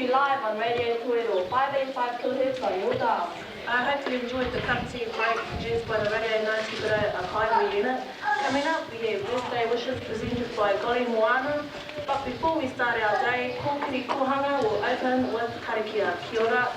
to you live on Radio Toledo, 585 kHz on your dial. I hope you enjoyed the cup of tea break produced by the Radio 90 Archival Unit. Coming up, we have birthday wishes presented by Golly Moana. But before we start our day, Kōkiri Kohanga will open with karakia. Kia ora.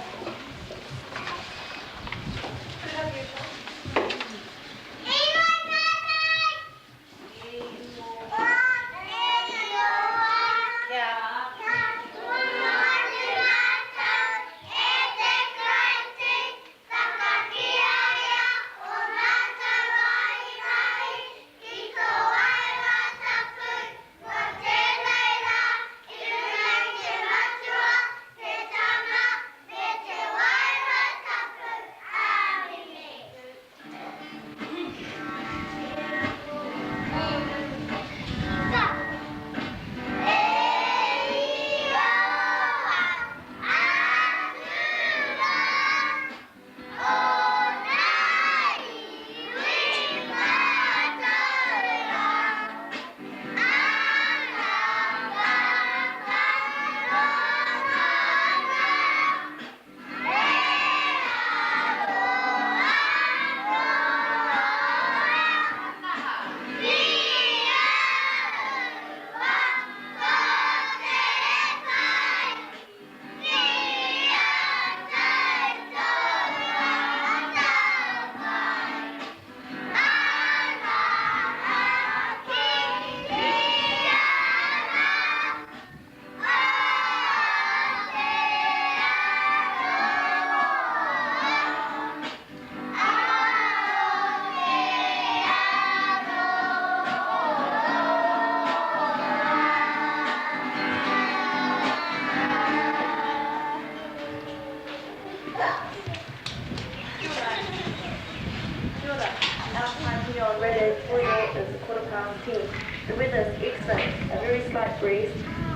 The weather is excellent, a very slight breeze,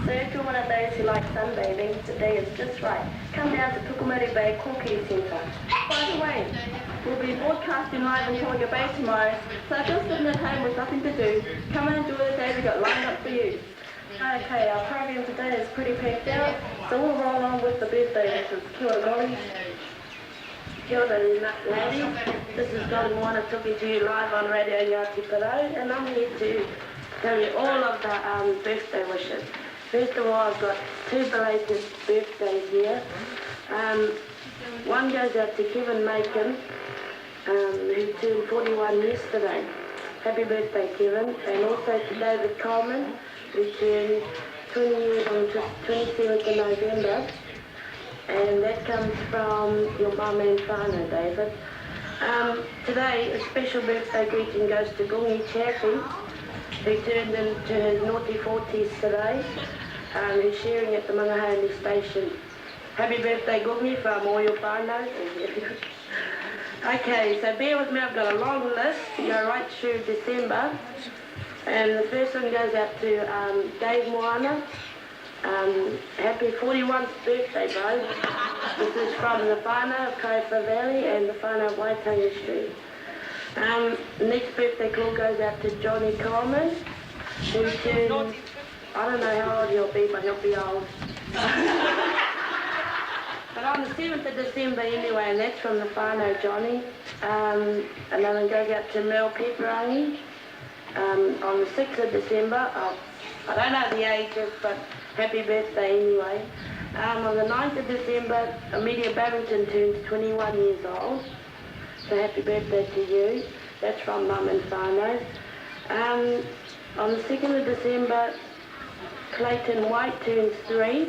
so if you're one of those who like sunbathing, today is just right. Come down to Pukumuri Bay Kōkiri Centre. By the way, we'll be broadcasting live in Tonga Bay tomorrow, so if you're sitting at home with nothing to do, come and enjoy the day we've got lined up for you. Okay, our program today is pretty packed out, so we'll roll on with the birthday wishes. Kia ora, Golly. Kia ora, ladies. This is Golly Moana talking to you live on Radio Ngāti Parau, and I'm here to tell you all of the birthday wishes. First of all, I've got two belated birthdays here. One goes out to Kevin Macon, who turned 41 yesterday. Happy birthday, Kevin. And also to David Coleman, who turned 20 years on the 27th of November. And that comes from your mum and whānau, David. Today, a special birthday greeting goes to Gungi Chappie, who turned into his naughty 40s today, who's sharing at the Mangahaere station. Happy birthday, Gungi, from all your whānau. Okay, so bear with me, I've got a long list to go right through December. And the first one goes out to Dave Moana. Happy 41st birthday, bro. This is from the whānau of Kaiwha Valley and the whānau of Waitangi Street. The next birthday call goes out to Johnny Coleman, who turned, I don't know how old he'll be, but he'll be old. But on the 7th of December anyway, and that's from the whānau, Johnny. Another one goes out to Mel Pepperangi. On the 6th of December, I don't know the ages, but happy birthday anyway. On the 9th of December, Amelia Babington turns 21 years old. So happy birthday to you. That's from Mum and whānau. On the 2nd of December, Clayton White turns 3.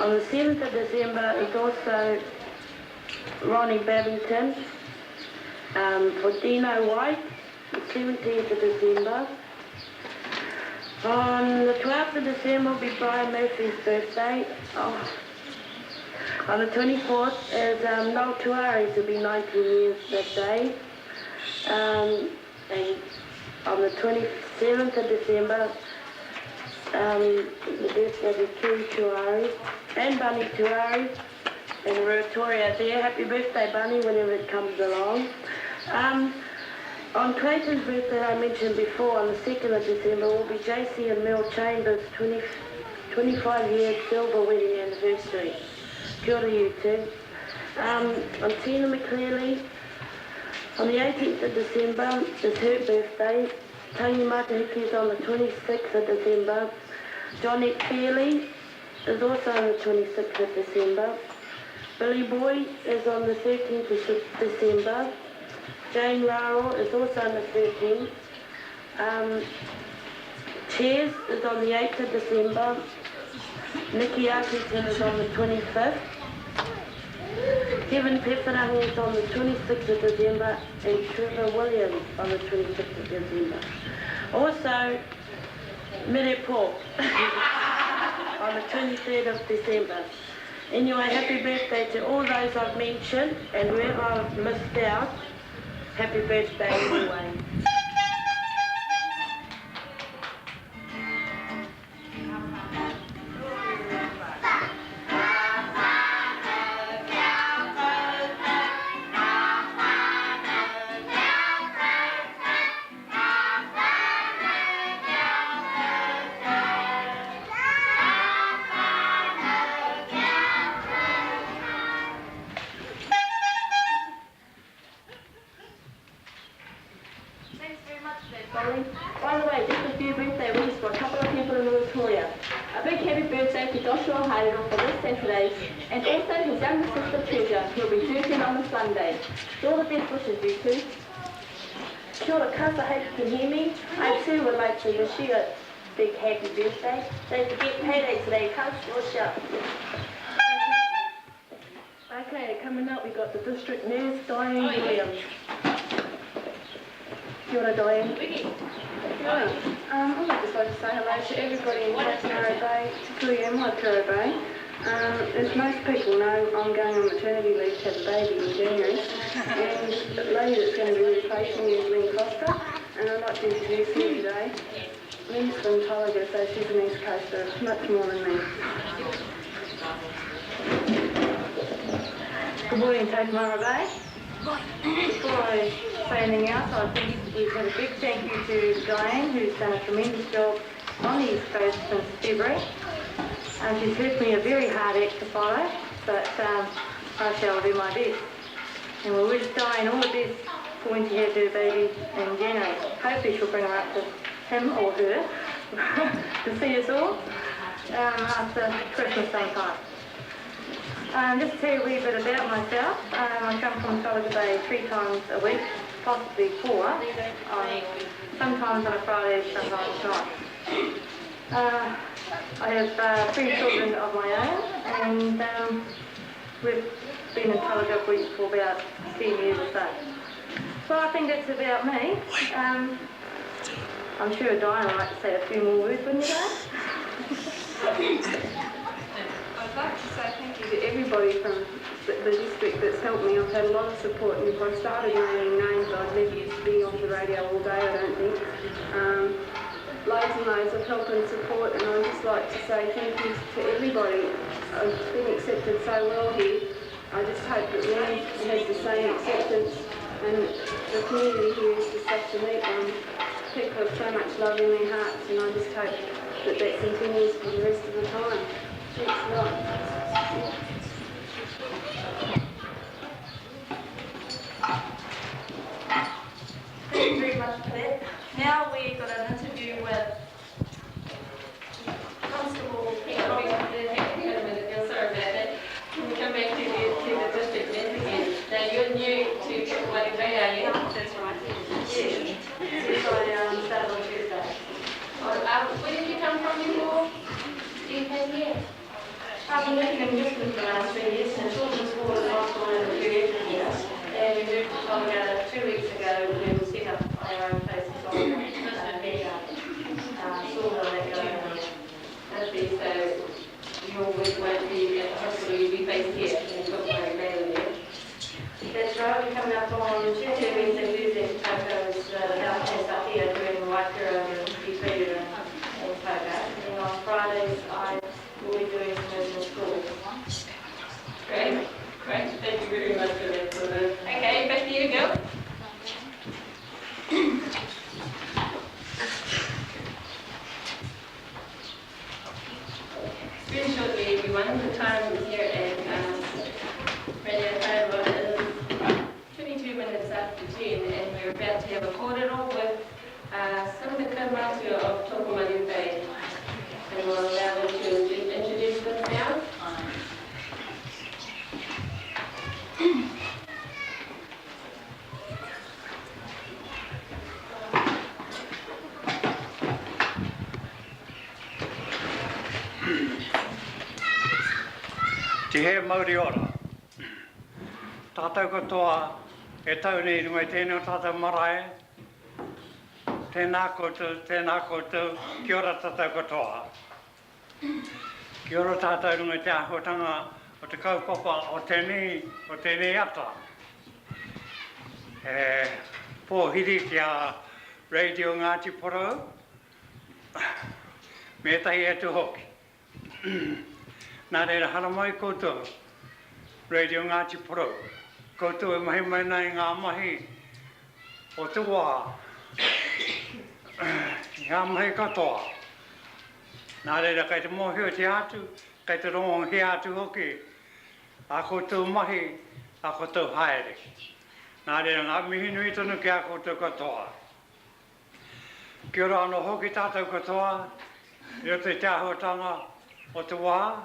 On the 7th of December is also Ronnie Babington. For Dino White, the 17th of December. On the 12th of December will be Brian Murphy's birthday. On the 24th is Noel Tuari's, will be 19 years that day. And on the 27th of December, the birthday of Kerry Tuari and Bunny Tuari and Rotoria there. Happy birthday, Bunny, whenever it comes along. On Clayton's birthday, I mentioned before, on the 2nd of December, will be JC and Mel Chambers' 25-year silver wedding anniversary. Kia ora you two. I'm Tina McClearly. On the 18th of December is her birthday. Tony Matahiki is on the 26th of December. Johnette Fairley is also on the 26th of December. Billy Boy is on the 13th of December. Jane Raro is also on the 13th. Cheers is on the 8th of December. Nikki Atherton is on the 25th. Kevin Pefferangi is on the 26th of December and Trevor Williams on the 26th of December. Also, Mere Paul on the 23rd of December. Anyway, happy birthday to all those I've mentioned, and wherever I've missed out, happy birthday anyway. By the way, just a few birthday wishes for a couple of people in Victoria. A big happy birthday to Joshua Haidel for this Saturday, and also his younger sister Treasure, who'll be 13 on the Sunday. So all the best wishes, you two. Kia ora koutou, I hope you can hear me. I too would like to wish you a big happy birthday. Don't forget payday today, come or shout. Okay, coming up we got the district nurse, Diane Williams. Kia ora, Diane. Right, I'd just like to say hello to everybody in Tainamara Bay, to Kuya and Waitara Bay. As most people know, I'm going on maternity leave to have a baby in January, and the lady that's going to be replacing me is Lynn Costa, and I'd like to introduce you today. Lynn's from Tolaga, so she's an East Coaster, much more than me. Good morning, Tainamara Bay. Before I say anything else, I think we've had a big thank you to Diane, who's done a tremendous job on the East Coast since February. She's left me a very hard act to follow, but I shall do my best. And we'll wish Diane all the best for when she has her baby in January. Hopefully she'll bring her up to him or her to see us all after Christmas sometime. Just to tell you a wee bit about myself, I come from Tolaga Bay 3 times a week, possibly 4, sometimes on a Friday, sometimes not. I have 3 children of my own, and we've been in Tolaga for about 10 years or so. So I think that's about me. I'm sure Diane would like to say a few more words, wouldn't you, Diane? I'd like to say thank you to everybody from the district that's helped me. I've had a lot of support, and if I started naming names, I'd never be on the radio all day, I don't think. Loads and loads of help and support, and I'd just like to say thank you to everybody. I've been accepted so well here. I just hope that Lynn has the same acceptance, and the community here is just such a neat one. People have so much love in their hearts, and I just hope that that continues for the rest of the time. Thanks a lot. Thank you very much for that. Now we've got an interview with Constable Sorry about that. Can we come back to the district nurse again? Now you're new to Waiting Bay, are you? That's right. Yes. Yes, I started on Tuesday. Where did you come from before? UK? I've been working in Houston for the last 3 years in children's ward and hospital and a pediatric unit. And we moved to Tolaga 2 weeks ago when we set up our own place in Tolaga. Saw all that going on. So your work won't be at the hospital, you'll be based here in Cookbury Bay. That's right, we're coming up on Tuesday, Wednesday, Thursday to Toko's downstairs up here doing the Waipira and Feeder and Toko. And on Fridays, I will be doing commercial school. Great, great. Thank you very much for that. Okay, back to you, go. everyone. The time here at Radio Tauranga is 22 minutes after 10, and we're about to have a kōrero with some of the kaumātua of Tokomaru Bay. And we'll allow them to introduce themselves. Te he mauri ora. Tātou katoa e tau nei runga i tēnei o tātou marae. Tēnā koutou, kia ora tātou katoa. Kia ora tātou runga i te ahotanga o te kaupapa o tēnei ata. Pōhiri kia Radio Ngāti Porou. Me tahi atu hoki. Nā reira hara mai koutou, Radio Ngāti Porou. Koutou e mahi mai nei ngā mahi o te wā. Ngā mahi katoa. Nā reira kai te mōhio te atu, kai te rongo he atu hoki. A koutou mahi, a koutou haere. Nā reira ngā mihi nui tonu ki a koutou katoa. Kia ora anō hoki tātou katoa, i o te ahotanga o te wā.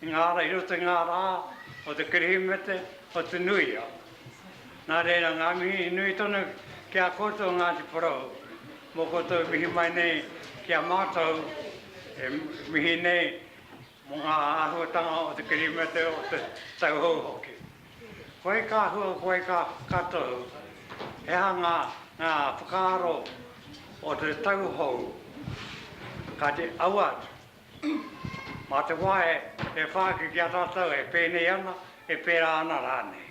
I roto ngā rā, o te kirihimete, o te nuia. Nā reira ngā mihi nui tonu ki a koutou Ngāti Porou. Mō koutou mihi mai nei ki a mātou, mihi nei mō ngā āhuatanga o te kirihimete o te tauhou hoki. Koe ka hua, koe ka katou, hea ngā whakaaro o te tauhou, ka te awat. Mā te wae e whāki ki a tātou e pēnei ana, e pērā ana rānei.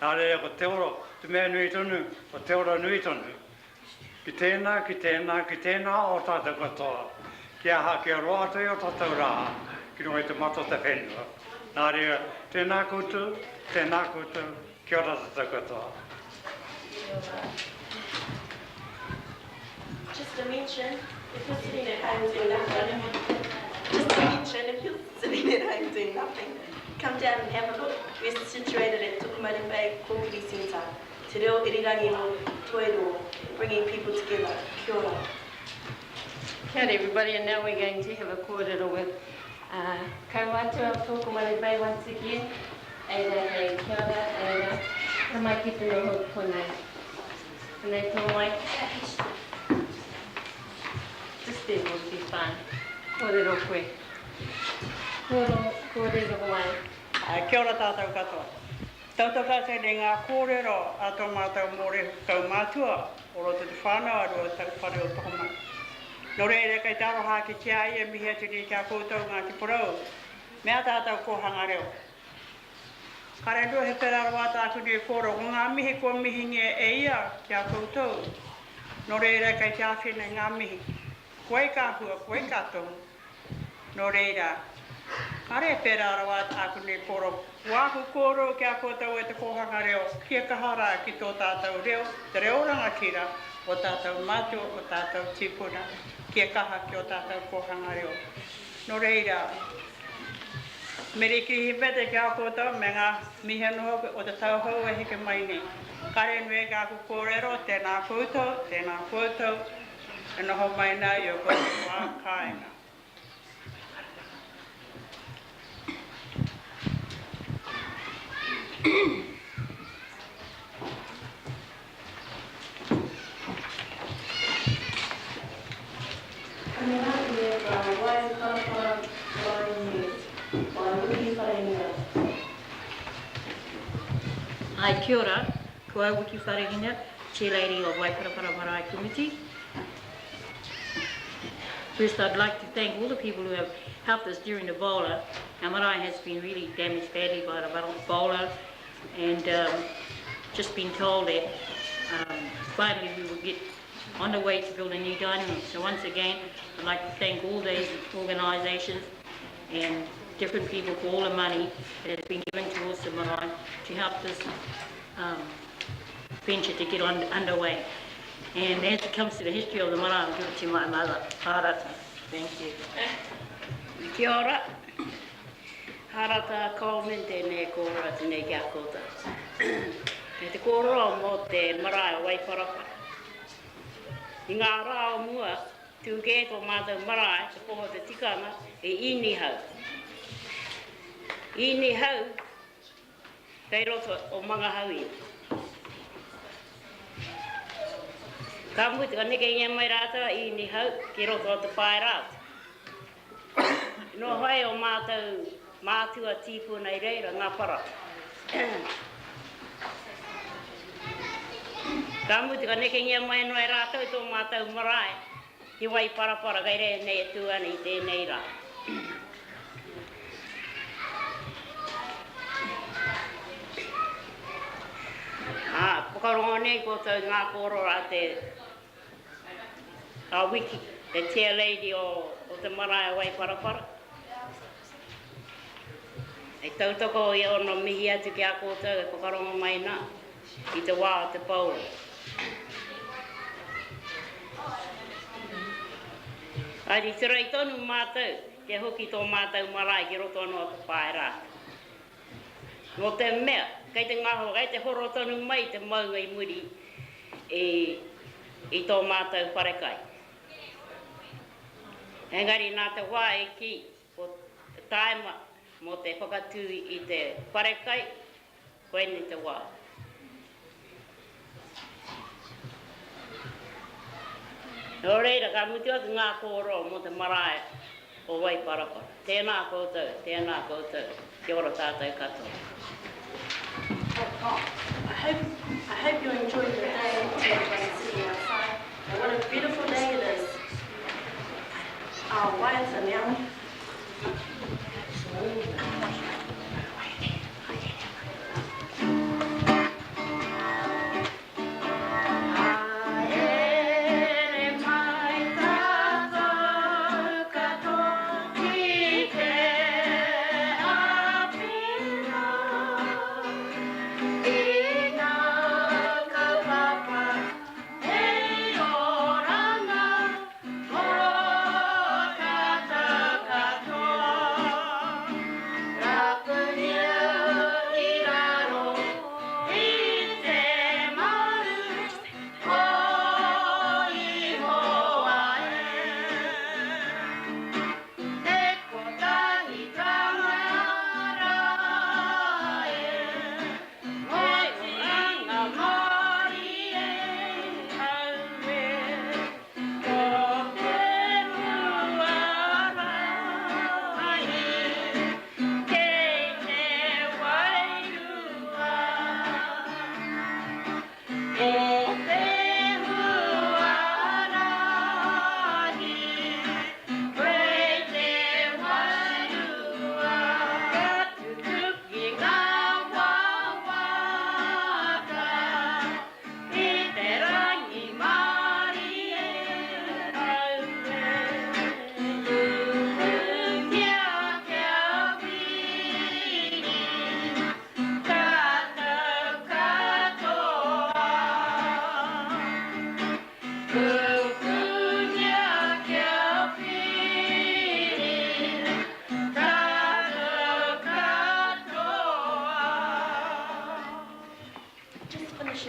Nā reira ko te oro, te mea nui tonu, o te oro nui tonu. Ki tēnā o tātou katoa. Ki aha ki a roa tui o tātou rā, ki runga i te mato te whenua. Nā reira, tēnā koutou, ki ora tātou katoa. Just to mention, if you're sitting at home doing nothing, if you're sitting at home doing nothing, come down and have a look. We're situated at Tokomaru Bay Kōkiri Centre, Te Reo Irirangi no Toero, bringing people together. Kia ora. Kia ora everybody, and now we're going to have a kōrero with kaumātua of Tokomaru Bay once again. Eira hei, kia ora, eira. Ka mai ki te noho konei. Konei tō mai. Just there will be fun. Kōrero koe. Kōrero mai. Kia ora tātou katoa. Tātou katoa ne ngā kōrero a tō mātou mōre kaumātua o roto te whānau arua tau whare o Tokomaru. Nō reire kai te aroha ki te ai e mihi atu ni kia koutou Ngāti Porou. Mea tātou kohanga reo. Kare rua he pera roa tāku ni kōro. Ko ngā mihi kua mihi nge e ia kia koutou. Nō reire kai te awhine ngā mihi. Koe ka hua, koe ka tongu. Nō reira, kare pera rawa tāku ni kōro. Wāku kōro kia koutou e te kohanga reo. Kia kahara ki tō tātou reo, te reo rangatira o tātou mātua, o tātou tipuna. Kia kaha ki o tātou kohanga reo. Nō reira, meriki hi pete kia koutou me ngā mihanu o te tauhou e heke mai nei. Kare nui ka ku kōrero, tēnā koutou. E noho mai nā i o koutou wā kāinga. Ai, kia ora, ko au Wiki Wharehina, Chair Lady of Waiparapara Marae Committee. First, I'd like to thank all the people who have helped us during the Bola. Our marae has been really damaged badly by the Bola, and just been told that finally we will get on the way to build a new dining room. So once again, I'd like to thank all these organisations and different people for all the money that has been given towards the marae to help this venture to get underway. And as it comes to the history of the marae, I'll give it to my mother, Parata. Thank you. Kia ora. Harata komente ne kora tine kia kota. E te koro mo te marae Waiparapa. I ngā rā o mua, tu ke ko mātou marae, te poho te tikanga, e ini hau. Ini hau, kei roto o manga hau i. Ka muti ka neke inga mai rātua, ini hau, ki roto o te whae rātua. No hoi o mātou mātua tīpu nei reira, ngā para. Ka muti ka neke inga mai noe rātou tō mātou marae, ki Waiparapa kai re nei e tuana i tēnei rā. Pokarongo nei koutou ngā koro a te wiki, te chair lady o te marae Waiparapa. E tautoko i ono mihi atu ki a koutou e pokarongo mai nā, i te wā o te pauro. Ari tira i tonu mātou, ke hoki tō mātou marae ki roto anō te whae rāta. Nō te mea, kei te ngaho, kei te horo tonu mai te maunga i muri i tō mātou wharekai. Engari nā te whae ki o te taima mo te whakatū i te wharekai, koe ni te wā. Nō reira, ka muti atu ngā kōro mo te marae o Waiparapa. Tēnā koutou, tēnā koutou. Kia ora tātou katoa. I hope you enjoyed the day sitting outside. And what a beautiful day it is. Why is it now?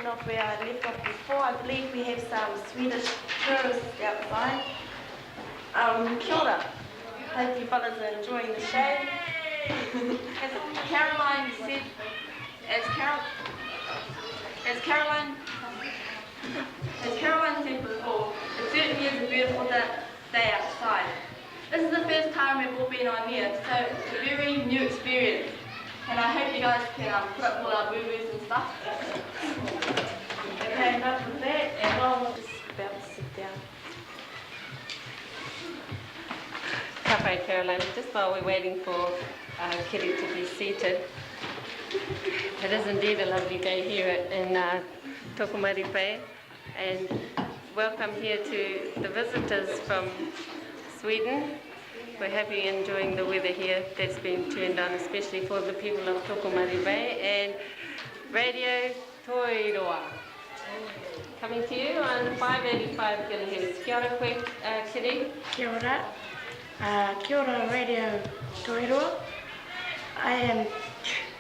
Off where I left off before, I believe we have some Swedish tourists outside. Kia ora. Hope you fellas are enjoying the show. As Caroline said, before, it certainly is a beautiful day outside. This is the first time we've all been on here, so it's a very new experience. And I hope you guys can put up all our boo-boos and stuff. Okay, enough of that, and I'm just about to sit down. Ka pai, Caroline. Just while we're waiting for Kitty to be seated, it is indeed a lovely day here in Tokomari Bay, and welcome here to the visitors from Sweden. We're happy enjoying the weather here that's been turned on, especially for the people of Tokomari Bay, and Radio Toiroa. Coming to you on 585 kHz. Kia ora koe, Kitty. Kia ora. Kia ora Radio Toiroa. I am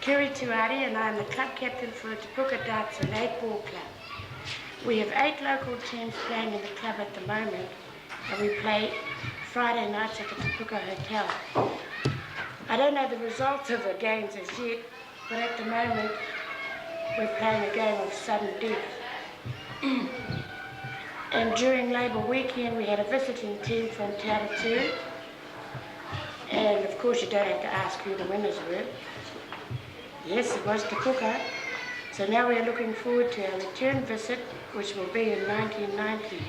Kerry Tuari and I am the club captain for the Te Puka Darts and 8 Ball Club. We have 8 local teams playing in the club at the moment, and we play Friday nights at the Te Puka Hotel. I don't know the results of the games as yet, but at the moment we're playing a game of sudden death. And during Labour weekend we had a visiting team from Te Aratū, and of course you don't have to ask who the winners were. Yes, it was Te Puka. So now we are looking forward to our return visit, which will be in 1990.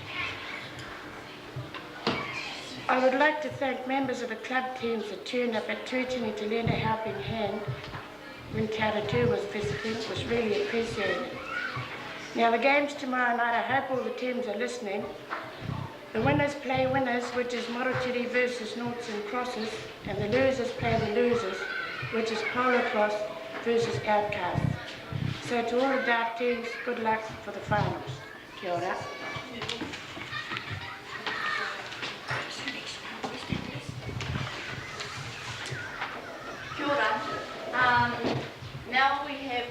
I would like to thank members of the club teams that turned up at Tūtini to lend a helping hand when Te Aratū was visiting. It was really appreciated. Now the games tomorrow night, I hope all the teams are listening. The winners play winners, which is Morotiri versus Noughts and Crosses, and the losers play the losers, which is Polo Cross versus Outcasts. So to all the dart teams, good luck for the finals. Kia ora. Kia ora. Now we have...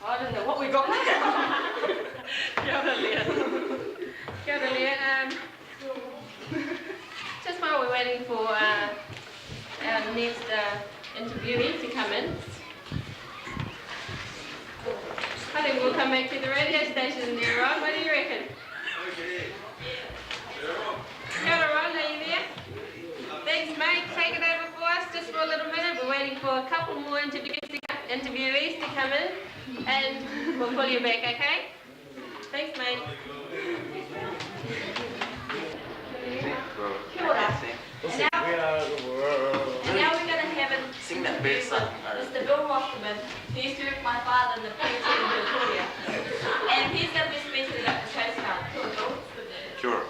I don't know what we got. Kia ora, Leah. Kia ora, Leah. Just while we're waiting for our next interviewee to come in, I think we'll come back to the radio station there, Ron. What do you reckon? Kia ora, Ron. Are you there? Thanks, mate. Take it over for us just for a little minute. We're waiting for a couple more interviewees to come in, and we'll call you back, okay? Thanks, mate. Kia ora. And now we're going to have an interview with Mr. Bill Rosterman, who used to work my father in the police in Victoria. And he's going to be speaking about the Coast Guard. Sure.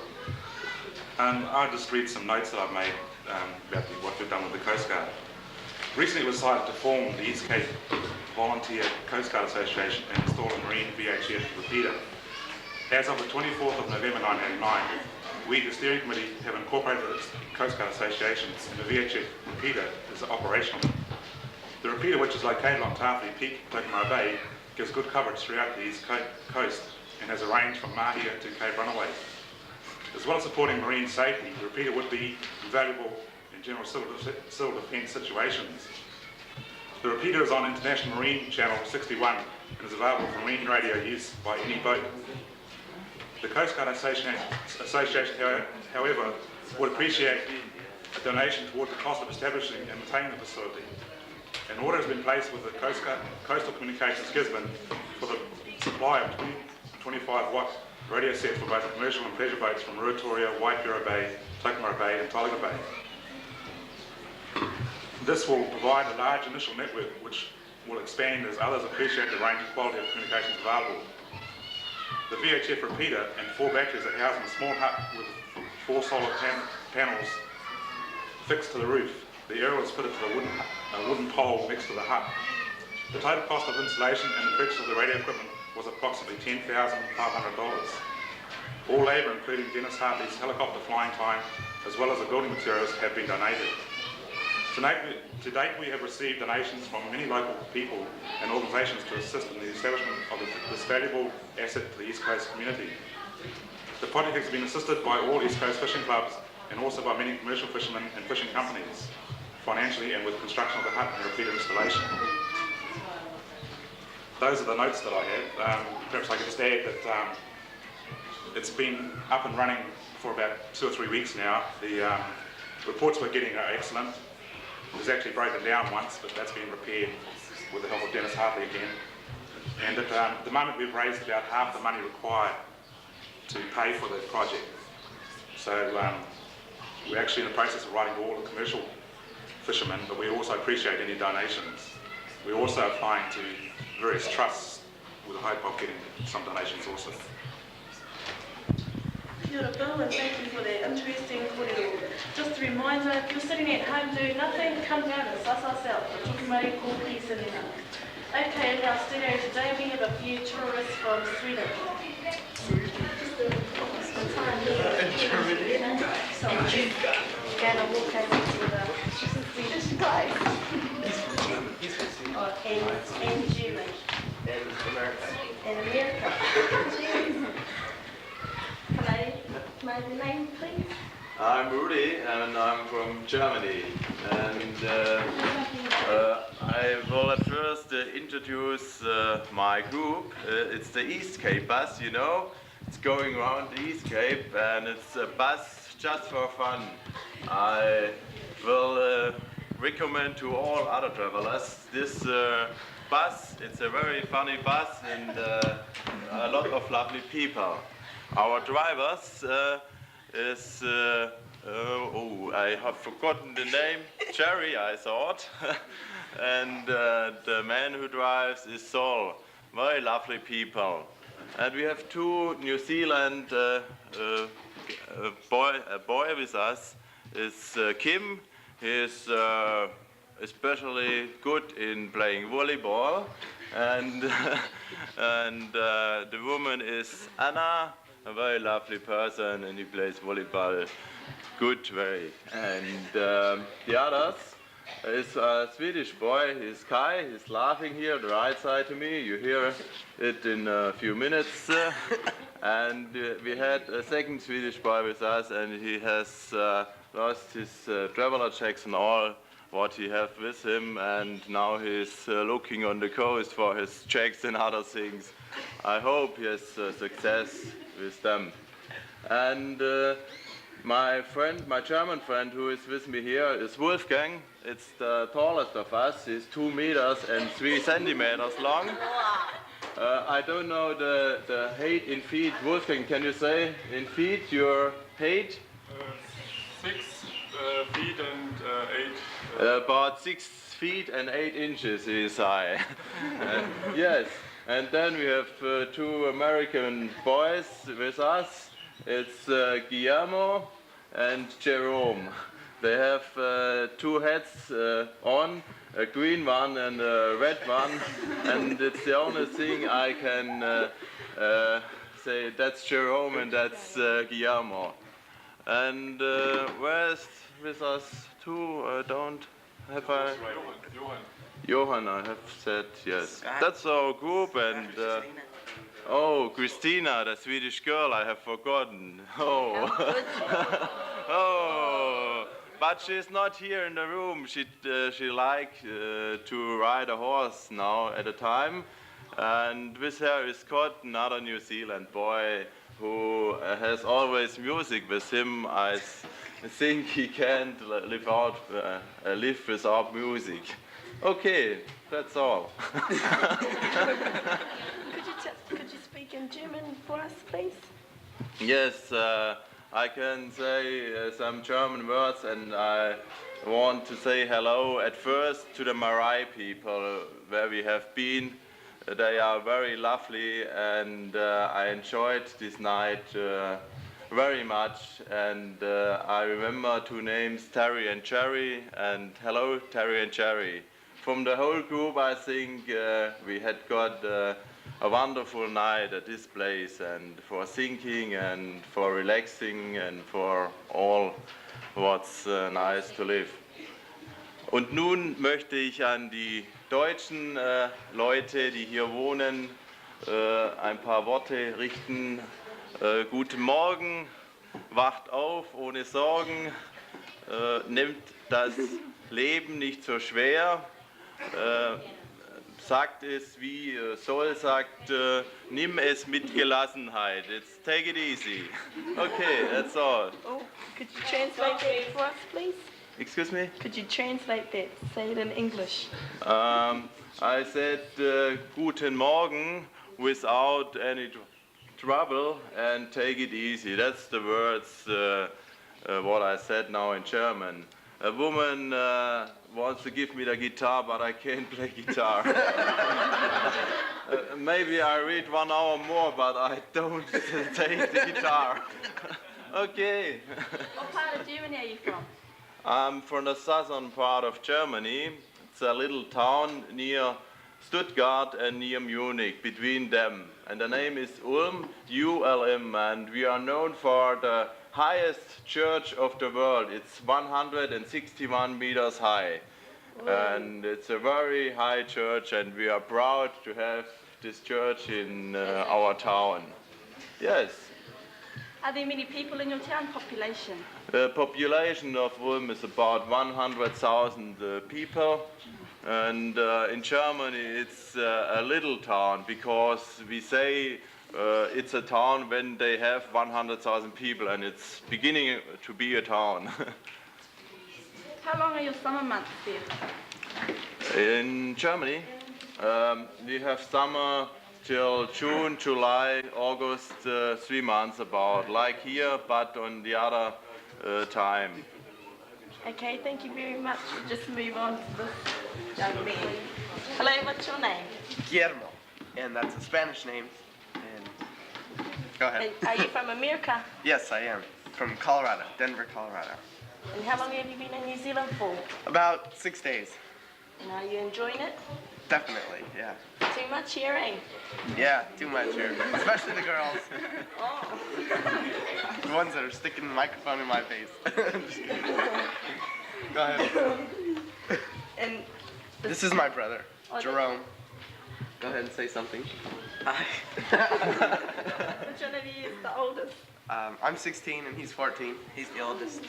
I'll just read some notes that I've made about what we've done with the Coast Guard. Recently it was decided to form the East Cape Volunteer Coast Guard Association and install a Marine VHF repeater. As of the 24th of November 1989, we, the steering committee, have incorporated the Coast Guard associations, and the VHF repeater is operational. The repeater, which is located on Tawhiri Peak, Tokomaru Bay, gives good coverage throughout the east coast and has a range from Mahia to Cape Runaway. As well as supporting marine safety, the repeater would be invaluable in general civil defence situations. The repeater is on International Marine Channel 61 and is available for marine radio use by any boat. The Coast Guard Association, however, would appreciate a donation toward the cost of establishing and maintaining the facility. An order has been placed with the Coastal Communications Gisborne for the supply of 25-watt radio sets for both commercial and pleasure boats from Ruatoria, Waipiro Bay, Tokomaru Bay and Taiga Bay. This will provide a large initial network which will expand as others appreciate the range and quality of communications available. The VHF repeater and 4 batteries are housed in a small hut with 4 solar panels fixed to the roof. The aerial is fitted to a wooden pole next to the hut. The total cost of installation and the purchase of the radio equipment was approximately $10,500. All labour, including Dennis Hartley's helicopter flying time, as well as the building materials, have been donated. To date, we have received donations from many local people and organisations to assist in the establishment of this valuable asset to the East Coast community. The project has been assisted by all East Coast fishing clubs and also by many commercial fishermen and fishing companies, financially and with construction of the hut and repeater installation. Those are the notes that I have. Perhaps I could just add that it's been up and running for about 2 or 3 weeks now. The reports we're getting are excellent. It was actually broken down once, but that's been repaired with the help of Dennis Hartley again. And at the moment we've raised about half the money required to pay for the project. So we're actually in the process of writing to all the commercial fishermen, but we also appreciate any donations. We're also applying to various trusts with the hope of getting some donations also. Kia ora, Bill, and thank you for that interesting kōrero. Just a reminder, if you're sitting at home doing nothing, come down and suss us out for Tukumari Kōpiri Cinema. Okay, in our studio today we have a few tourists from Sweden. So, we're going to walk over to the Swedish guys. He's from Sweden. And German. And America. In America. Can I know your name, please? I'm Rudy and I'm from Germany. And I will at first introduce my group. It's the East Cape bus, you know. It's going around the East Cape and it's a bus just for fun. I will recommend to all other travelers this bus. It's a very funny bus and a lot of lovely people. Our drivers is, I have forgotten the name, Jerry I thought, and the man who drives is Saul, very lovely people. And we have two New Zealand a boy with us, is Kim. He is especially good in playing volleyball, and the woman is Anna, a very lovely person, and he plays volleyball good very. And the others is a Swedish boy, he's Kai, he's laughing here on the right side to me, you hear it in a few minutes. And we had a second Swedish boy with us, and he has lost his traveler checks and all what he has with him, and now he's looking on the coast for his checks and other things. I hope he has success with them. And my friend, my German friend who is with me here is Wolfgang. It's the tallest of us. He's 2 meters and 3 centimeters long. I don't know the height in feet. Wolfgang, can you say in feet your height? 6 feet and 8. About 6 feet and 8 inches he is high. Yes. And then we have 2 American boys with us. It's Guillermo and Jerome. They have 2 hats on, a green one and a red one, and it's the only thing I can say. That's Jerome and that's Guillermo. And where's with us too? Don't have I? Johan, I have said yes. That's our group, and oh, Christina, the Swedish girl, I have forgotten. Oh, oh, but she's not here in the room. She liked to ride a horse now at a time, and with her is Scott, another New Zealand boy who has always music with him. I think he can't live without music. Okay, that's all. Could you speak in German for us, please? Yes, I can say some German words, and I want to say hello at first to the Marai people where we have been. They are very lovely, and I enjoyed this night very much. And I remember 2 names, Terry and Jerry, and hello, Terry and Jerry. From the whole group, I think we had got a wonderful night at this place, and for thinking and for relaxing and for all what's nice to live. Und nun möchte ich an die deutschen Leute, die hier wohnen, ein paar Worte richten. Guten Morgen, wacht auf ohne Sorgen, nimmt das Leben nicht so schwer. Sagt es wie Sol sagt, nimm es mit Gelassenheit. It's take it easy. Okay, that's all. Oh, could you translate that for us, please? Excuse me? Could you translate that? Say it in English. I said Guten Morgen without any trouble and take it easy. That's the words what I said now in German. A woman wants to give me the guitar, but I can't play guitar. Maybe I read 1 hour more, but I don't take the guitar. Okay. What part of Germany are you from? I'm from the southern part of Germany. It's a little town near Stuttgart and near Munich, between them. And the name is Ulm, ULM, and we are known for the highest church of the world. It's 161 meters high. And it's a very high church, and we are proud to have this church in our town. Yes. Are there many people in your town population? The population of Ulm is about 100,000 people. And in Germany it's a little town, because we say it's a town when they have 100,000 people, and it's beginning to be a town. How long are your summer months there? In Germany, we have summer till June, July, August, 3 months about, like here, but on the other time. Okay, thank you very much. We'll just move on to this young man. Hello, what's your name? Guillermo, and that's a Spanish name. And go ahead. Are you from America? Yes, I am. From Colorado, Denver, Colorado. And how long have you been in New Zealand for? About 6 days. And are you enjoying it? Definitely, yeah. Too much hearing? Yeah, too much here, especially the girls. Oh. The ones that are sticking the microphone in my face. Just kidding. Go ahead. And this is my brother, Jerome. Go ahead and say something. Hi. which one of you is the oldest? I'm 16 and he's 14. He's the oldest.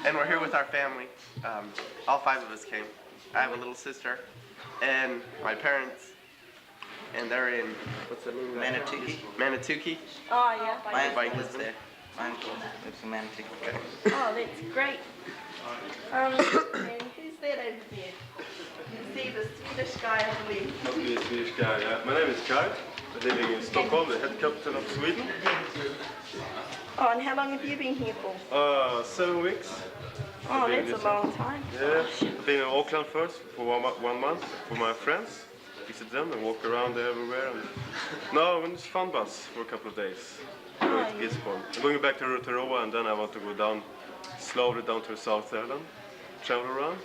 And we're here with our family. All 5 of us came. I have a little sister and my parents. And they're in, what's the name? Manatuki. Manatuki. Oh, yeah. My uncle lives there. My uncle lives in Manatuki. Oh, that's great. And who's that over there? You see the Swedish guy, I believe. The Swedish guy, yeah. My name is Kai. I'm living in Stockholm, the head captain of Sweden. Oh, and how long have you been here for? 7 weeks. Oh, that's a long time. Yeah, I've been in Auckland first for 1 month for my friends. Visit them and walk around everywhere. And now I'm in this fun bus for a couple of days. Going to Gisborne. I'm going back to Rotorua, and then I want to go down slowly down to the South Island, travel around.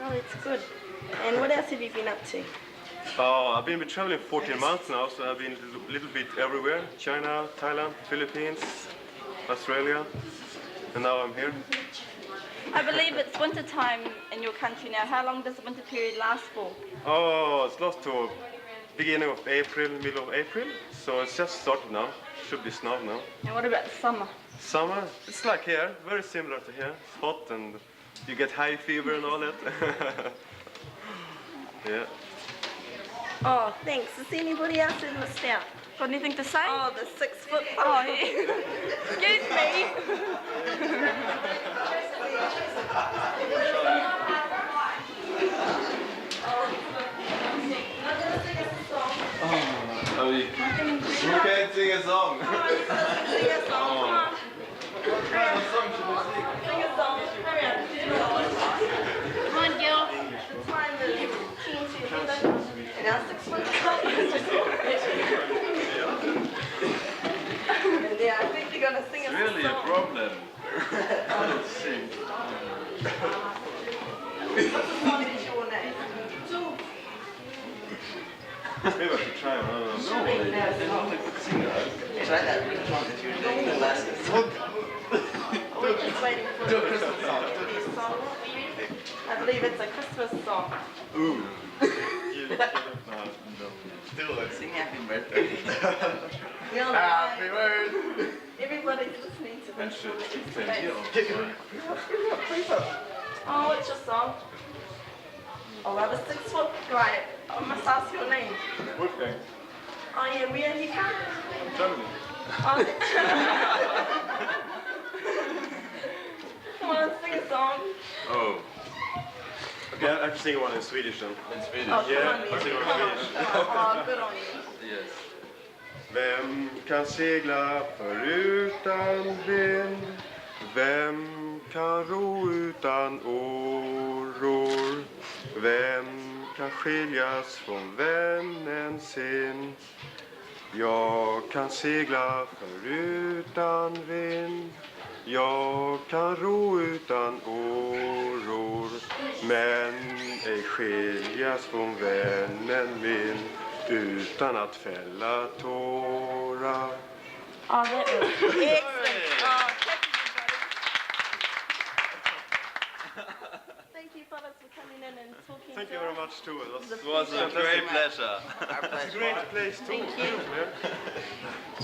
Oh, that's good. And what else have you been up to? I've been traveling 14 months now, so I've been a little bit everywhere. China, Thailand, Philippines, Australia, and now I'm here. I believe it's winter time in your country now. How long does the winter period last for? It's last to beginning of April, middle of April, so it's just started now. Should be snow now. And what about the summer? Summer, it's like here, very similar to here. It's hot and you get high fever and all that. Yeah. Oh, thanks. Is there anybody else who missed out? Got anything to say? Oh, the 6 foot. Oh, yeah. Excuse me. Oh, you can't sing a song. Sing a song, come on. What kind of song should we sing? Sing a song. Hurry up. Come on, Gil. The time is 10 to 11. And our 6 foot. And yeah, I think you're going to sing It's a really song. a problem. Let's sing. What's the song is your name? Maybe I should try one. No, they're not a good singer. Try that one that you're doing the lessons. We're just waiting for the Christmas song. I believe it's a Christmas song. Ooh. Do it. Sing happy birthday. Happy birthday. Everybody's listening to this. It. Oh, what's your song? Oh, I'm a 6 foot guy. I must ask your name. Wolfgang. Oh, yeah, where are you from? Germany. Oh, come on, sing a song. Oh. Okay, I have to sing one in Swedish then. In Swedish? Oh, Yeah, come on, I sing come one on. in Swedish. Oh, good on you. Yes. Vem kan segla förutan vind? Vem kan ro utan åror? Vem kan skiljas från vännen sin? Jag kan segla förutan vind. Jag kan ro utan åror. Men ej skiljas från vännen min. Utan att fälla tårar. Oh, that was excellent. Oh, thank you. brothers, for coming in and talking Thank to you very us. much too. It was a great pleasure. It's a great place too. Thank you. Yeah.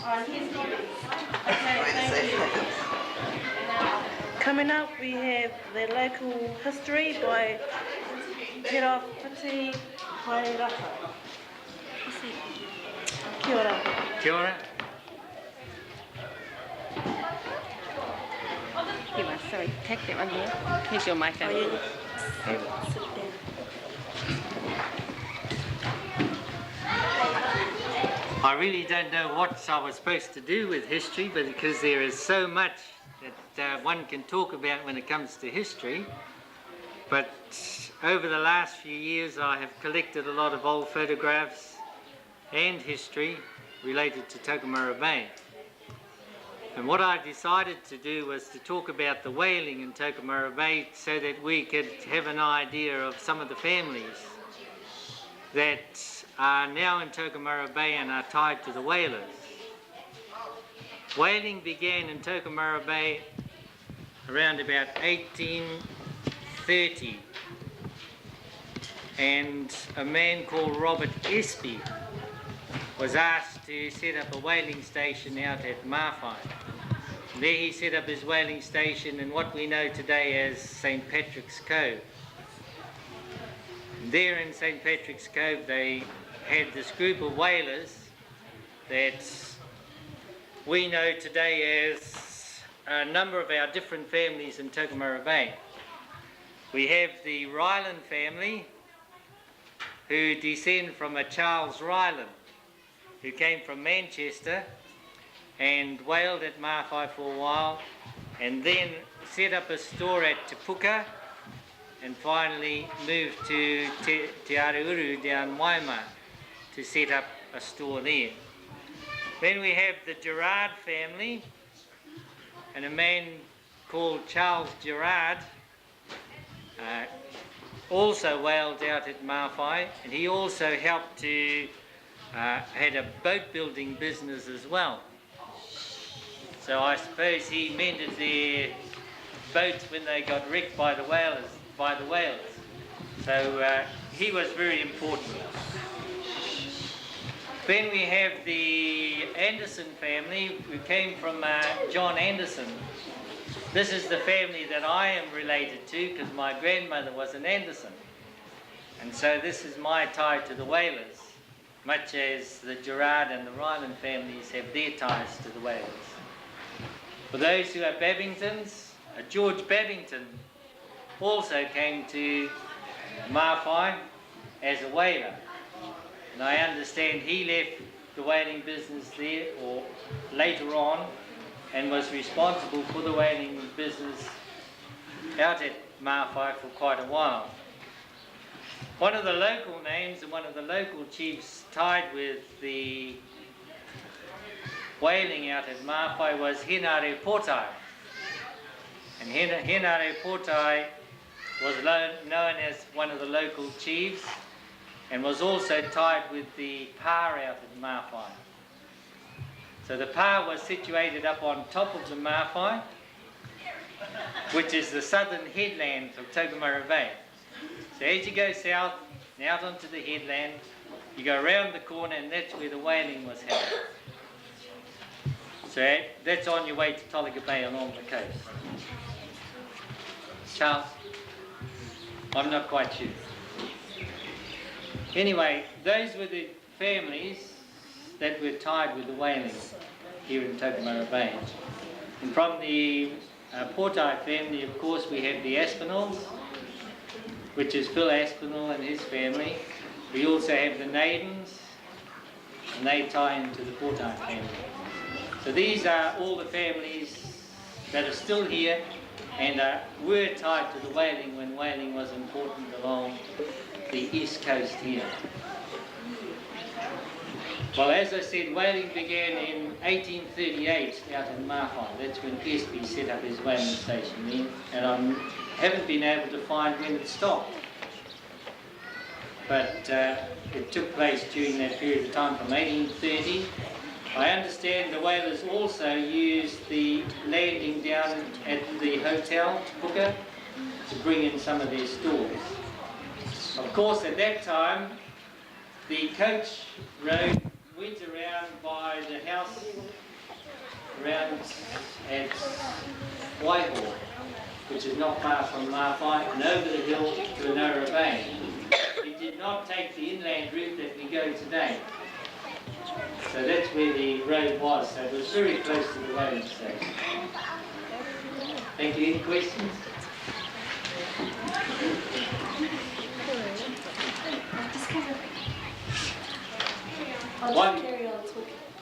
Oh, here's okay, thank you. Coming up, we have the local history by Te Rawhiti Hairaka. Kia ora. Kia ora. Here, sorry, take that one here. Here's your mic. Oh, yeah. I really don't know what I was supposed to do with history, but because there is so much that one can talk about when it comes to history. But over the last few years I have collected a lot of old photographs and history related to Tokomaru Bay. And what I decided to do was to talk about the whaling in Tokomaru Bay so that we could have an idea of some of the families that are now in Tokomaru Bay and are tied to the whalers. Whaling began in Tokomaru Bay around about 1830, and a man called Robert Espy was asked to set up a whaling station out at Mawhai. There he set up his whaling station in what we know today as St. Patrick's Cove. There in St. Patrick's Cove they had this group of whalers that we know today as a number of our different families in Tokomaru Bay. We have the Ryland family, who descend from a Charles Ryland, who came from Manchester and whaled at Mawhai for a while, and then set up a store at Te Puka, and finally moved to Te Areuru down Waima to set up a store there. Then we have the Gerard family, and a man called Charles Gerard also whaled out at Mawhai, and he also helped to had a boat building business as well. So I suppose he mended their boats when they got wrecked by the whalers. So he was very important. Then we have the Anderson family, who came from John Anderson. This is the family that I am related to because my grandmother was an Anderson. And so this is my tie to the whalers, much as the Gerard and the Ryland families have their ties to the whalers. For those who are Babingtons, George Babington also came to Mawhai as a whaler. And I understand he left the whaling business there or later on and was responsible for the whaling business out at Mawhai for quite a while. One of the local names and one of the local chiefs tied with the whaling out at Mawhai was Henare Potai. And Henare Potai was known as one of the local chiefs and was also tied with the pa out at Mawhai. So the pa was situated up on top of the Mawhai, which is the southern headland of Tokomaru Bay. So as you go south and out onto the headland, you go around the corner and that's where the whaling was held. So that's on your way to Tolaga Bay along the coast. Charles? I'm not quite sure. Anyway, those were the families that were tied with the whaling here in Tokomaru Bay. And from the Potai family, of course, we have the Aspinalls, which is Phil Aspinall and his family. We also have the Naidens, and they tie into the Potai family. So these are all the families that are still here and were tied to the whaling when whaling was important along the east coast here. Well, as I said, whaling began in 1838 out in Mawhai. That's when Espy set up his whaling station there, and I haven't been able to find when it stopped. But it took place during that period of time from 1830. I understand the whalers also used the landing down at the hotel, Te Puka, to bring in some of their stores. Of course, at that time, the coach road went around by the house around at Waihor, which is not far from Mawhai, and over the hill to Anora Bay. It did not take the inland route that we go today. So that's where the road was, so it was very close to the whaling station. Thank you. Any questions?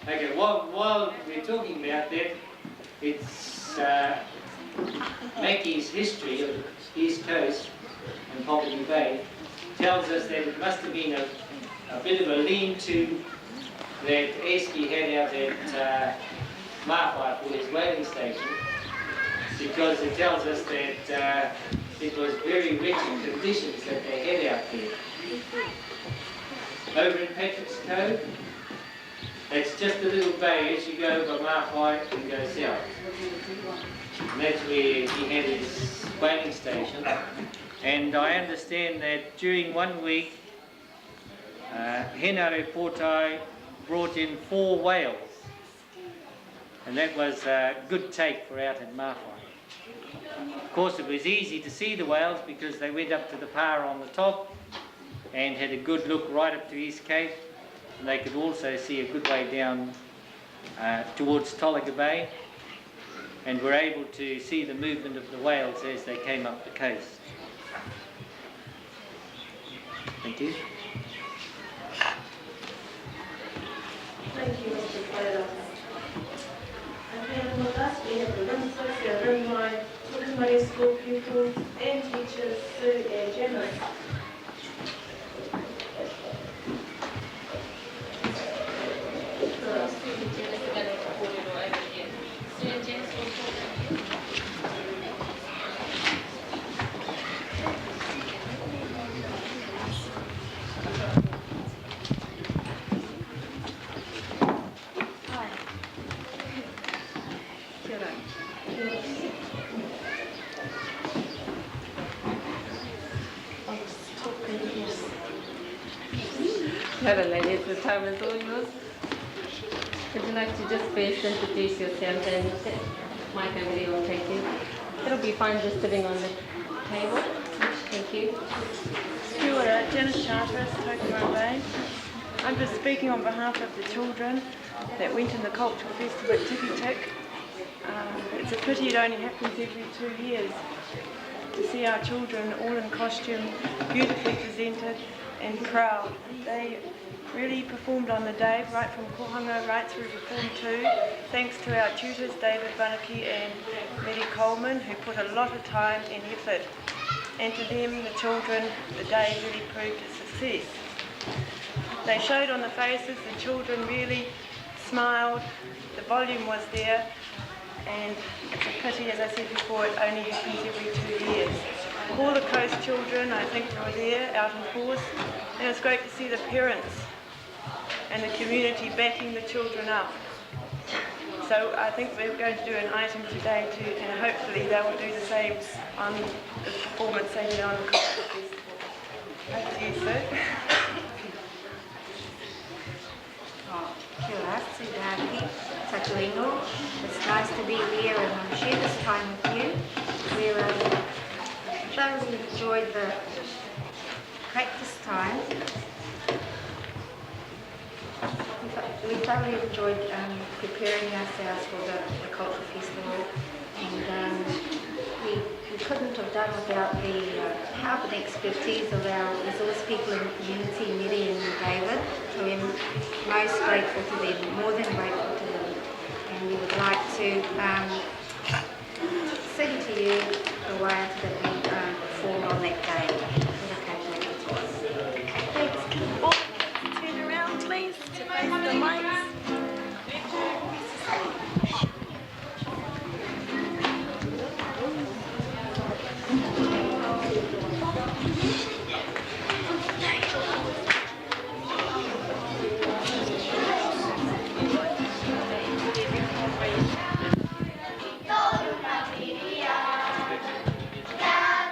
Okay, while we're talking about that, it's Mackie's history of the East Coast and Poverty Bay tells us that it must have been a bit of a lean-to that Eski had out at Mawhai for his whaling station, because it tells us that it was very rich in conditions that they had out there. Over in Patrick's Cove, it's just a little bay as you go by Mawhai and go south. And that's where he had his whaling station. And I understand that during 1 week, Henare Portai brought in 4 whales. And that was a good take for out at Mawhai. Of course, it was easy to see the whales because they went up to the power on the top and had a good look right up to East Cape. And they could also see a good way down towards Tolaga Bay, and were able to see the movement of the whales as they came up the coast. Thank you. Thank you, Mr. Taylor. And with us, we have the Room Socio, Room 9, Tukumari School pupils and teachers, Sue and Gemma. Hello ladies, the time is all yours. Would you like to just first introduce yourself and Mike over there will take you. It'll be fine just sitting on the table. Thank you. Kia ora, Janice Charteris, Tokyo Bay. I'm just speaking on behalf of the children that went in the cultural festival at Tipi-Tik. It's a pity it only happens every 2 years. To see our children all in costume, beautifully presented and proud. They really performed on the day, right from kohanga right through to Form 2, thanks to our tutors David Banaki and Mary Coleman, who put a lot of time and effort. And to them, the children, the day really proved a success. They showed on the faces, the children really smiled, the volume was there, and it's a pity, as I said before, it only happens every 2 years. All the coast children, I think, were there out in force, and it's great to see the parents and the community backing the children up. So I think we're going to do an item today too, and hopefully they will do the same on the performance they did on the cultural festival. Over to you, sir. Kia ora, Sudaki, Takuingo. It's nice to be here and share this time with you. We thoroughly enjoyed the practice time. We thoroughly enjoyed preparing ourselves for the cultural festival, and we couldn't have done without the help and expertise of our resource people in the community, Miri and David. So we're most grateful to them, more than grateful to them. And we would like to sing to you the words that we performed on that day. Thanks. All turn around, please, to face the mics. Yeah.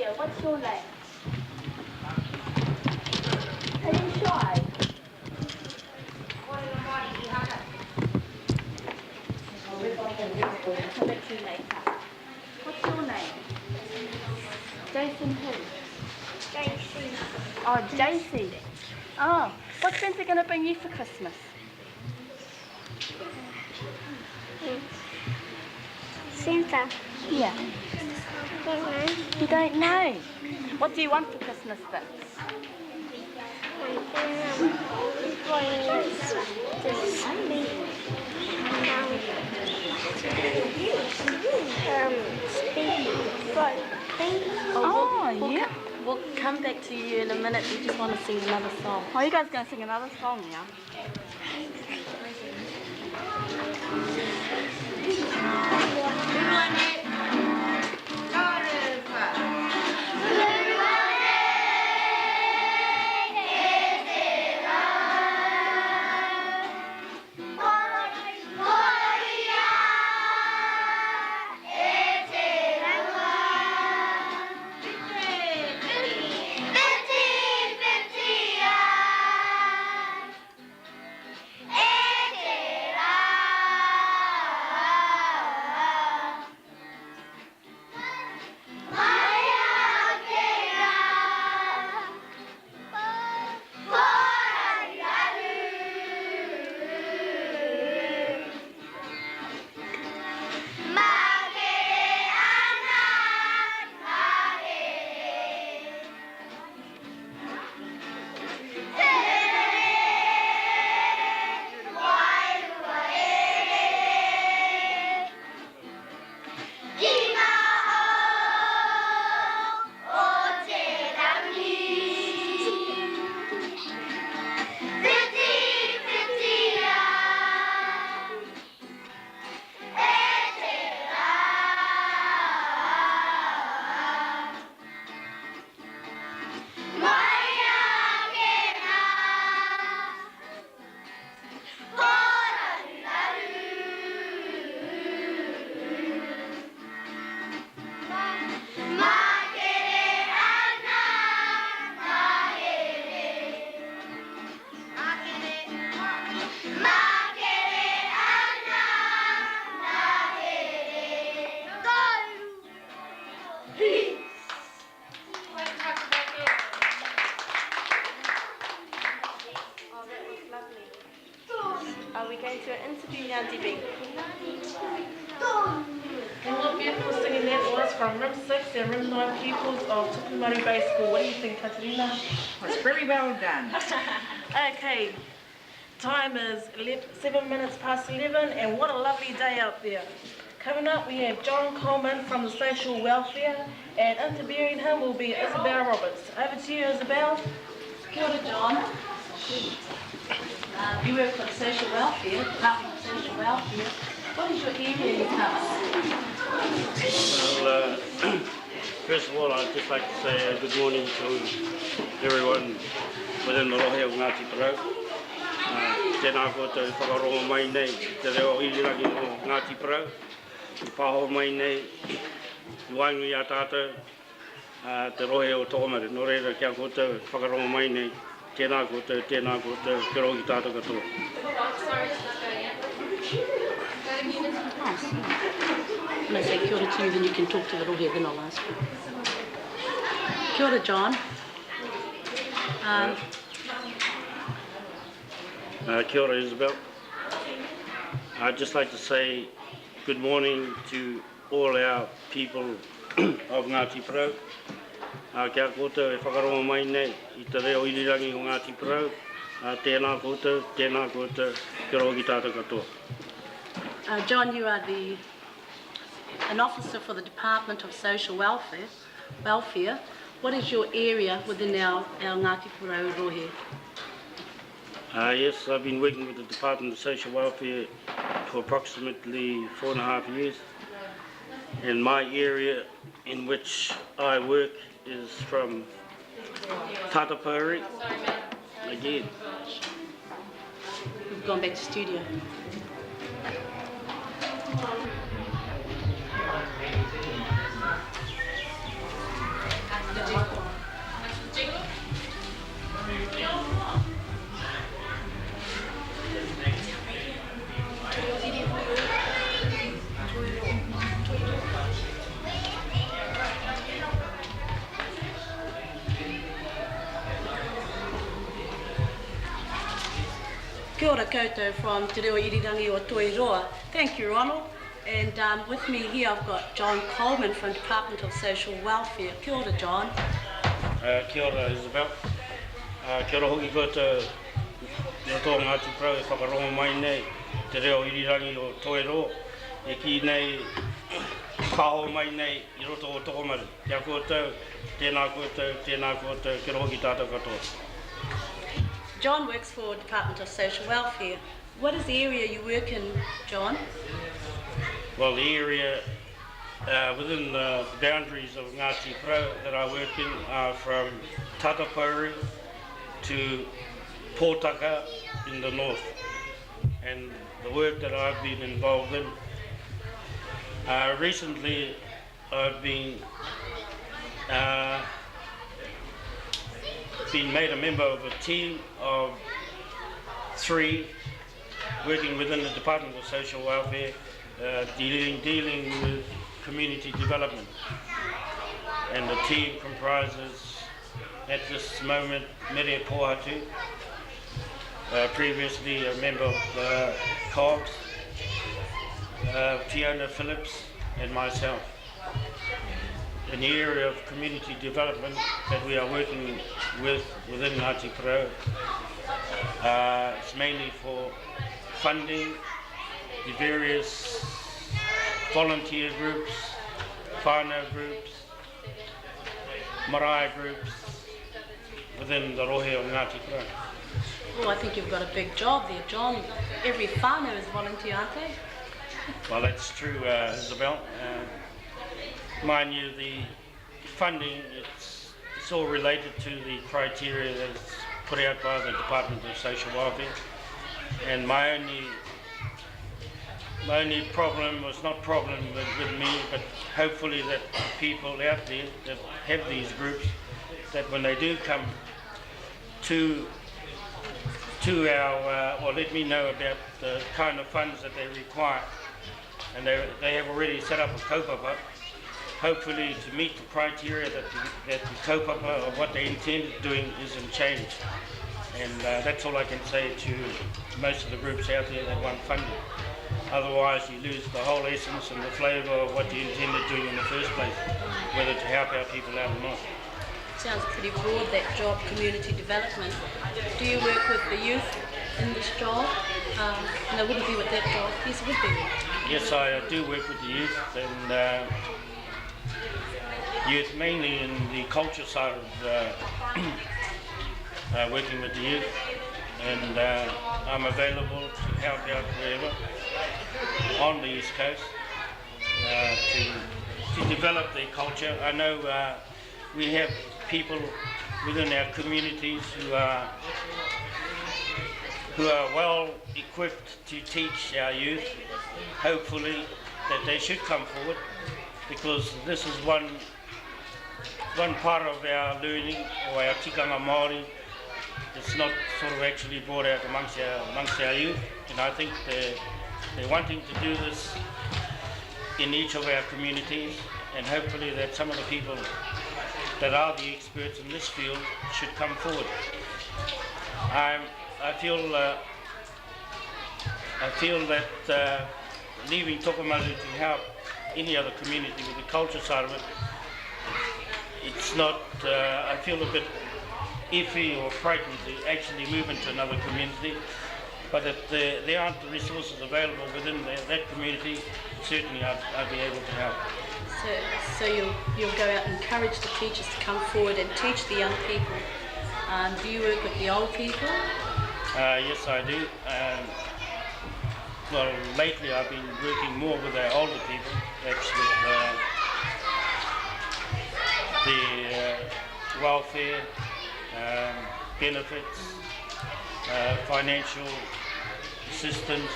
here. What's your name? Are you shy? Come back to you later. What's your name? Jason who? JC. Oh, JC. Oh, what's Santa going to bring you for Christmas? Santa. Yeah. Don't know. You don't know? What do you want for Christmas then? Oh, yeah. We'll come back to you in a minute. We just want to sing another song. Oh, you guys going to sing another song, yeah? Are we going to interview now, Debbie? And what beautiful singing that was from Room 6 and Room 9 pupils of Tukumari Bay School. What do you think, Katerina? It's very well done. Okay, time is 7 minutes past 11 and what a lovely day out there. Coming up we have John Coleman from the Social Welfare and interviewing him will be Isabel Roberts. Over to you, Isabel. Kia ora, John. You work for the Social Welfare, Department of Social Welfare. What is your area you cover? Well, first of all, I'd just like to say good morning to everyone within the Rohe o Ngāti Parau. Tēnā koutou whakarongo mai nei, te reo irirangi o Ngāti Parau. I pāho mai nei, i wainui a tātou, te Rohe o Tokomare. Nō reira kia koutou whakarongo mai nei, tēnā koutou, kia rogi tātou katoa. When I say kia ora to you, then you can talk to the Rohe, then I'll ask you. Kia ora, John. Kia ora, Isabel. I'd just like to say good morning to all our people of Ngāti Parau. Kia koutou e whakarongo mai nei, I te reo irirangi o Ngāti Parau. Tēnā koutou, kia rogi tātou katoa. John, you are an officer for the Department of Social Welfare. What is your area within our Ngāti Parau Rohe? Yes, I've been working with the Department of Social Welfare for approximately 4.5 years. And my area in which I work is from Tatapari, again. We've gone back to studio. Kia ora koutou from Te Reo Irirangi o Toiroa. Thank you, Ronald. And with me here I've got John Coleman from Department of Social Welfare. Kia ora, John. Kia ora, Isabel. Kia ora hoki koutou i roto o Ngāti Porou e whakarongo mai nei Te Reo Irirangi o Toiroa. E ki nei kaho mai nei i roto o Tokomaru. Kia koutou, tēnā koutou, kia ora hoki tātou katoa. John works for Department of Social Welfare. What is the area you work in, John? Well, the area within the boundaries of Ngāti Porou that I work in are from Tatapauri to Pōtaka in the north. And the work that I've been involved in, recently I've been made a member of a team of 3 working within the Department of Social Welfare, dealing with community development. And the team comprises, at this moment, Mere Pohatu, previously a member of COGS, Fiona Phillips, and myself. In the area of community development that we are working with within Ngāti Porou, it's mainly for funding the various volunteer groups, whānau groups, marae groups within the rohe of Ngāti Porou. Oh, I think you've got a big job there, John. Every whānau is volunteer, aren't they? Well, that's true, Isabel. Mind you, the funding, it's all related to the criteria that's put out by the Department of Social Welfare. And my only problem was not problem with me, but hopefully that people out there that have these groups, that when they do come to our, or let me know about the kind of funds that they require, and they have already set up a kaupapa, hopefully to meet the criteria that the kaupapa of what they intended doing isn't changed. And that's all I can say to most of the groups out there that want funding. Otherwise you lose the whole essence and the flavour of what you intended doing in the first place, whether to help our people out or not. Sounds pretty broad, that job, community development. Do you work with the youth in this job? No, it wouldn't be with that job. Yes, it would be. Yes, I do work with the youth, and youth mainly in the culture side of working with the youth, and I'm available to help out wherever on the East Coast to develop their culture. I know we have people within our communities who are well equipped to teach our youth, hopefully that they should come forward, because this is one part of our learning, or our tikanga Māori. It's not sort of actually brought out amongst our youth, and I think they're wanting to do this in each of our communities, and hopefully that some of the people that are the experts in this field should come forward. I feel that leaving Tokomaru to help any other community with the culture side of it, it's not, I feel a bit iffy or frightened to actually move into another community, but if there aren't the resources available within that community, certainly I'd be able to help. So you'll go out and encourage the teachers to come forward and teach the young people. Do you work with the old people? Yes, I do. Well, lately I've been working more with the older people. That's with the welfare, benefits, financial assistance,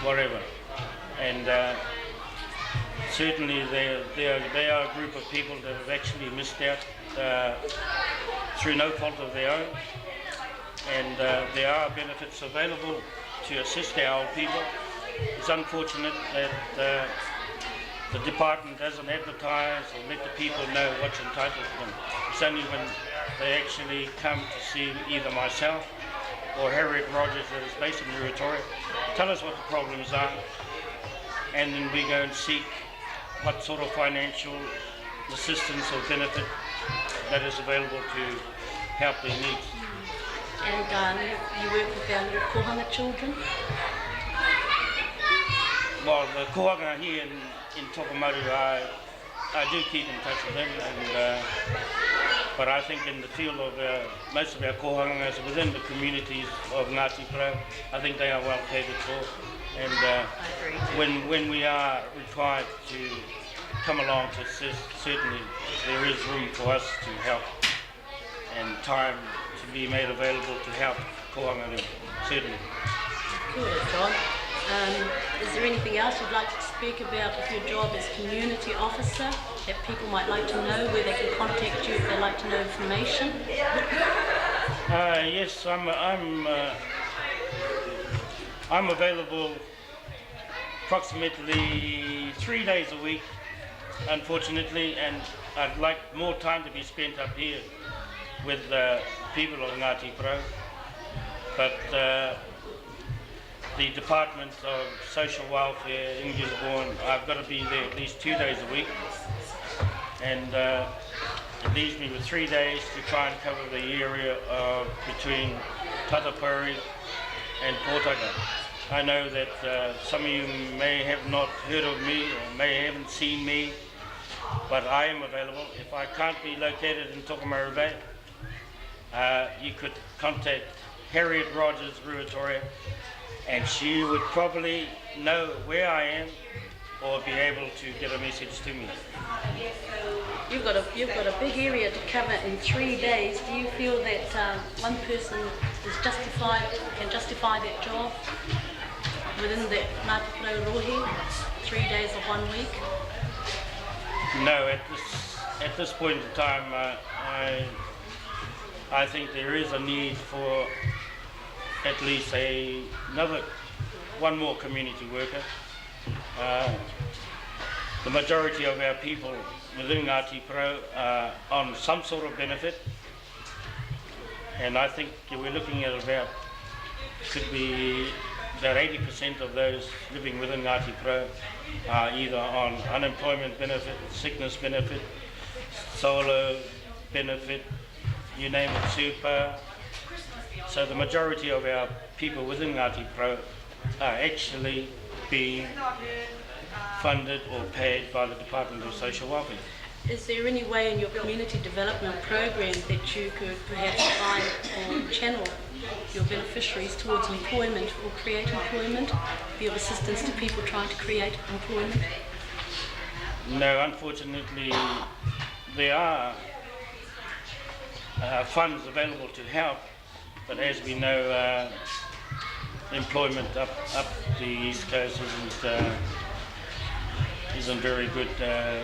whatever. And certainly they are a group of people that have actually missed out through no fault of their own, and there are benefits available to assist our old people. It's unfortunate that the department doesn't advertise or let the people know what's entitled to them. It's only when they actually come to see either myself or Harriet Rogers, that is based in Ruatoria, tell us what the problems are, and then we go and seek what sort of financial assistance or benefit that is available to help their needs. And you work with our little kohanga children? Well, the kohanga here in Tokomaru, I do keep in touch with them, and but I think in the field of most of our kohangas within the communities of Ngāti Porou, I think they are well catered for, and when we are required to come along to assist, certainly there is room for us to help and time to be made available to help kohanga, certainly. Good, John. Is there anything else you'd like to speak about with your job as community officer that people might like to know, where they can contact you if they'd like to know information? Yes, I'm available approximately 3 days a week, unfortunately, and I'd like more time to be spent up here with the people of Ngāti Porou, but the Department of Social Welfare in Gisborne, I've got to be there at least 2 days a week, and it leaves me with 3 days to try and cover the area between Tatapari and Pōtaka. I know that some of you may have not heard of me or may haven't seen me, but I am available. If I can't be located in Tokomaru Bay, you could contact Harriet Rogers, Ruatoria, and she would probably know where I am or be able to get a message to me. You've got a big area to cover in 3 days. Do you feel that one person can justify that job within the Ngāti Porou rohe, 3 days of 1 week? No, at this point in time, I think there is a need for at least one more community worker. The majority of our people within Ngāti Porou are on some sort of benefit, and I think we're looking at could be about 80% of those living within Ngāti Porou are either on unemployment benefit, sickness benefit, solo benefit, you name it, super. So the majority of our people within Ngāti Porou are actually being funded or paid by the Department of Social Welfare. Is there any way in your community development program that you could perhaps find or channel your beneficiaries towards employment or create employment, be of assistance to people trying to create employment? No, unfortunately, there are funds available to help, but as we know, employment up the East Coast isn't very good.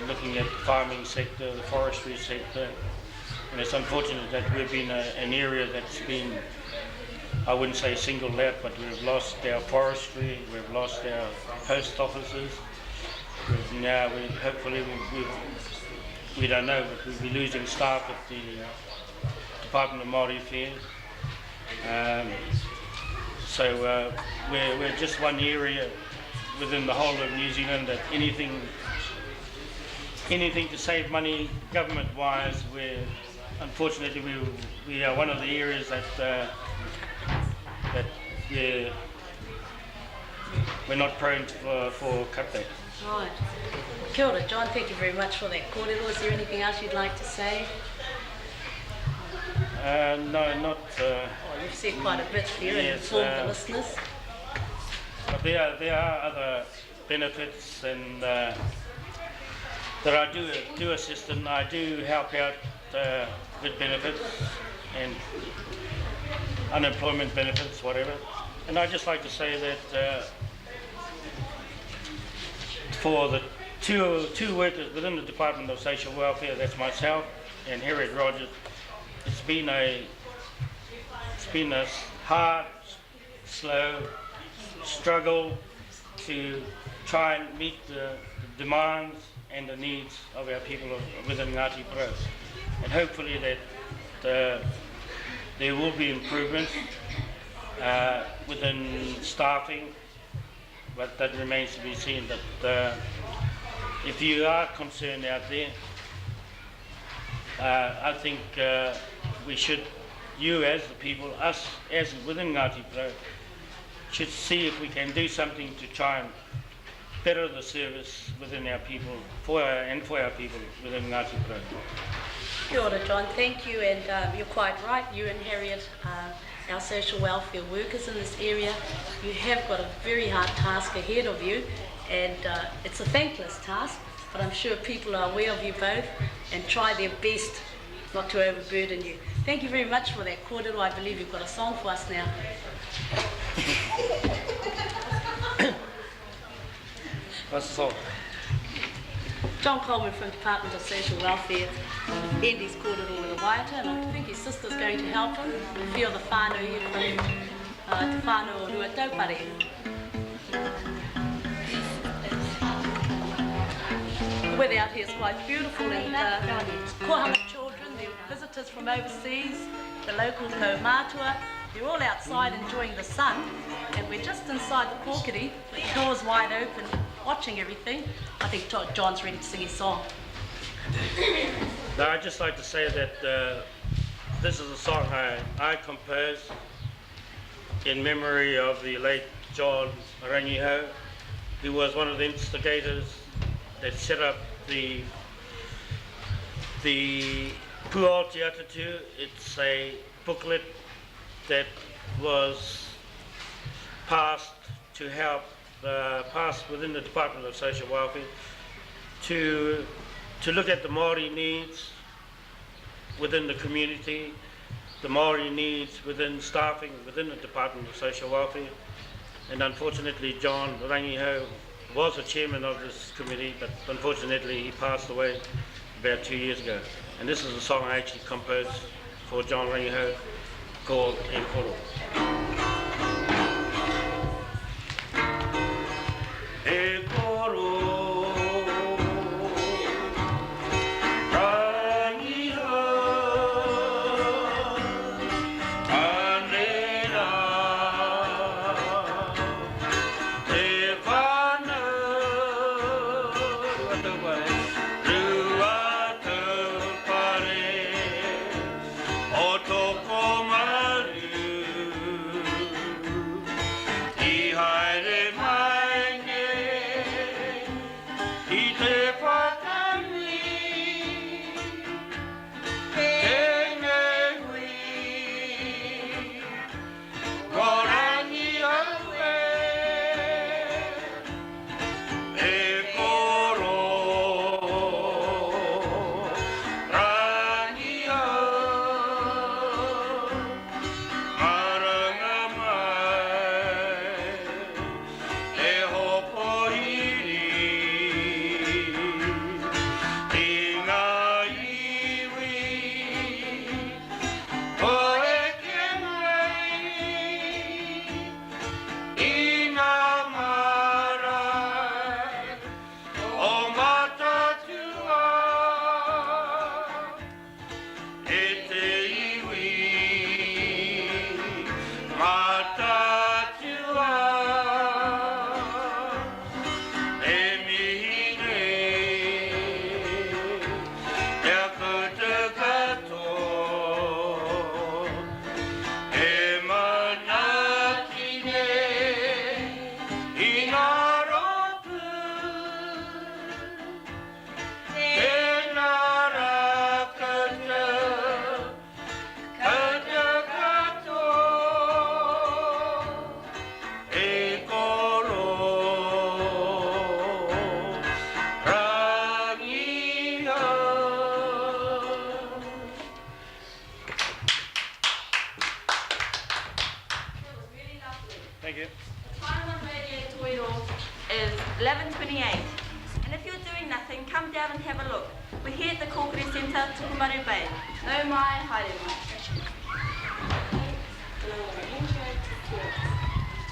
Looking at the farming sector, the forestry sector, and it's unfortunate that we've been an area that's been, I wouldn't say singled out, but we've lost our forestry, we've lost our post offices. Hopefully we don't know, but we'll be losing staff at the Department of Māori Affairs. So we're just one area within the whole of New Zealand that anything to save money government-wise, unfortunately we are one of the areas that we're not prone for cutback. Right. Kia ora, John, thank you very much for that kōrero. Is there anything else you'd like to say? No, not... You've said quite a bit here and informed the listeners. But there are other benefits and that I do assist and I do help out with benefits and unemployment benefits, whatever. And I'd just like to say that for the two workers within the Department of Social Welfare, that's myself and Harriet Rogers. It's been a hard, slow struggle to try and meet the demands and the needs of our people within Ngāti Porou. And hopefully that there will be improvements within staffing, but that remains to be seen. But if you are concerned out there, I think we should, you as the people, us as within Ngāti Porou, should see if we can do something to try and better the service within our people, for our people within Ngāti Porou. Kia ora, John. Thank you, and you're quite right. You and Harriet are our social welfare workers in this area. You have got a very hard task ahead of you, and it's a thankless task, but I'm sure people are aware of you both and try their best not to overburden you. Thank you very much for that kōrero. I believe you've got a song for us now. What's the song? John Coleman from Department of Social Welfare, Andy's kōrero with a waiata, and I think his sister's going to help him. A few of the whānau here from Te Whānau o Rua Taupare. The weather out here is quite beautiful, and kohanga children, they're visitors from overseas, the local kaumātua, they're all outside enjoying the sun, and we're just inside the pōkiri with the doors wide open, watching everything. I think John's ready to sing his song. No, I'd just like to say that this is a song I composed in memory of the late John Rangiho, who was one of the instigators that set up the Pu'aoti Atatu. It's a booklet that was passed to help passed within the Department of Social Welfare to look at the Māori needs within the community, the Māori needs within staffing within the Department of Social Welfare. And unfortunately, John Rangiho was a chairman of this committee, but unfortunately he passed away about 2 years ago. And this is a song I actually composed for John Rangiho called E Koro. E koro, Rangiho, anera, te whānau, rua taupare, o toko maru, I haere mai nei, I te whakari, tēnei hui, ko rangi au e koro, rangi au, maranga mai, e hopo iri, I ngā iwi, ko e ke mai, I ngā marae, o matatua, e te iwi, matatua, e mihi nei, te akuta kato, e manaki nei, I ngā ropu, tēnā rakata, kata kato, e koro, rangiho. Thank you. The time on Radio Toiro is 11:28. And if you're doing come down and have a look. We're here at the Kōkiri Centre, Tokomaru Bay. No mai, haere mai.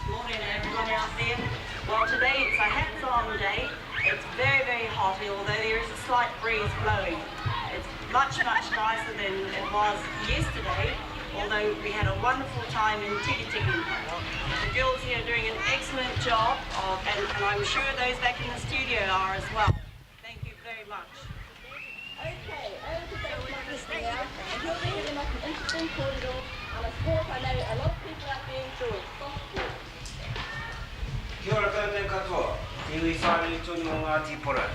Morning everyone out there. Well, today it's a hands-on day. It's very, very hot, although there is a slight breeze blowing. It's much, much nicer than it was yesterday, although we had a wonderful time in Tiki Tiki. The girls here are doing an excellent job, and I'm sure those back in the studio are as well. Thank you very much. Okay, over to Dave Marcus now, and he'll be giving us an interesting corridor on a sport I know a lot of people out there enjoy, softball. Kia ora tātou katoa, te ui whānei tonu o Ngāti Porou.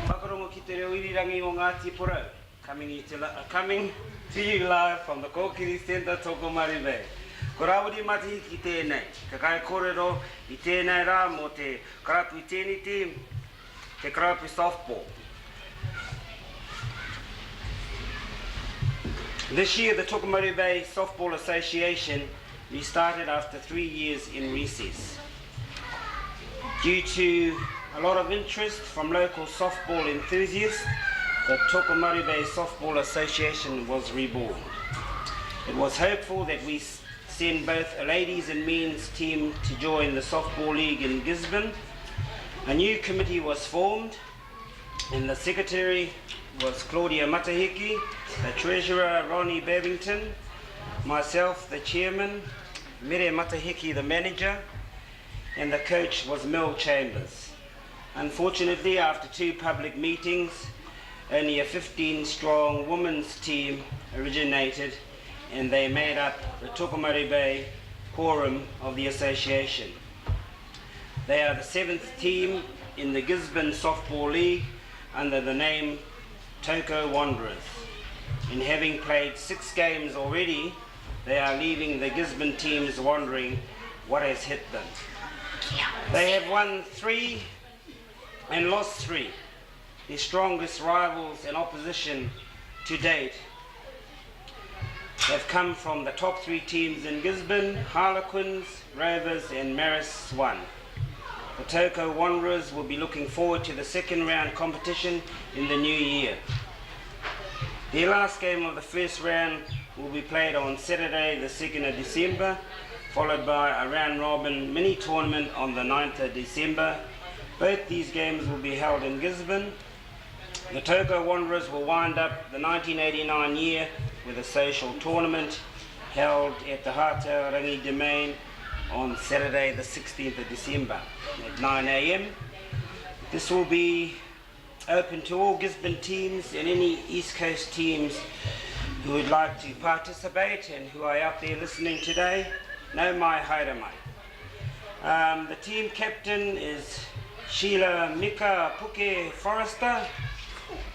Whakarongo ki te reo irirangi o Ngāti Porou, coming to you live from the Kōkiri Centre, Tokomaru Bay. Ko rawiri mati ki tēnei, ka kai kōrero I tēnei rā mō te karapu tēni team, te karapu softball. This year, the Tokomaru Bay Softball Association restarted after 3 years in recess. Due to a lot of interest from local softball enthusiasts, the Tokomaru Bay Softball Association was reborn. It was hopeful that we send both a ladies and men's team to join the Softball League in Gisborne. A new committee was formed, and the secretary was Claudia Matahiki, the treasurer Ronnie Babington, myself the chairman, Mere Matahiki the manager, and the coach was Mel Chambers. Unfortunately, after 2 public meetings, only a 15-strong women's team originated, and they made up the Tokomaru Bay quorum of the association. They are the 7th team in the Gisborne Softball League under the name Toko Wanderers. In having played 6 games already, they are leaving the Gisborne teams wondering what has hit them. They have won 3 and lost 3. Their strongest rivals and opposition to date have come from the top 3 teams in Gisborne, Harlequins, Rovers and Maris Swan. The Toko Wanderers will be looking forward to the 2nd round competition in the new year. The last game of the 1st round will be played on Saturday the 2nd of December, followed by a round robin mini tournament on the 9th of December. Both these games will be held in Gisborne. The Toko Wanderers will wind up the 1989 year with a social tournament held at the Hātaurangi Domain on Saturday the 16th of December at 9 a.m. This will be open to all Gisborne teams and any East Coast teams who would like to participate and who are out there listening today. No mai, haere mai. The team captain is Sheila Mika Puke Forrester,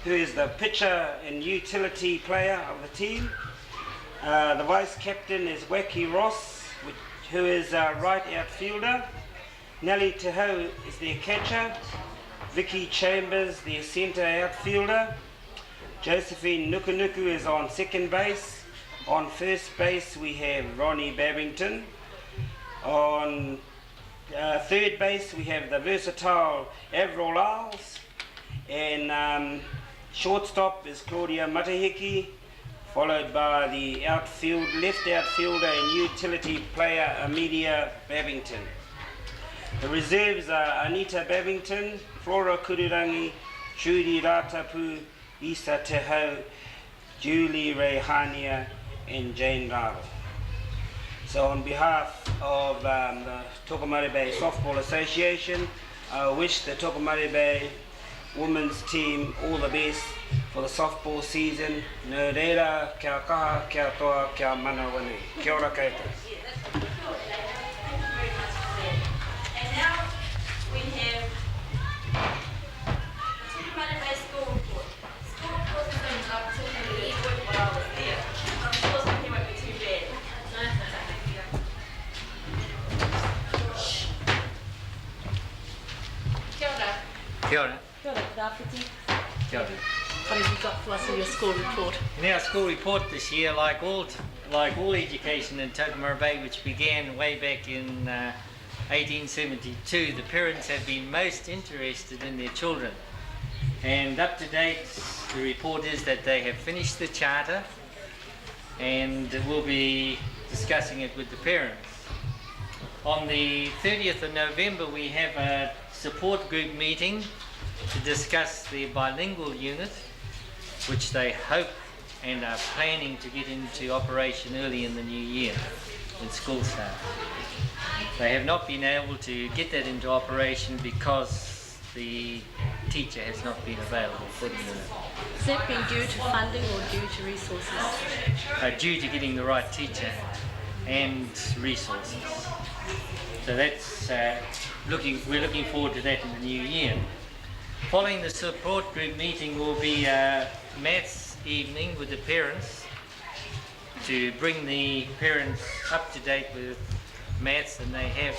who is the pitcher and utility player of the team. The vice captain is Weki Ross, who is a right outfielder. Nellie Tahoe is their catcher. Vicky Chambers, the centre outfielder. Josephine Nukunuku is on 2nd base. On 1st base we have Ronnie Babington. On 3rd base we have the versatile Avril Lyles. And shortstop is Claudia Matahiki, followed by the left outfielder and utility player Amelia Babington. The reserves are Anita Babington, Flora Kururangi, Judy Ratapu, Isa Teho, Julie Rehania and Jane Raro. So on behalf of the Tokomaru Bay Softball Association, I wish the Tokomaru Bay women's team all the best for the softball season. Nō reira, kia kaha, kia toa, kia manawanui. Kia ora koutou. And now we have Tokomaru Bay School Report. School Report is going to up to the Edward while I was there. I'm sure something won't be too bad. Kia ora. Kia ora, Kapiti. Kia ora. What have you got for us in your school report? In our school report this year, like all education in Tokomaru Bay, which began way back in 1872, the parents have been most interested in their children. And up to date, the report is that they have finished the charter and we'll be discussing it with the parents. On the 30th of November, we have a support group meeting to discuss the bilingual unit, which they hope and are planning to get into operation early in the new year when school starts. They have not been able to get that into operation because the teacher has not been available for the unit. Has that been due to funding or due to resources? Due to getting the right teacher and resources. So that's we're looking forward to that in the new year. Following the support group meeting will be a maths evening with the parents to bring the parents up to date with maths, and they have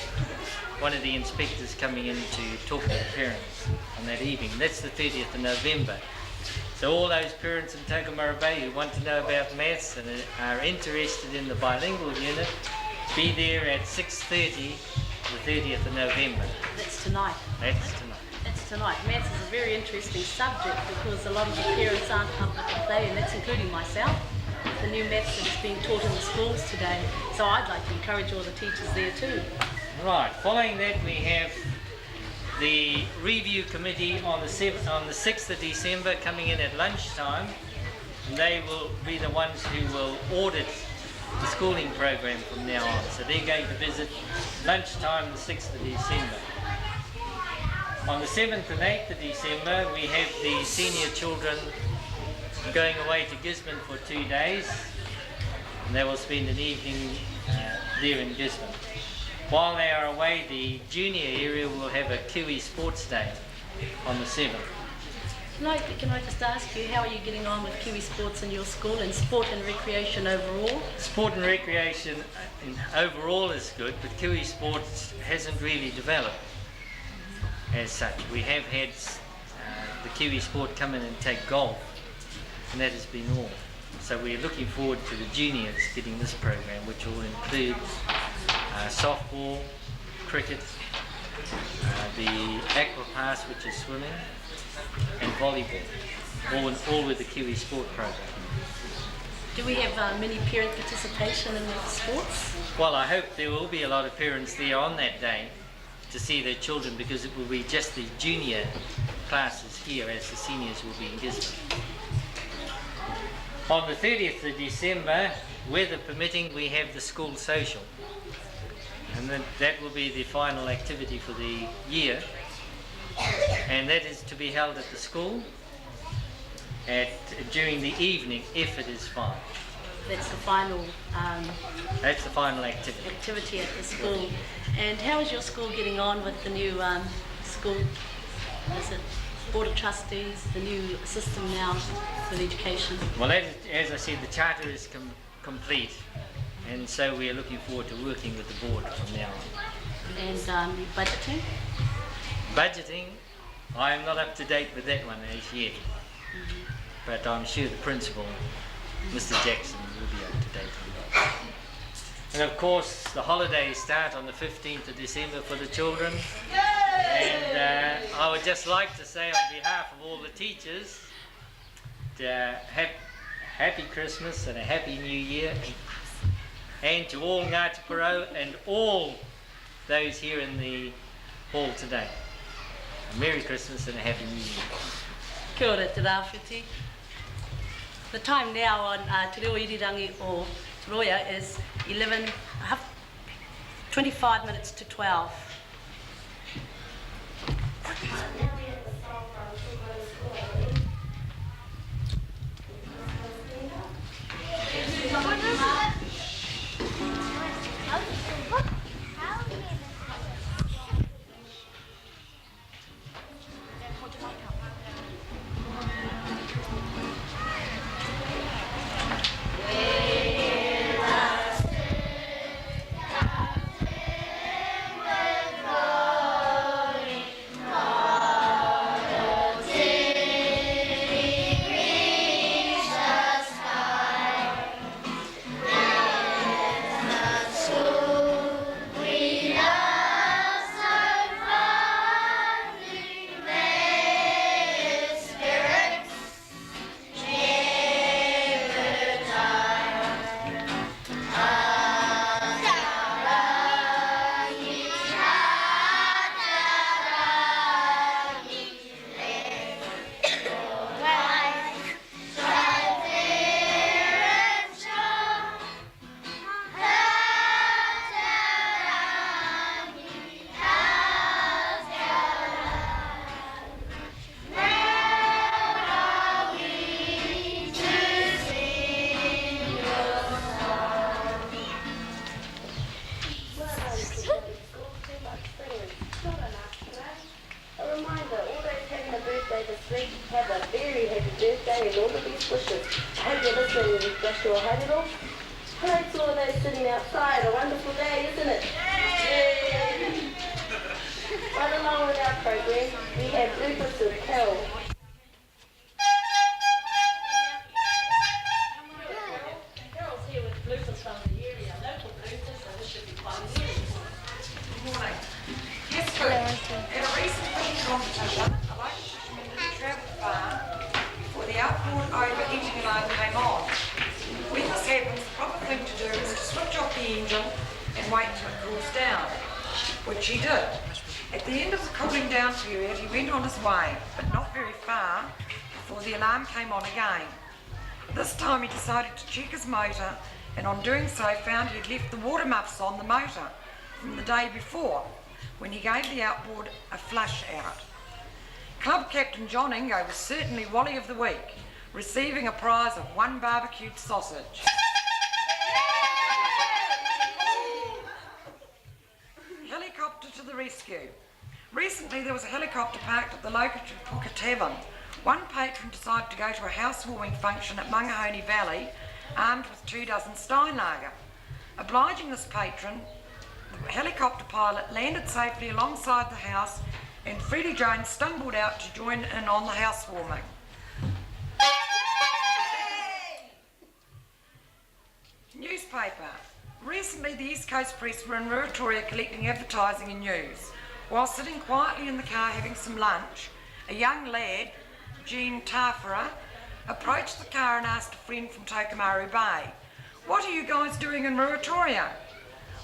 one of the inspectors coming in to talk to the parents on that evening. That's the 30th of November. So all those parents in Tokomaru Bay who want to know about maths and are interested in the bilingual unit, be there at 6:30 the 30th of November. That's tonight. That's tonight. That's tonight. Maths is a very interesting subject because a lot of the parents aren't up to date, and that's including myself. The new maths that is being taught in the schools today. So I'd like to encourage all the teachers there too. Right. Following that, we have the review committee on the 6th of December coming in at lunchtime. And they will be the ones who will audit the schooling program from now on. So they're going to visit lunchtime the 6th of December. On the 7th and 8th of December, we have the senior children going away to Gisborne for 2 days, and they will spend an evening there in Gisborne. While they are away, the junior area will have a Kiwi Sports Day on the 7th. Can I just ask you, how are you getting on with Kiwi Sports in your school and sport and recreation overall? Sport and recreation overall is good, but Kiwi Sports hasn't really developed as such. We have had the Kiwi Sport come in and take golf, and that has been all. So we're looking forward to the juniors getting this program, which will include softball, cricket, the aquapass, which is swimming, and volleyball, all with the Kiwi Sport program. Do we have many parent participation in the sports? Well, I hope there will be a lot of parents there on that day to see their children, because it will be just the junior classes here as the seniors will be in Gisborne. On the 30th of December, weather permitting, we have the school social. And that will be the final activity for the year. And that is to be held at the school during the evening, if it is fine. That's the final That's the final activity. activity at the school. And how is your school getting on with the new school, Board of Trustees, the new system now with education? Well, as I said, the charter is complete, and so we are looking forward to working with the board from now on. And budgeting? Budgeting, I am not up to date with that one as yet, but I'm sure the principal, Mr. Jackson, will be up to date on that. And of course, the holidays start on the 15th of December for the children. And I would just like to say on behalf of all the teachers, happy Christmas and a happy New Year. And to all Ngāti Porou and all those here in the hall today. A Merry Christmas and a Happy New Year. Kia ora te rāwhiti. The time now on Te Reo Irirangi o Te Roia is 25 minutes to 12. listening to Joshua Haidero. Hello to all those sitting outside. A wonderful day, isn't it? Yay! Right along with our program, we have bloopers with Carol. Carol's here with bloopers from the area, local bloopers, so this should be quite easy. Good morning. Yes, good. In a recent cooking competition, a local community travelled far before the outboard overheating alarm came on. When this happens, the proper thing to do is to switch off the engine and wait until it cools down, which he did. At the end of the cooling down period, he went on his way, but not very far, before the alarm came on again. This time he decided to check his motor, and on doing so found he had left the water muffs on the motor from the day before, when he gave the outboard a flush out. Club captain John Ingo was certainly Wally of the Week, receiving a prize of 1 barbecued sausage. Helicopter to the rescue. Recently there was a helicopter parked at the local Te Puka Tavern. One patron decided to go to a housewarming function at Mangahoney Valley, armed with 2 dozen Steinlager. Obliging this patron, the helicopter pilot landed safely alongside the house, and Freddie Jones stumbled out to join in on the housewarming. Newspaper. Recently, the East Coast Press were in Ruatoria collecting advertising and news. While sitting quietly in the car having some lunch, a young lad, Gene Tafara, approached the car and asked a friend from Tokomaru Bay, "What are you guys doing in Ruatoria?"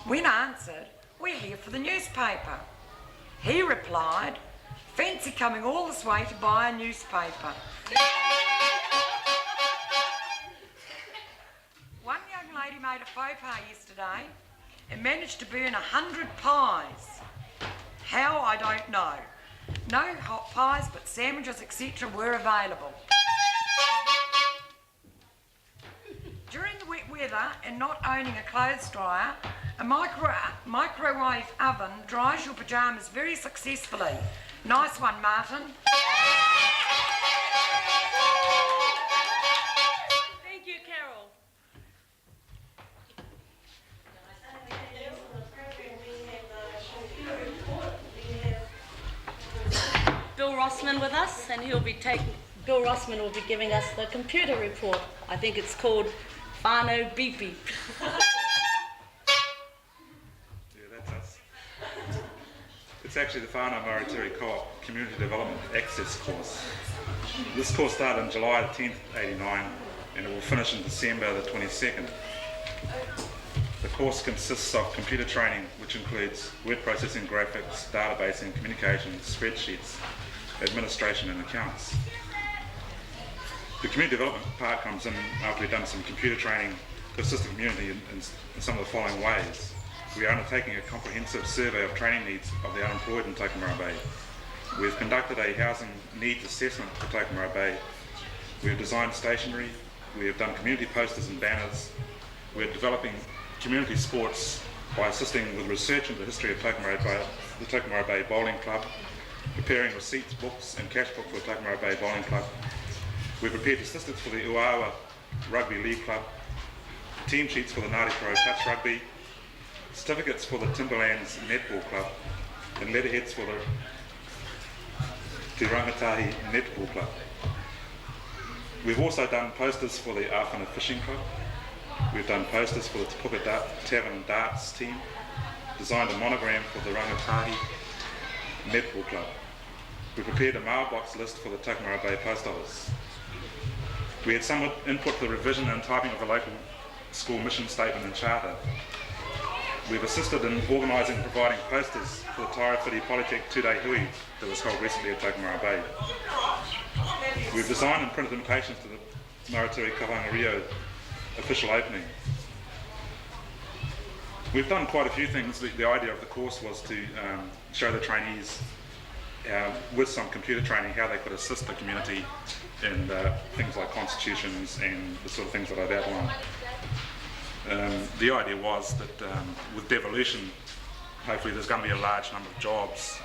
When answered, "We're here for the newspaper." He replied, "Fancy coming all this way to buy a newspaper." One young lady made a faux pas yesterday and managed to burn 100 pies. How, I don't know. No hot pies, but sandwiches, etc. were available. During the wet weather and not owning a clothes dryer, a microwave oven dries your pyjamas very successfully. Nice one, Martin. Thank you, Carol. Bill Rossman with us, and Bill Rossman will be giving us the computer report. I think it's called Whānau Beepy. Yeah, that's us. It's actually the Whānau Maritiri Co-op Community Development Access course. This course started on July 10th, 89, and it will finish in December the 22nd. The course consists of computer training, which includes word processing, graphics, databasing, communications, spreadsheets, administration and accounts. The community development part comes in after we've done some computer training to assist the community in some of the following ways. We are undertaking a comprehensive survey of training needs of the unemployed in Tokomaru Bay. We've conducted a housing needs assessment for Tokomaru Bay. We have designed stationery. We have done community posters and banners. We're developing community sports by assisting with research into the history of the Tokomaru Bay Bowling Club, preparing receipts, books and cash book for the Tokomaru Bay Bowling Club. We've prepared statistics for the Uawa Rugby League Club, team sheets for the Ngāti Porou Touch Rugby, certificates for the Timberlands Netball Club, and letterheads for the Te Rangatahi Netball Club. We've also done posters for the Awhana Fishing Club. We've done posters for the Te Puka Tavern Darts team, designed a monogram for the Rangatahi Netball Club. We prepared a mailbox list for the Tokomaru Bay Post Office. We had some input for the revision and typing of the local school mission statement and charter. We've assisted in organising and providing posters for the Tairawhiti Polytech 2-day hui that was held recently at Tokomaru Bay. We've designed and printed invitations to the Maritiri Kahanga Rio official opening. We've done quite a few things. The idea of the course was to show the trainees with some computer training how they could assist the community in things like constitutions and the sort of things that I've outlined. The idea was that with devolution, hopefully there's going to be a large number of jobs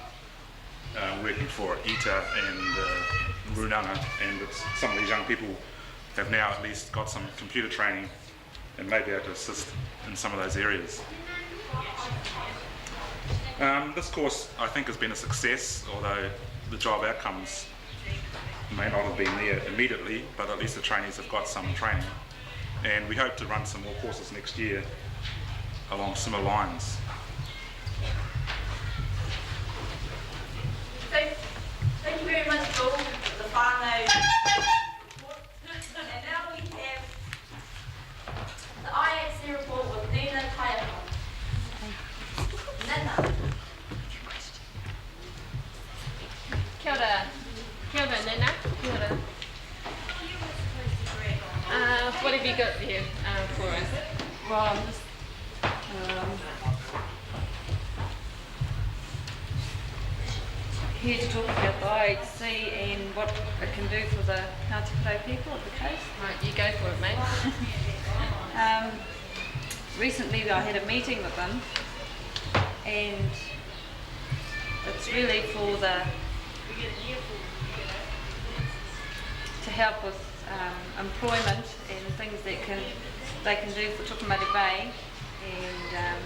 working for ITA and Runanga, and some of these young people have now at least got some computer training and may be able to assist in some of those areas. This course, I think, has been a success, although the job outcomes may not have been there immediately, but at least the trainees have got some training. And we hope to run some more courses next year along similar lines. Thank you very much, Paul, for the whānau report. And now we have the IHC report with Nina Kaiako. Nina. Kia ora. Kia ora, Nina. Kia ora. What have you got there for us? Well, I'm just here to talk about the IHC and what it can do for the Ngāti Porou people of the coast. Right, you go for it, mate. Recently I had a meeting with them, and it's really for to help with employment and things that they can do for Tokomari Bay, and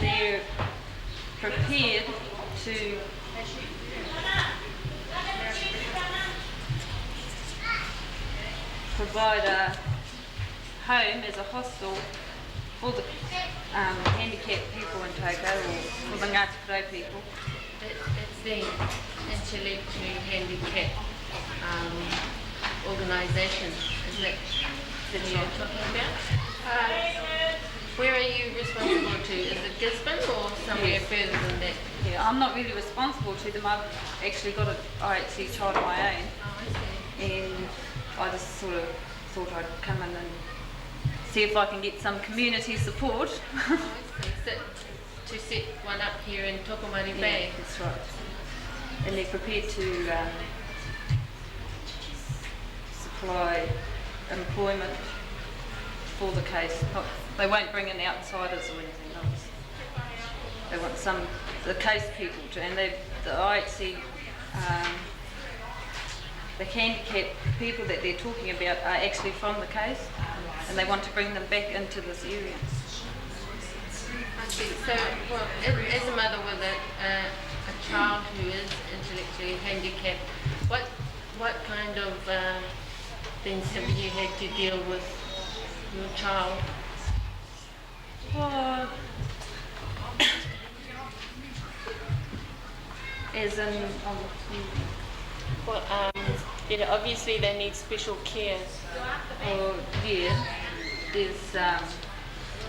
they're prepared to provide a home as a hostel for the handicapped people in Toko, or for the Ngāti Porou people. It's the intellectually handicapped organisation, is that what you're talking about? Where are you responsible to? Is it Gisborne or somewhere further than that? Yeah, I'm not really responsible to them. I've actually got an IHC child of my own. Oh, I see. And I just sort of thought I'd come in and see if I can get some community support. Oh, I see. To set one up here in Tokomari Bay. Yeah, that's right. And they're prepared to supply employment for the case. They won't bring in outsiders or anything else. They want the case people to, and the IHC, the handicapped people that they're talking about are actually from the case, and they want to bring them back into this area. I see. So, well, as a mother with a child who is intellectually handicapped, what kind of things have you had to deal with your child? Well, as in, well, obviously they need special care. Well, yeah, there's,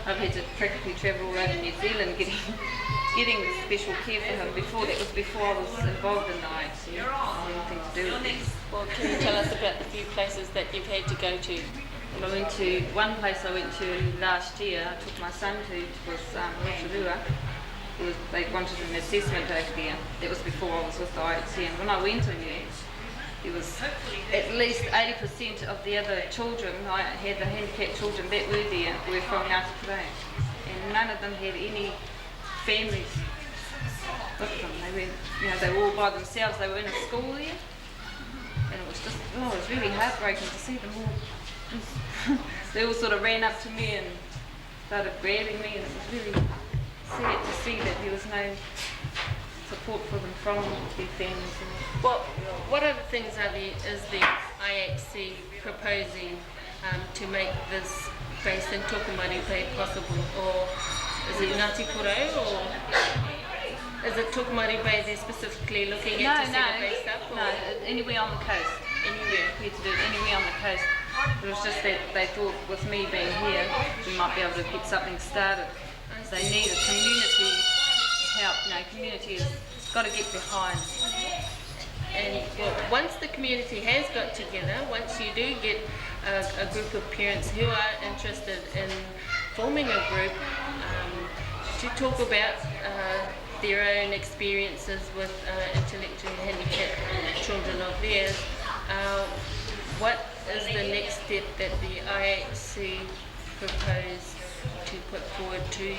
I've had to practically travel all over New Zealand getting special care for him. That was before I was involved in the IHC. Anything to do with it. Well, can you tell us about the few places that you've had to go to? Well, I went to one place I went to last year. I took my son to was Rotorua. They wanted an assessment over there. That was before I was with the IHC, and when I went in there was at least 80% of the other children, I had the handicapped children that were there, were from Ngāti Porou, and none of them had any families with them. They were all by themselves. They were in a school there, and it was just, it was really heartbreaking to see them all. They all sort of ran up to me and started grabbing me, and it was really sad to see that there was no support for them from their families. Well, what other things is the IHC proposing to make this base in Tokomari Bay possible? Or is it Ngāti Porou, or is it Tokomari Bay they're specifically looking at to set a base up? Or? No, anywhere on the coast. Anywhere. We had to do it anywhere on the coast. It was just that they thought with me being here, we might be able to get something started. They need a community help. Community has got to get behind. And well, once the community has got together, once you do get a group of parents who are interested in forming a group to talk about their own experiences with intellectually handicapped children of theirs, what is the next step that the IHC propose to put forward to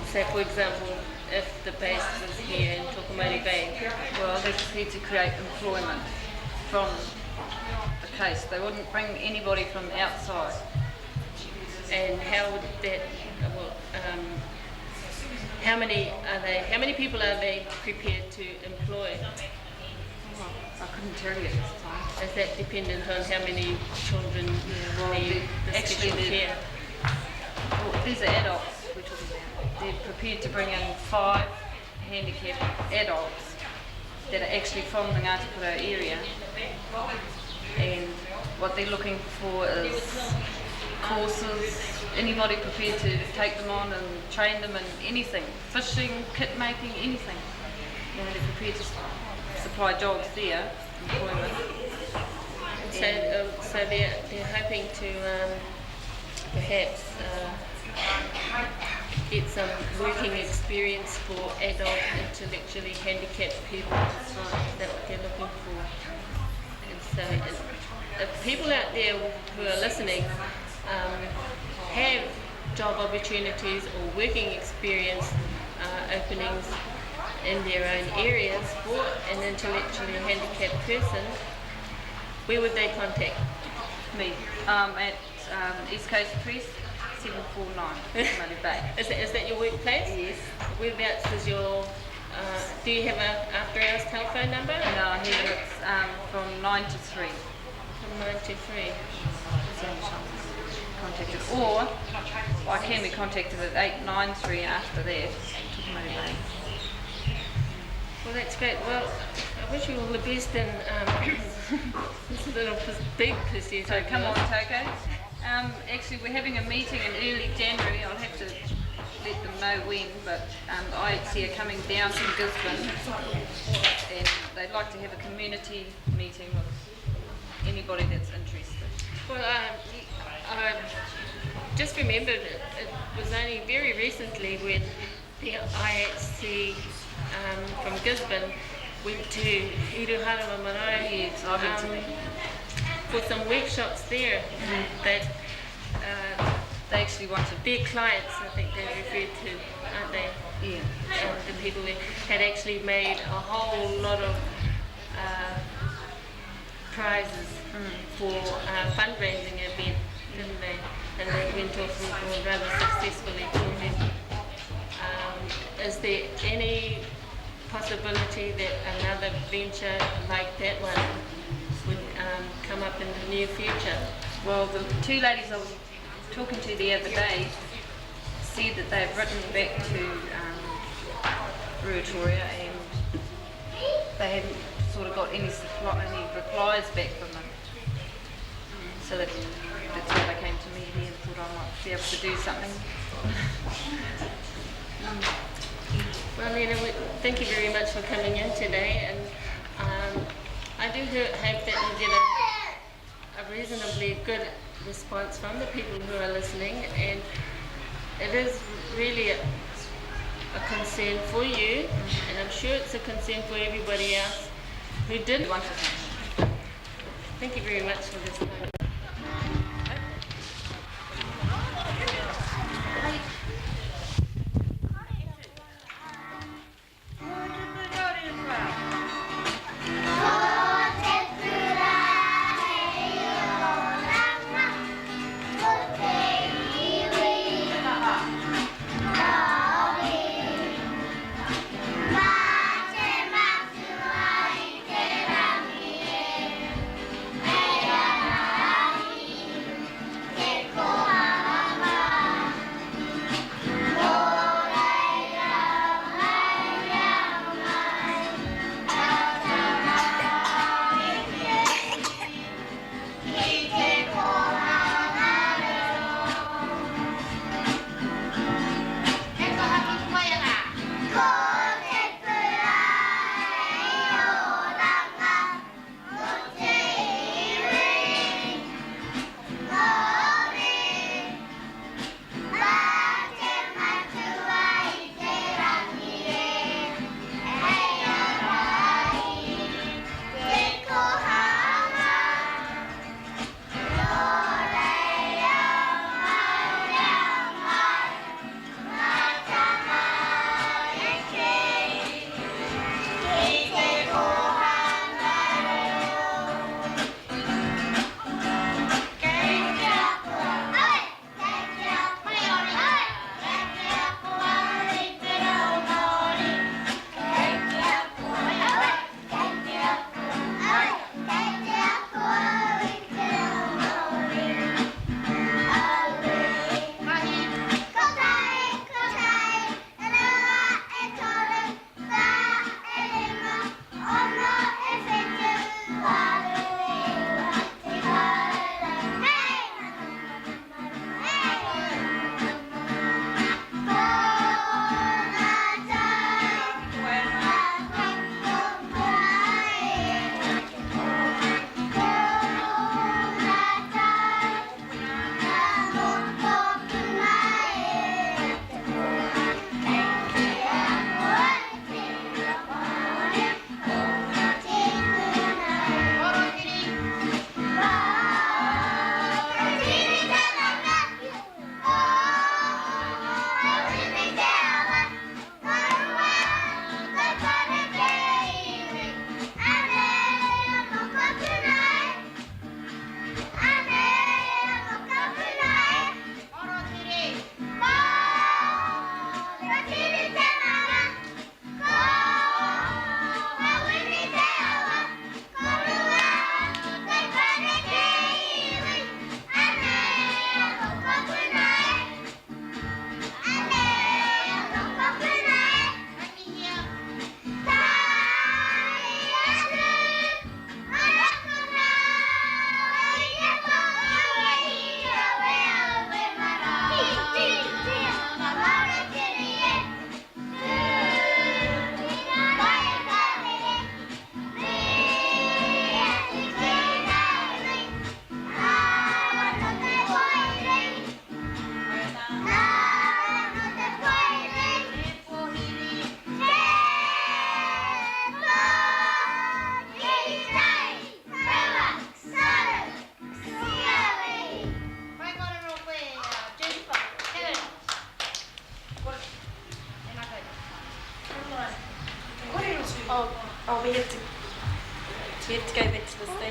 say, for example, if the base was here in Tokomari Bay? Well, they're prepared to create employment from the coast. They wouldn't bring anybody from outside. And how would that, well, how many people are they prepared to employ? Well, I couldn't tell you at this time. Is that dependent on how many children need the actually special care? Well, these are adults we're talking about. They're prepared to bring in 5 handicapped adults that are actually from the Ngāti Porou area, and what they're looking for is courses, anybody prepared to take them on and train them in anything, fishing, kit making, anything. You know, they're prepared to supply jobs there, employment. So they're hoping to perhaps get some working experience for adult intellectually handicapped people. Is that what they're looking for? And so if people out there who are listening have job opportunities or working experience openings in their own areas for an intellectually handicapped person, where would they contact? Me. At East Coast Press, 749, Money Bay. Is that your workplace? Yes. Whereabouts is your, do you have an after hours telephone number? No, here it's from 9 to 3. From 9 to 3. Contacted, or I can be contacted at 893 after that. Tokomari Bay. Well, that's great. Well, I wish you all the best in this little big pursuit. So come on, Toko. Actually, we're having a meeting in early January. I'll have to let them know when, but the IHC are coming down from Gisborne, and they'd like to have a community meeting with anybody that's interested. Well, I just remembered it was only very recently when the IHC from Gisborne went to Iruharama Marae for some workshops there that they actually wanted their clients, I think they referred to, aren't they? Yeah. The people who had actually made a whole lot of prizes for a fundraising event, didn't they? And they went off rather successfully for them. Is there any possibility that another venture like that one would come up in the near future? Well, the 2 ladies I was talking to the other day said that they've written back to Ruatoria and they haven't sort of got any replies back from them. So that's why they came to me here and thought I might be able to do something. Well, Nina, thank you very much for coming in today, and I do hope that we get a reasonably good response from the people who are listening, and it is really a concern for you, and I'm sure it's a concern for everybody else who did want to come. Thank you very much for this time.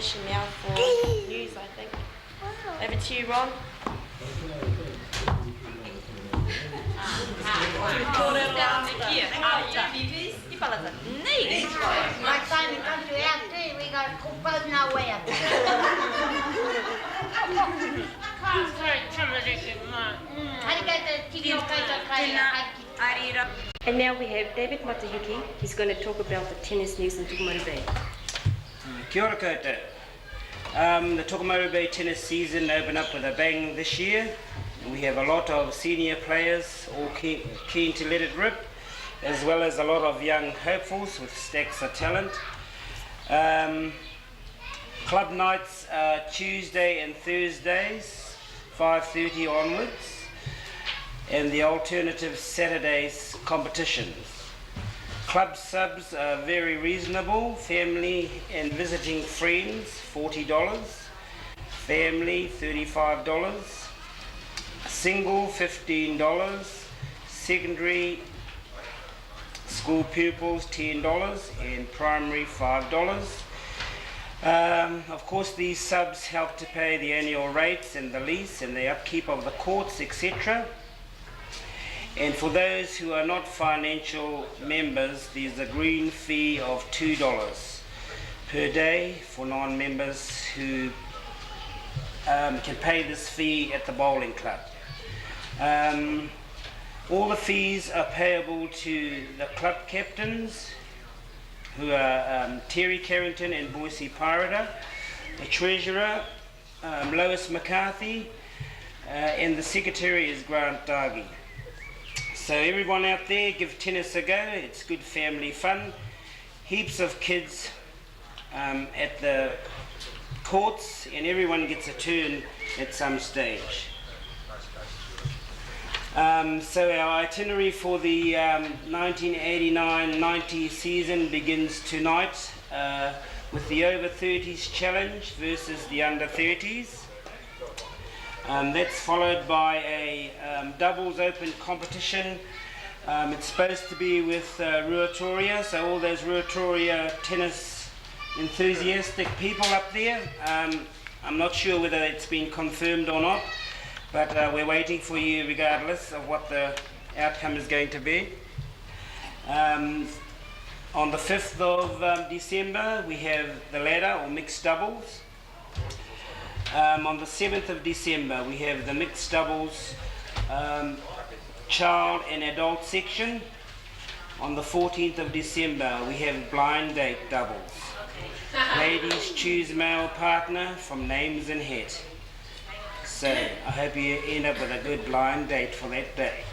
position now for news, I think. Over to you, Ron. Like Simon comes to our too, we got both nowhere. And now we have David Matayuki. He's going to talk about the tennis news in Tokomaru Bay. Kia ora koutou. The Tokomaru Bay tennis season opened up with a bang this year. We have a lot of senior players all keen to let it rip, as well as a lot of young hopefuls with stacks of talent. Club nights are Tuesday and Thursdays, 5:30 onwards, and the alternative Saturdays competitions. Club subs are very reasonable. Family and visiting friends, $40. Family, $35. Single, $15. Secondary school pupils, $10, and primary, $5. Of course, these subs help to pay the annual rates and the lease and the upkeep of the courts, etc. And for those who are not financial members, there's a green fee of $2 per day for non-members who can pay this fee at the bowling club. All the fees are payable to the club captains, who are Terry Carrington and Boise Pirata, the treasurer, Lois McCarthy, and the secretary is Grant Dargy. So everyone out there, give tennis a go. It's good family fun. Heaps of kids at the courts, and everyone gets a turn at some stage. So our itinerary for the 1989-90 season begins tonight with the over 30s challenge versus the under 30s. That's followed by a doubles open competition. It's supposed to be with Ruatoria, so all those Ruatoria tennis enthusiastic people up there. I'm not sure whether it's been confirmed or not, but we're waiting for you regardless of what the outcome is going to be. On the 5th of December, we have the ladder or mixed doubles. On the 7th of December, we have the mixed doubles child and adult section. On the 14th of December, we have blind date doubles. Ladies choose male partner from names and hat. So I hope you end up with a good blind date for that day.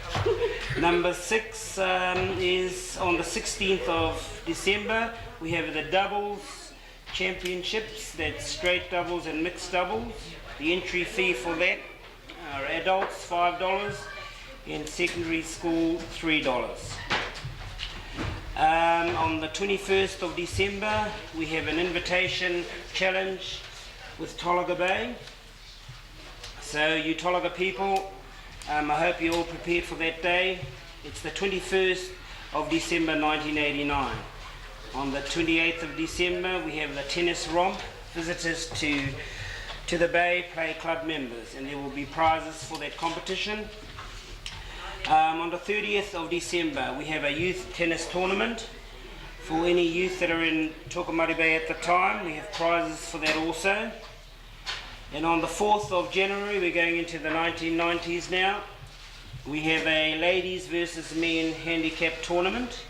Number 6 is on the 16th of December. We have the doubles championships, that's straight doubles and mixed doubles. The entry fee for that are adults $5 and secondary school $3. On the 21st of December, we have an invitation challenge with Tolaga Bay. So you Tolaga people, I hope you're all prepared for that day. It's the 21st of December 1989. On the 28th of December, we have the tennis romp. Visitors to the Bay play club members, and there will be prizes for that competition. On the 30th of December, we have a youth tennis tournament. For any youth that are in Tokomaru Bay at the time, we have prizes for that also. And on the 4th of January, we're going into the 1990s now, we have a ladies versus men handicap tournament.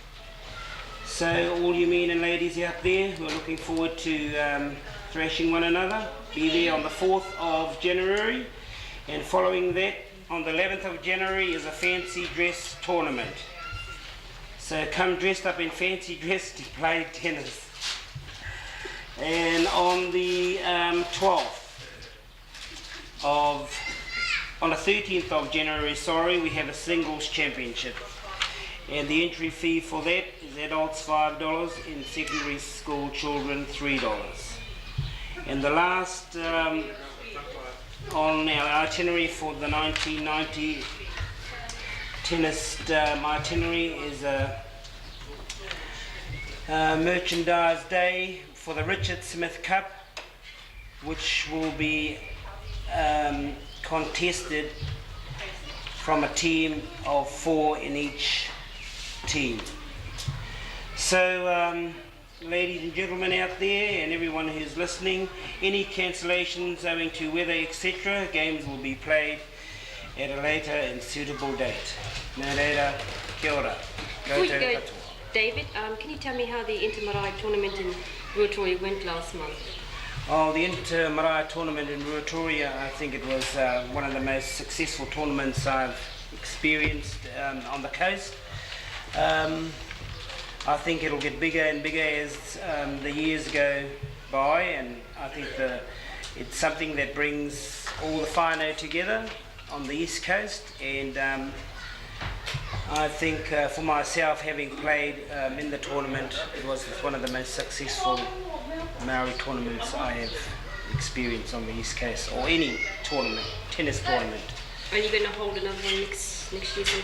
So all you men and ladies out there who are looking forward to thrashing one another, be there on the 4th of January. And following that, on the 11th of January is a fancy dress tournament. So come dressed up in fancy dress to play tennis. And on the 13th of January, we have a singles championship. And the entry fee for that is adults $5 and secondary school children $3. And the last on our itinerary for the 1990 tennis itinerary is a merchandise day for the Richard Smith Cup. which will be contested from a team of 4 in each team. So, ladies and gentlemen out there and everyone who's listening, any cancellations owing to weather, etc., games will be played at a later and suitable date. Nā reira, kia ora. Before you go, David, can you tell me how the Inter-Marae tournament in Ruatoria went last month? Oh, the Inter-Marae tournament in Ruatoria, I think it was one of the most successful tournaments I've experienced on the coast. I think it'll get bigger and bigger as the years go by, and I think it's something that brings all the whānau together on the East Coast, and I think for myself, having played in the tournament, it was one of the most successful Maori tournaments I have experienced on the East Coast, or any tournament, tennis tournament. Are you going to hold another one next year sometime?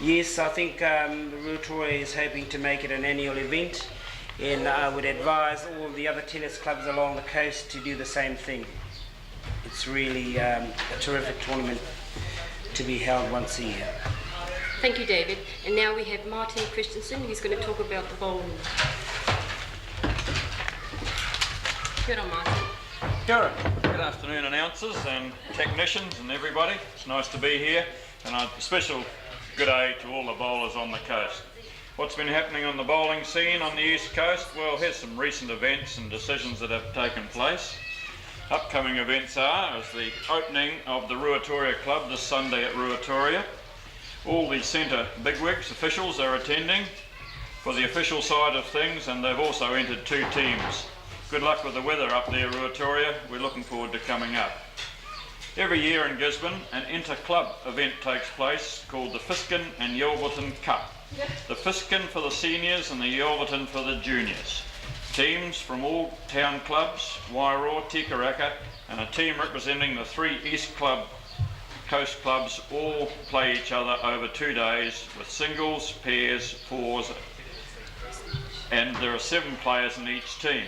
Yes, I think Ruatoria is hoping to make it an annual event, and I would advise all the other tennis clubs along the coast to do the same thing. It's really a terrific tournament to be held once a year. Thank you, David. And now we have Martin Christensen, who's going to talk about the bowling. Kia ora, Martin. Kia ora. Good afternoon, announcers and technicians and everybody. It's nice to be here, and a special good day to all the bowlers on the coast. What's been happening on the bowling scene on the East Coast? Well, here's some recent events and decisions that have taken place. Upcoming events are the opening of the Ruatoria Club this Sunday at Ruatoria. All the centre bigwigs, officials, are attending for the official side of things, and they've also entered 2 teams. Good luck with the weather up there, Ruatoria. We're looking forward to coming up. Every year in Gisborne, an inter-club event takes place called the Fiskin and Yelverton Cup. The Fiskin for the seniors and the Yelverton for the juniors. Teams from all town clubs, Wairoa, Tikaraka, and a team representing the 3 East Coast clubs all play each other over 2 days with singles, pairs, fours, and there are 7 players in each team,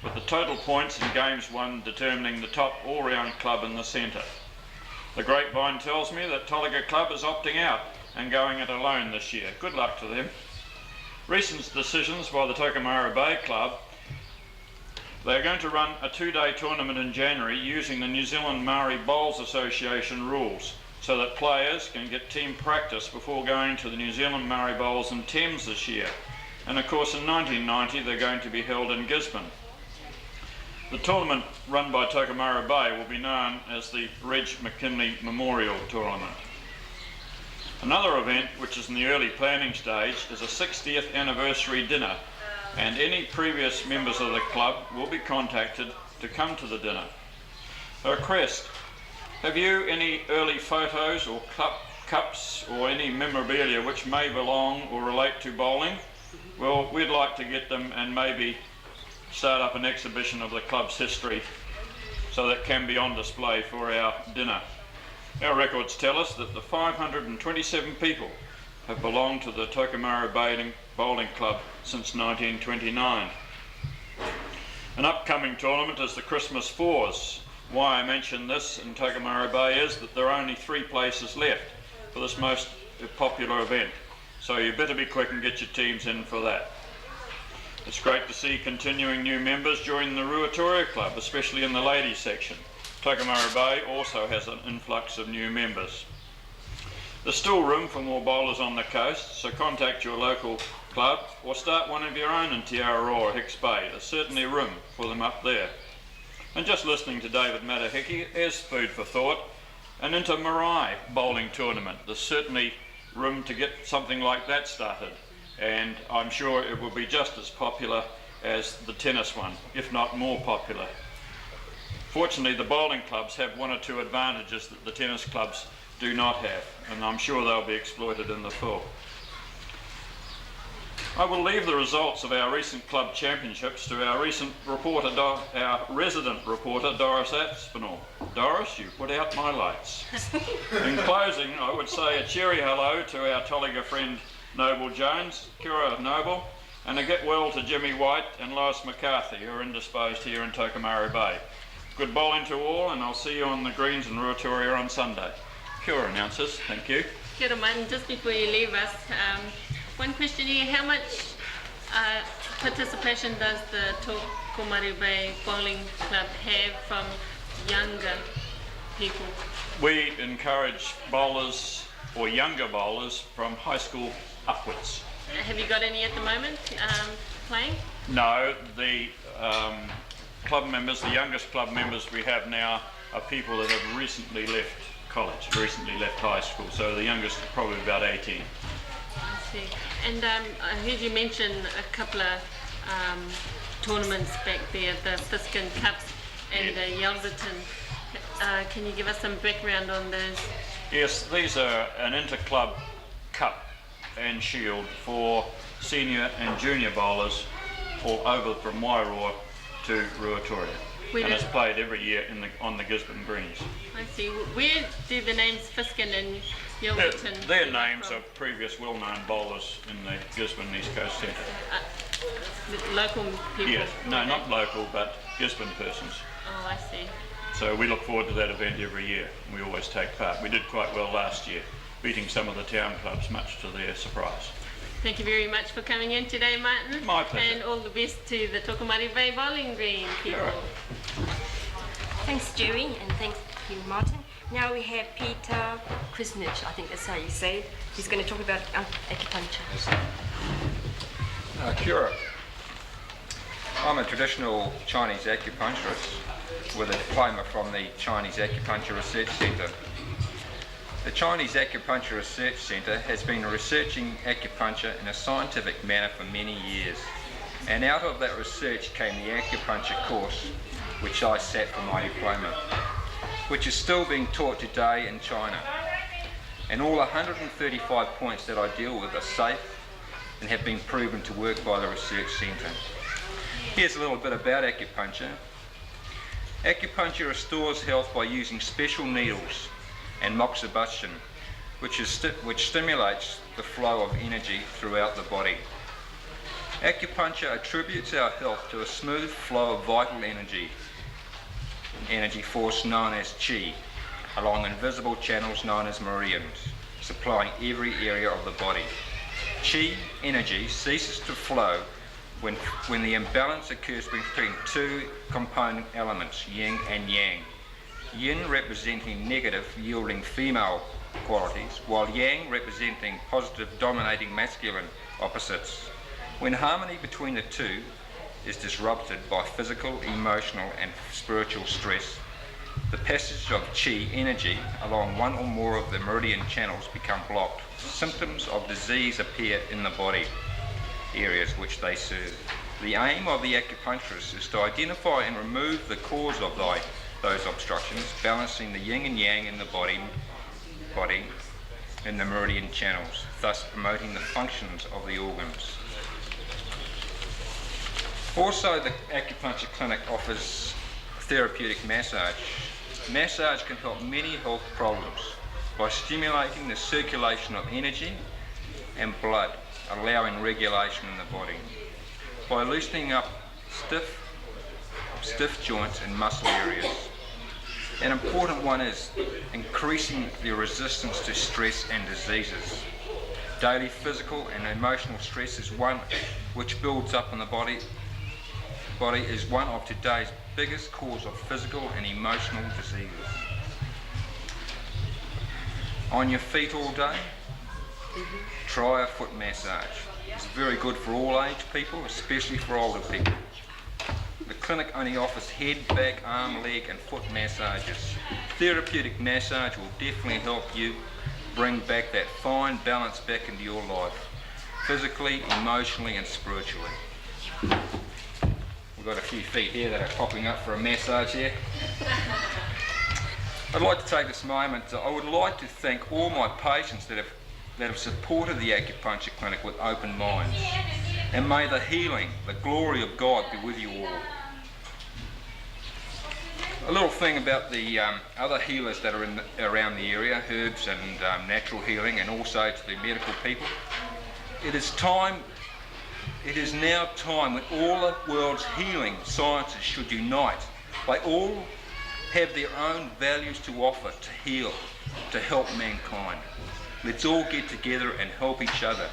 with the total points in games won determining the top all-round club in the centre. The grapevine tells me that Toliga Club is opting out and going it alone this year. Good luck to them. Recent decisions by the Tokomaru Bay Club, they are going to run a 2-day tournament in January using the New Zealand Maori Bowls Association rules so that players can get team practice before going to the New Zealand Maori Bowls in Thames this year. And of course in 1990 they're going to be held in Gisborne. The tournament run by Tokomaru Bay will be known as the Reg McKinley Memorial Tournament. Another event, which is in the early planning stage, is a 60th anniversary dinner, and any previous members of the club will be contacted to come to the dinner. A request: have you any early photos or cups or any memorabilia which may belong or relate to bowling? Well, we'd like to get them and maybe start up an exhibition of the club's history so that can be on display for our dinner. Our records tell us that the 527 people have belonged to the Tokomaru Bowling Club since 1929. An upcoming tournament is the Christmas Fours. Why I mention this in Tokomaru Bay is that there are only 3 places left for this most popular event, so you better be quick and get your teams in for that. It's great to see continuing new members join the Ruatoria Club, especially in the ladies section. Tokomaru Bay also has an influx of new members. There's still room for more bowlers on the coast, so contact your local club or start one of your own in Te Aroa or Hicks Bay. There's certainly room for them up there. And just listening to David Matahiki is food for thought. An Inter-Marae bowling tournament. There's certainly room to get something like that started, and I'm sure it will be just as popular as the tennis one, if not more popular. Fortunately, the bowling clubs have 1 or 2 advantages that the tennis clubs do not have, and I'm sure they'll be exploited in the full. I will leave the results of our recent club championships to our recent reporter, our resident reporter, Doris Aspinall. Doris, you put out my lights. In closing, I would say a cheery hello to our Toliga friend Noble Jones. Kia ora, Noble, and a get well to Jimmy White and Lois McCarthy, who are indisposed here in Tokomaru Bay. good bowling to all, and I'll see you on the greens in Ruatoria on Sunday. Kia ora, announcers. Thank you. Kia ora, Martin. Just before you leave us, one question here. How much participation does the Tokomaru Bay Bowling Club have from younger people? We encourage bowlers or younger bowlers from high school upwards. Have you got any at the moment playing? No, the club members, the youngest club members we have now are people that have recently left college, recently left high school, so the youngest is probably about 18. I see. And I heard you mention a couple of tournaments back there, the Fiskin Cups and the Yelverton. Can you give us some background on those? Yes, these are an inter-club cup and shield for senior and junior bowlers all over from Wairoa to Ruatoria. And it's played every year on the Gisborne Greens. I see. Where do the names Fiskin and Yelverton? Their names are previous well-known bowlers in the Gisborne East Coast Centre. Local people? Yes, no, not local, but Gisborne persons. Oh, I see. So we look forward to that event every year. We always take part. We did quite well last year, beating some of the town clubs, much to their surprise. Thank you very much for coming in today, Martin. My pleasure. And all the best to the Tokomaru Bay Bowling Green people. Sure. Thanks, Jerry, and thanks you, Martin. Now we have Peter Krisnich, I think that's how you say it. He's going to talk about acupuncture. Kia ora. I'm a traditional Chinese acupuncturist with a diploma from the Chinese Acupuncture Research Centre. The Chinese Acupuncture Research Centre has been researching acupuncture in a scientific manner for many years, and out of that research came the acupuncture course, which I sat for my diploma, which is still being taught today in China. And all 135 points that I deal with are safe and have been proven to work by the research centre. Here's a little bit about acupuncture. Acupuncture restores health by using special needles and moxibustion, which stimulates the flow of energy throughout the body. Acupuncture attributes our health to a smooth flow of vital energy force known as qi, along invisible channels known as meridians, supplying every area of the body. Qi energy ceases to flow when the imbalance occurs between two component elements, yin and yang. Yin representing negative, yielding female qualities, while yang representing positive, dominating masculine opposites. When harmony between the two is disrupted by physical, emotional and spiritual stress, the passage of qi energy along one or more of the meridian channels become blocked. Symptoms of disease appear in the body areas which they serve. The aim of the acupuncturist is to identify and remove the cause of those obstructions, balancing the yin and yang in the body in the meridian channels, thus promoting the functions of the organs. Also, the acupuncture clinic offers therapeutic massage. Massage can help many health problems by stimulating the circulation of energy and blood, allowing regulation in the body. By loosening up stiff joints and muscle areas. An important one is increasing the resistance to stress and diseases. Daily physical and emotional stress is one which builds up in the body is one of today's biggest cause of physical and emotional diseases. On your feet all day, try a foot massage. It's very good for all age people, especially for older people. The clinic only offers head, back, arm, leg and foot massages. Therapeutic massage will definitely help you bring back that fine balance back into your life, physically, emotionally and spiritually. We've got a few feet here that are popping up for a massage here. I'd like to take this moment I would like to thank all my patients that have supported the acupuncture clinic with open minds. And may the healing, the glory of God be with you all. A little thing about the other healers that are around the area, herbs and natural healing, and also to the medical people. It is now time when all the world's healing sciences should unite. They all have their own values to offer, to heal, to help mankind. Let's all get together and help each other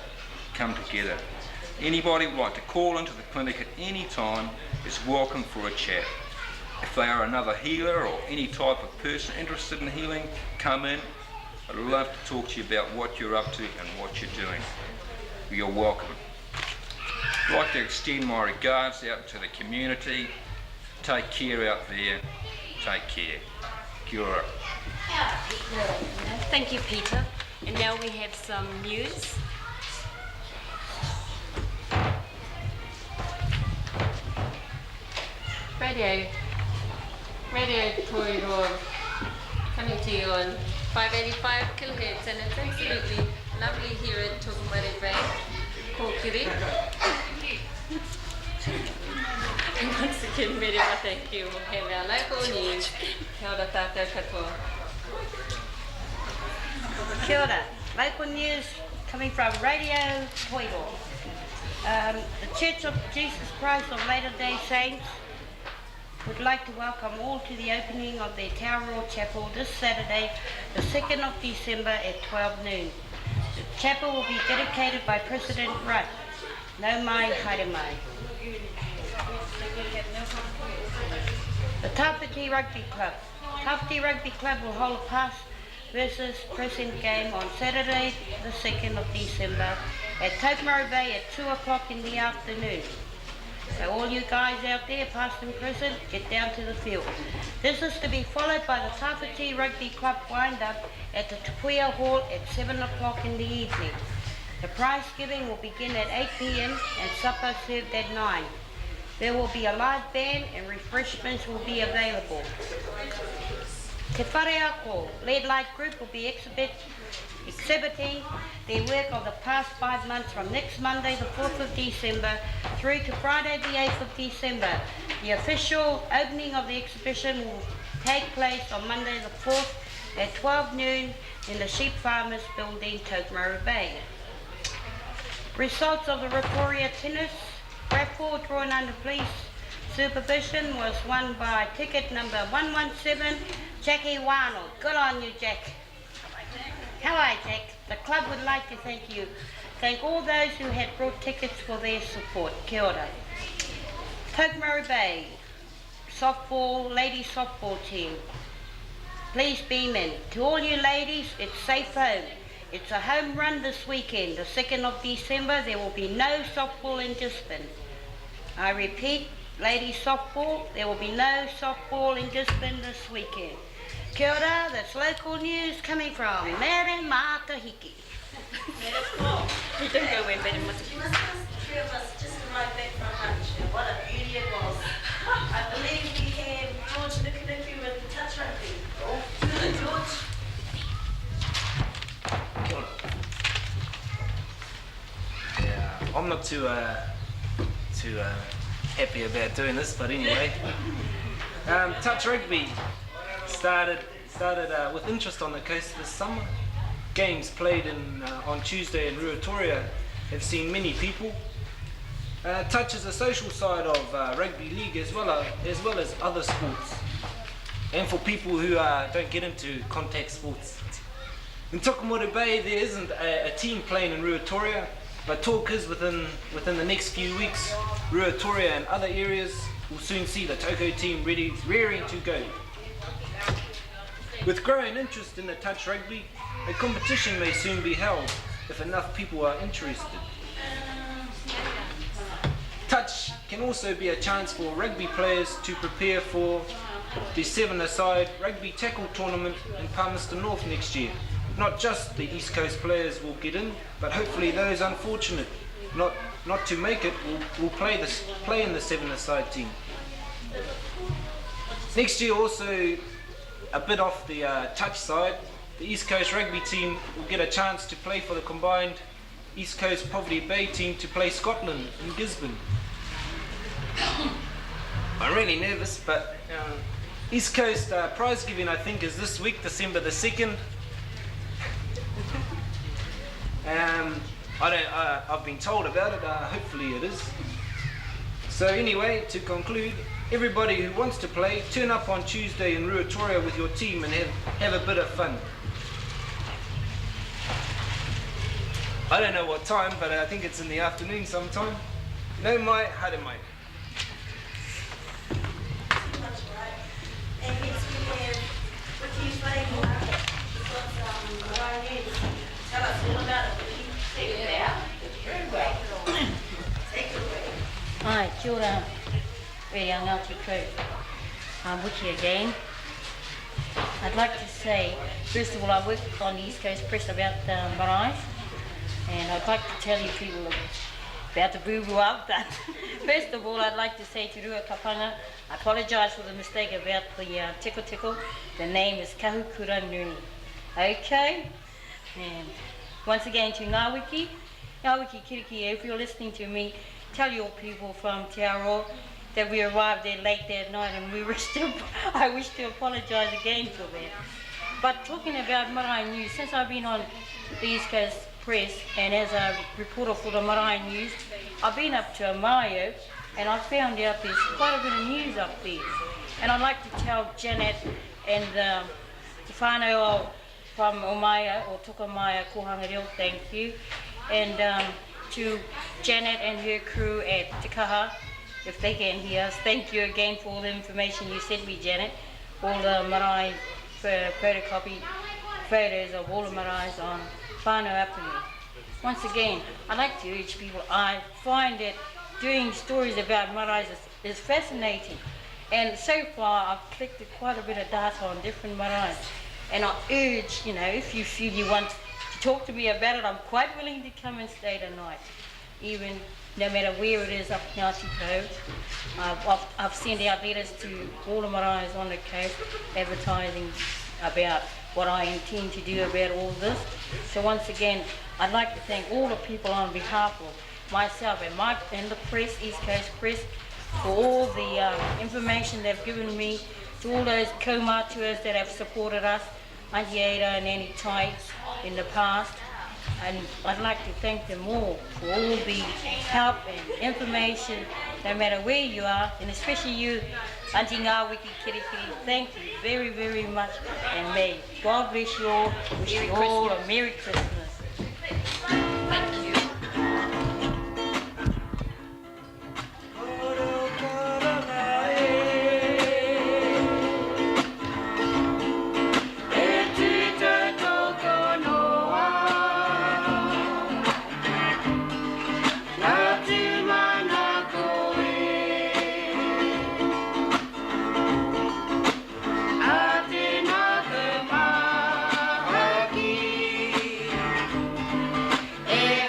come together. Anybody would like to call into the clinic at any time is welcome for a chat. If they are another healer or any type of person interested in healing, come in. I'd love to talk to you about what you're up to and what you're doing. You're welcome. I'd like to extend my regards out to the community. Take care out there. Take care. Kia ora. Thank you, Peter. And now we have some news. Radio Toiroa coming to you on 585 kilohertz, and it's absolutely lovely here at Tokomare Bay, Kōkiri. And once again, very well, thank you. We have our local news. Kia ora tātou katoa. Kia ora. Local news coming from Radio Toiroa. The Church of Jesus Christ of Latter-day Saints would like to welcome all to the opening of their Taurua Chapel this Saturday, the 2nd of December at 12 noon. The chapel will be dedicated by President Rudd. No mai, haere mai. The Tawhiti Rugby Club. Tawhiti Rugby Club will hold a past versus present game on Saturday, the 2nd of December at Tokomaru Bay at 2 o'clock in the afternoon. So all you guys out there, past and present, get down to the field. This is to be followed by the Tawhiti Rugby Club wind-up at the Tupuia Hall at 7 o'clock in the evening. The prize giving will begin at 8 p.m. and supper served at 9. There will be a live band and refreshments will be available. Te Whareako Lead Light Group will be exhibiting their work of the past 5 months from next Monday the 4th of December through to Friday the 8th of December. The official opening of the exhibition will take place on Monday the 4th at 12 noon in the Sheep Farmers Building, Tokomaru Bay. Results of the Rotoria Tennis raffle drawn under police supervision was won by ticket number 117, Jackie Warnold. Good on you, Jack. Hello, Jack. The club would like to thank all those who had brought tickets for their support. Kia ora. Tokomaru Bay ladies softball team. Please beam in. To all you ladies, it's safe home. It's a home run this weekend. The 2nd of December, there will be no softball in Gisborne. I repeat, ladies softball, there will be no softball in Gisborne this weekend. Kia ora, that's local news coming from Mere Mātahiki. We don't go where Mere Mātahiki. You must have three of us just arrived back from lunch, and what a beauty it was. I believe we had George Nukunuku with the touch rugby. Oh, good, George. Kia ora. Yeah, I'm not too happy about doing this, but anyway. Touch rugby started with interest on the coast this summer. Games played on Tuesday in Ruatoria have seen many people. Touch is a social side of rugby league as well as other sports, and for people who don't get into contact sports. In Tokomaru Bay there isn't a team playing in Ruatoria, but talk is within the next few weeks, Ruatoria and other areas will soon see the Toko team rearing to go. With growing interest in the touch rugby, a competition may soon be held if enough people are interested. Touch can also be a chance for rugby players to prepare for the 7-a-side rugby tackle tournament in Palmerston North next year. Not just the East Coast players will get in, but hopefully those unfortunate not to make it will play in the 7-a-side team. Next year also, a bit off the touch side, the East Coast rugby team will get a chance to play for the combined East Coast Poverty Bay team to play Scotland in Gisborne. I'm really nervous, but East Coast prize giving I think is this week, December the 2nd. I've been told about it, hopefully it is. So anyway, to conclude, everybody who wants to play, turn up on Tuesday in Ruatoria with your team and have a bit of fun. I don't know what time, but I think it's in the afternoon sometime. No mai, haere mai. And next we have Wiki Flavour. Tell us all about it, Wiki. Take it out. Very well. Take it away. Hi, kia ora. Very Ngāti crew. I'm Wiki again. I'd like to say, first of all, I work on the East Coast Press about marae, and I'd like to tell you people about the boo-boo I've done. First of all, I'd like to say to Rua Kapanga, I apologise for the mistake about the tiko tiko. The name is Kahukura Nuni. Okay? And once again to Ngāwiki, Ngāwiki Kiriki, if you're listening to me, tell your people from Te Aroa that we arrived there late that night and we were still, I wish to apologise again for that. But talking about marae news, since I've been on the East Coast Press and as a reporter for the marae news, I've been up to Amaio and I found out there's quite a bit of news up there. And I'd like to tell Janet and the whānau from Omaia or Tokomaia Kohanga Reo, thank you. And to Janet and her crew at Te Kaha, if they can hear us, thank you again for all the information you sent me, Janet. All the marae photocopy photos of all the marae on whānau Apuni. Once again, I'd like to urge people, I find that doing stories about marae is fascinating. And so far, I've collected quite a bit of data on different marae. And I urge, you know, if you feel you want to talk to me about it, I'm quite willing to come and stay the night. Even no matter where it is up Ngāti Coast. I've sent out letters to all the marae on the coast advertising about what I intend to do about all this. So once again, I'd like to thank all the people on behalf of myself and the press, East Coast Press, for all the information they've given me, to all those kaumātuas that have supported us, Auntie Ada and Annie Tights in the past. And I'd like to thank them all for all the help and information, no matter where you are, and especially you, Auntie Ngāwiki Kirikiri. Thank you very, very much, and may God bless you all. Wish you all a Merry Christmas. Thank you. Hey,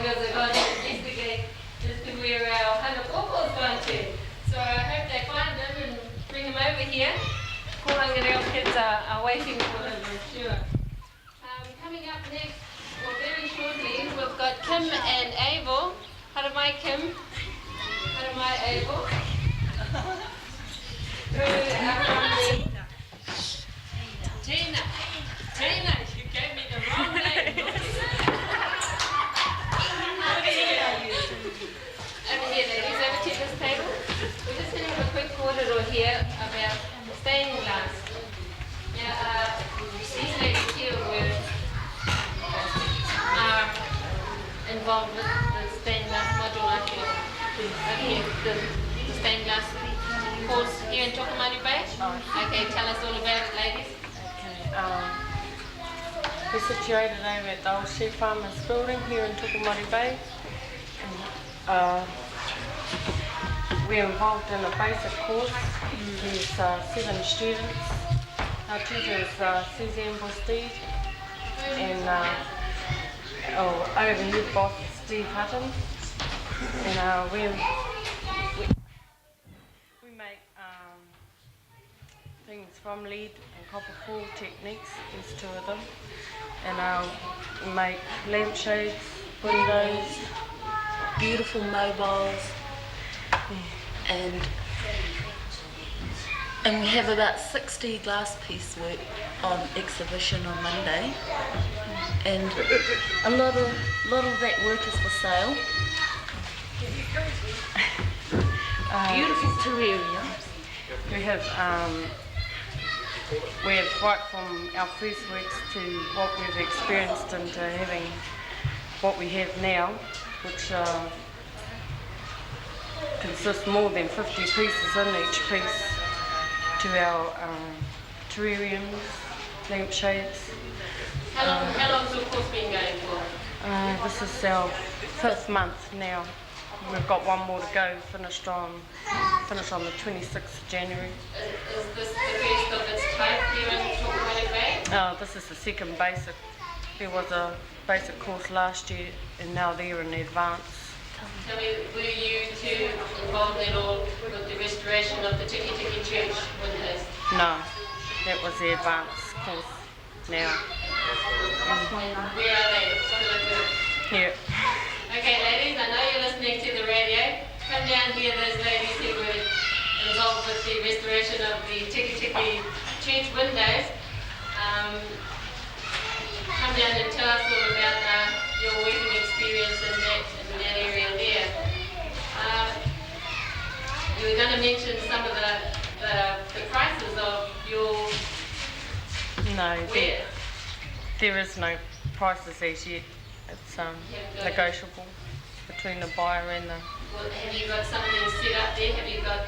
because I got to investigate as to where our Hanapoko is going to. So I hope they find him and bring him over here. Korangareo kids are waiting for him, I'm sure. Coming up next, or very shortly, we've got Kim and Abel. Haramai Kim, Haramai Abel. Who are from the... Tina, you gave me the wrong name. Over here, ladies, over to this table. We're just going to have a quick corridor here about stained glass. Now, these ladies here were involved with the stained glass module, I think. Okay, the stained glass course here in Tokomaru Bay. Okay, tell us all about it, ladies. We're situated over at the old Sea Farmers building here in Tokomaru Bay. We're involved in a basic course. There's 7 students. Our tutor is Suzanne Bostede and our overhead boss Steve Hutton. And we make things from lead and copper foil techniques, there's 2 of them. And we make lampshades, windows, Beautiful mobiles. And we have about 60 glass piece work on exhibition on Monday. And a lot of that work is for sale. Beautiful terrariums. We have right from our first works to what we've experienced into having what we have now, which consists more than 50 pieces in each piece, to our terrariums, lampshades. How long has the course been going for? This is our 5th month now. We've got one more to go, finish on the 26th of January. Is this the first of its type here in Tokomaru Bay? This is the second basic. There was a basic course last year and now they're in advance. Tell me, were you 2 involved at all with the restoration of the Tiki Tiki Church windows? No, that was the advanced course now. Where are they? Still at work? Here. Okay, ladies, I know you're listening to the radio. Come down here, those ladies who were involved with the restoration of the Tiki Tiki Church windows. Come down and tell us all about your working experience in that area there. You were going to mention some of the prices of your No, wear. there is no prices as yet. It's negotiable between the buyer and the... Well, have you got something set up there? Have you got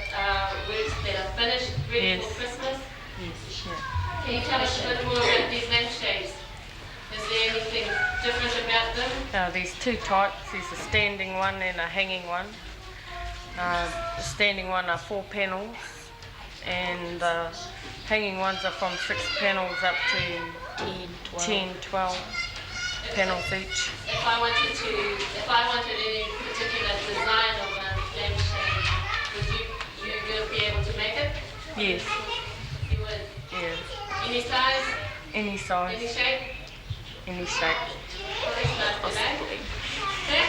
works that are finished, ready for Christmas? Yes, yeah. Can you tell us a bit more about these lampshades? Is there anything different about them? There's 2 types. There's a standing one and a hanging one. The standing one are 4 panels and the hanging ones are from 6 panels up to 10, 12 panels each. If I wanted any particular design of a lampshade, would you be able to make it? Yes. You would? Yes. Any size? Any size. Any shape? Any shape. Well, that's nice to know. Okay.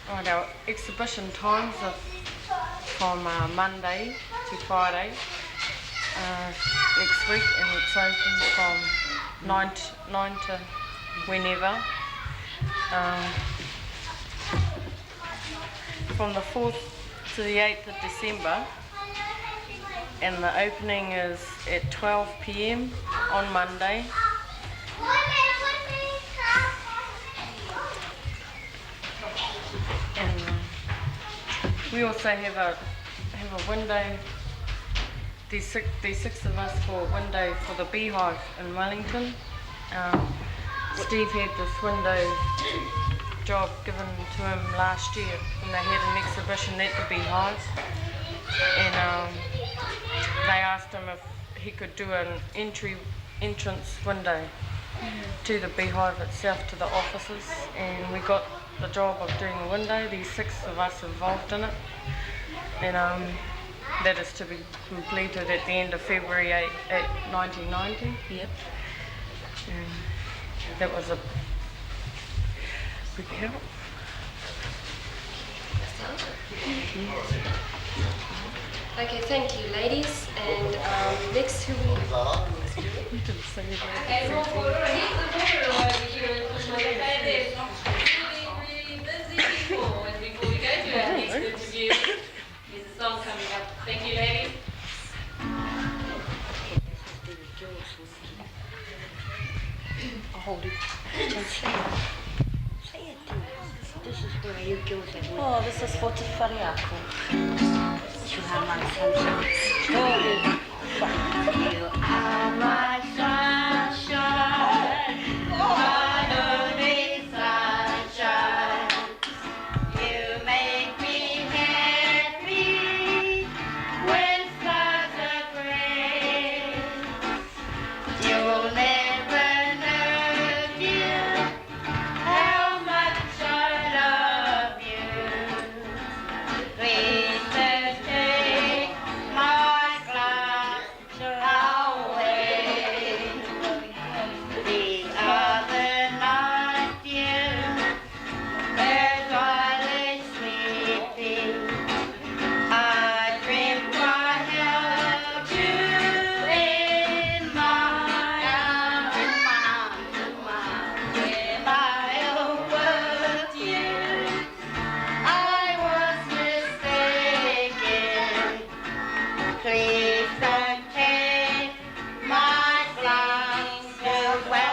Right, our exhibition times are from Monday to Friday next week, and it's open from 9 to whenever. From the 4th to the 8th of December, and the opening is at 12 p.m. on Monday. And we also have a window. There's six of us for a window for the Beehive in Wellington. Steve had this window job given to him last year when they had an exhibition at the Beehive, and they asked him if he could do an entrance window to the beehive itself, to the offices, and we got the job of doing the window. There's 6 of us involved in it, and that is to be completed at the end of February 1990. Yep. And that was a big help. Okay, thank you, ladies. And next who we Okay, we'll keep the water over here in Pushmere Bay. There's some really busy people. And before we go to our next interview, there's a song coming up. Thank you, ladies. I'll hold it. Say it. This is where you girls have worked. Oh, this is for Te Whareako. You are my sunshine, my only sunshine. You make me happy when skies are gray. You'll never know, dear, how much I love you. Please don't take my glass away. The other night, dear, as I lay sleeping, I dreamt I held you in my arms. When I awoke, dear, I was mistaken. Please don't take my glass away.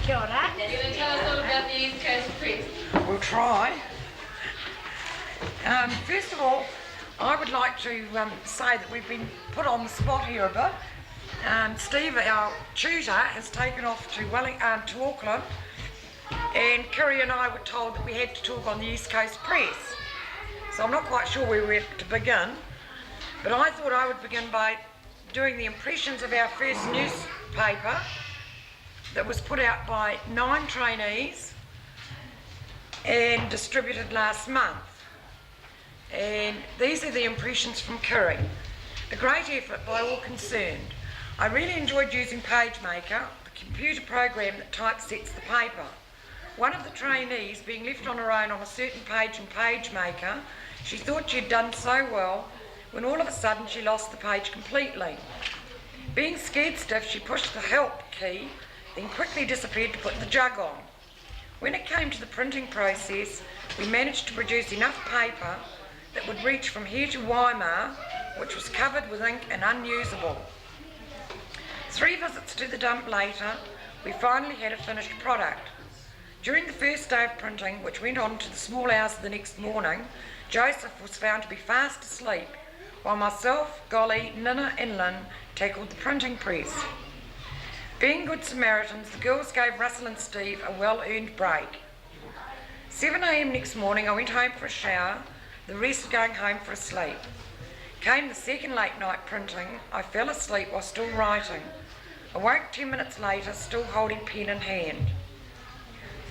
Kia ora. You want to tell us all about the East Coast Press? We'll try. First of all, I would like to say that we've been put on the spot here a bit. Steve, our tutor, has taken off to Auckland, and Kerry and I were told that we had to talk on the East Coast Press. So I'm not quite sure where we're to begin, but I thought I would begin by doing the impressions of our first newspaper that was put out by 9 trainees and distributed last month. And these are the impressions from Kerry. A great effort by all concerned. I really enjoyed using PageMaker, the computer program that typesets the paper. One of the trainees, being left on her own on a certain page in PageMaker, she thought she'd done so well when all of a sudden she lost the page completely. Being scared stiff, she pushed the help key, then quickly disappeared to put the jug on. When it came to the printing process, we managed to produce enough paper that would reach from here to Waimar, which was covered with ink and unusable. 3 visits to the dump later, we finally had a finished product. During the first day of printing, which went on to the small hours of the next morning, Joseph was found to be fast asleep, while myself, Golly, Nina and Lynn tackled the printing press. Being good Samaritans, the girls gave Russell and Steve a well-earned break. 7 a.m. next morning I went home for a shower, the rest going home for a sleep. Came the second late night printing. I fell asleep while still writing. Awoke 10 minutes later, still holding pen in hand.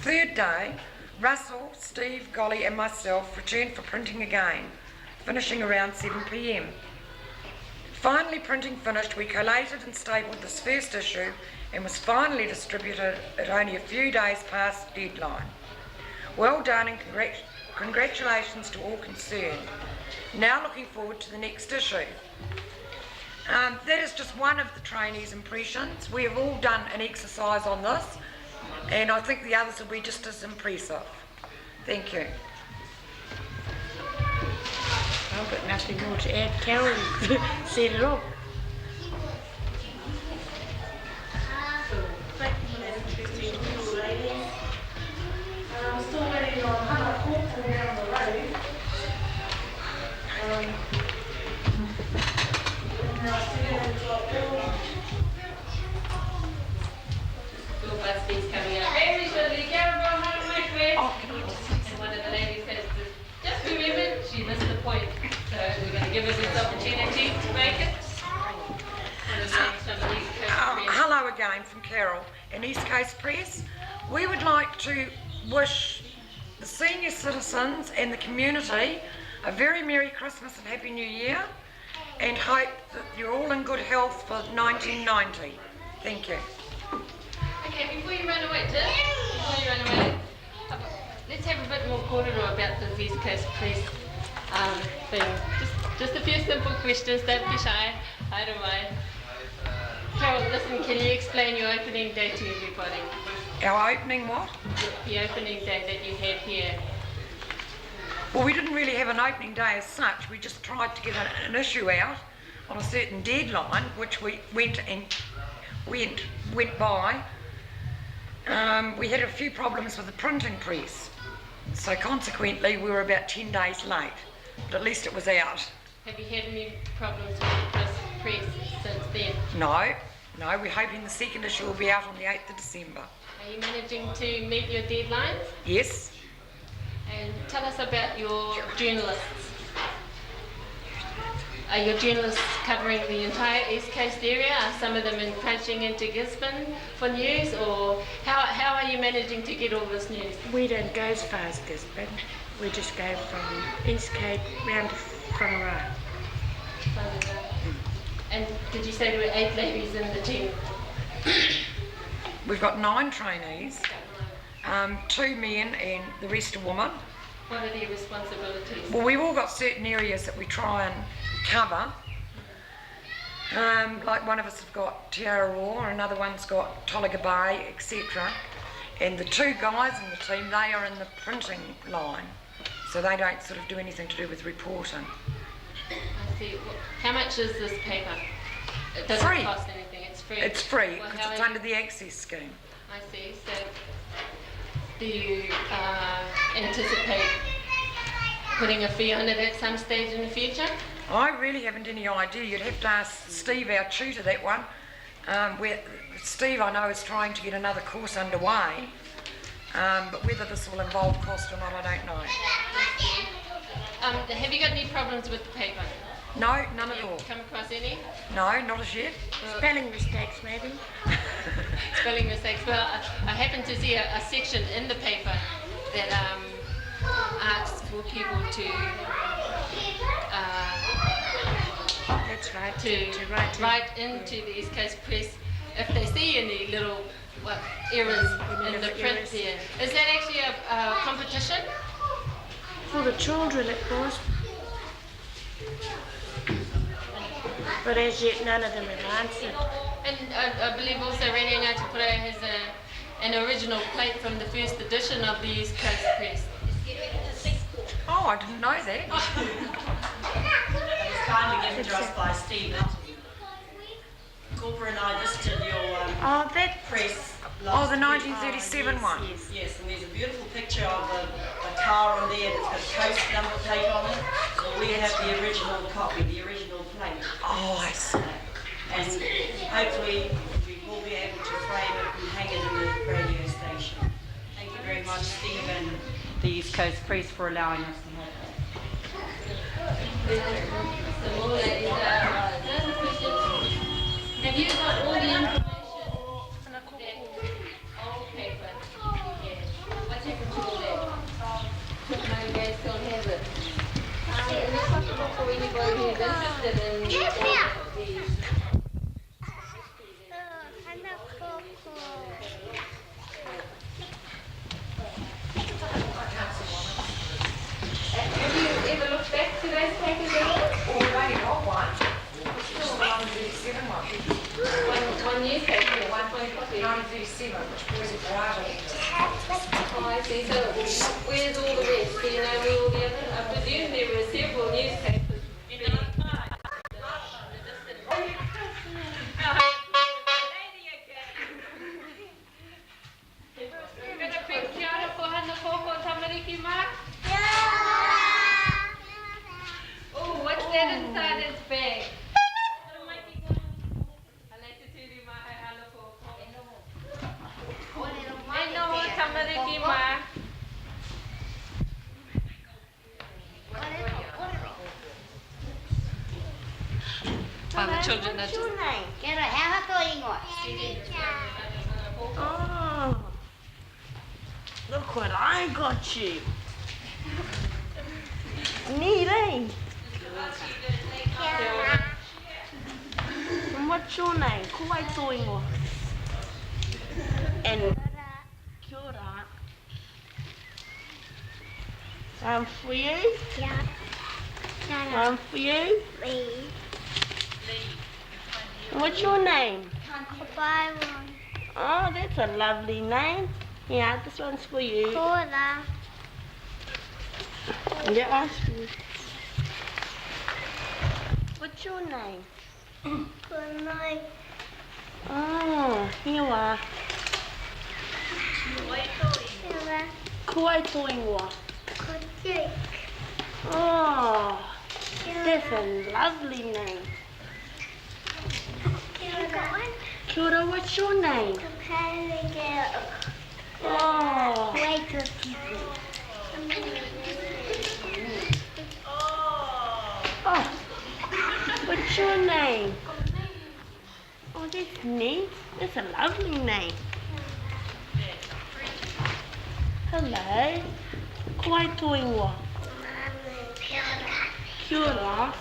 Third day, Russell, Steve, Golly and myself returned for printing again, finishing around 7 p.m. Finally printing finished, we collated and stapled this first issue and was finally distributed at only a few days past deadline. Well done and congratulations to all concerned. Now looking forward to the next issue. That is just one of the trainees' impressions. We have all done an exercise on this, and I think the others will be just as impressive. Thank you. I've got nothing more to add. Carol said it all. School bus fees coming up very shortly. Carol, one of my friends. And one of the ladies says, just remember, she missed the point. So we're going to give her this opportunity to make it. Hello again from Carol in East Coast Press. We would like to wish the senior citizens and the community a very Merry Christmas and Happy New Year, and hope that you're all in good health for 1990. Thank you. Okay, before you run away, let's have a bit more korero about the East Coast Press thing. Just a few simple questions, don't be shy, I don't mind. Carol, listen, can you explain your opening day to everybody? Our opening what? The opening day that you had here. Well, we didn't really have an opening day as such. We just tried to get an issue out on a certain deadline, which we went by. We had a few problems with the printing press, so consequently we were about 10 days late, but at least it was out. Have you had any problems with the press since then? No, we're hoping the second issue will be out on the 8th of December. Are you managing to meet your deadlines? Yes. And tell us about your journalists. Are your journalists covering the entire East Coast area? Are some of them encroaching into Gisborne for news, or how are you managing to get all this news? We don't go as far as Gisborne. We just go from East Cape round to Whangarā. And did you say there were 8 ladies in the team? We've got 9 trainees, 2 men and the rest are women. What are their responsibilities? Well, we've all got certain areas that we try and cover. Like one of us have got Te Araroa, another one's got Tolaga Bay, etc. And the 2 guys in the team, they are in the printing line, so they don't sort of do anything to do with reporting. I see. How much is this paper? It doesn't Free. cost anything, it's free. It's free Well, because how it's are under the access scheme. I see. So, do you anticipate putting a fee on it at some stage in the future? I really haven't any idea. You'd have to ask Steve, our tutor, that one. Steve, I know, is trying to get another course underway, but whether this will involve cost or not, I don't know. Have you got any problems with the paper? No, none at all. Come across any? No, not as yet. Spelling mistakes, maybe. Spelling mistakes. Well, I happened to see a section in the paper that asks for people to That's right. to write into the East Coast Press if they see any little errors in the print there. Is that actually a competition? For the children, it was. But as yet, none of them have answered. And I believe also Radio Ngāti has an original plate from the first edition of the East Coast Press. Oh, I didn't know that. It was kindly given to us by Steve Elton. Cooper and I visited your press last the week. 1937 one. Yes, and there's a beautiful picture of a car on there that's got a coast number plate on it. So we have the original copy, the original plate. Oh, I see. And hopefully we will be able to frame it and hang it in the radio station. Thank you very much, Steve, and the East Coast Press for allowing us to have that. Have you got all the information that old paper? Yeah. What happened to all that? No, you guys don't have it. Is it possible for anybody who's interested in these? Have you ever looked back to those papers at all? Oh, we've only got one. Still the 1937 one. One newspaper, one 1937, which was a variety. Oh, I see. So where's all the rest? Do you know where all the other? I presume there were several newspapers. You're going to bring kia ora for Hana Koko Tamariki Mark? Oh, what's that inside its bag? name? Kia ora, how hato ingoa? Oh, look what I got you. Neat, eh? And what's your name? Kuai Toingo. And kia ora. For you? Yeah. For you? Lee. And what's your name? Byron. Oh, that's a lovely name. Yeah, this one's for you. Kia ora. Yeah, that's for you. What's your name? Good night. Oh, here you are. Kuai Toingoa. Good. Oh, that's a lovely name. Kia ora, what's your name? Oh. Wait till you. Oh, what's your name? Oh, that's neat. That's a lovely name. Hello. Kuai Toingoa. Kia ora.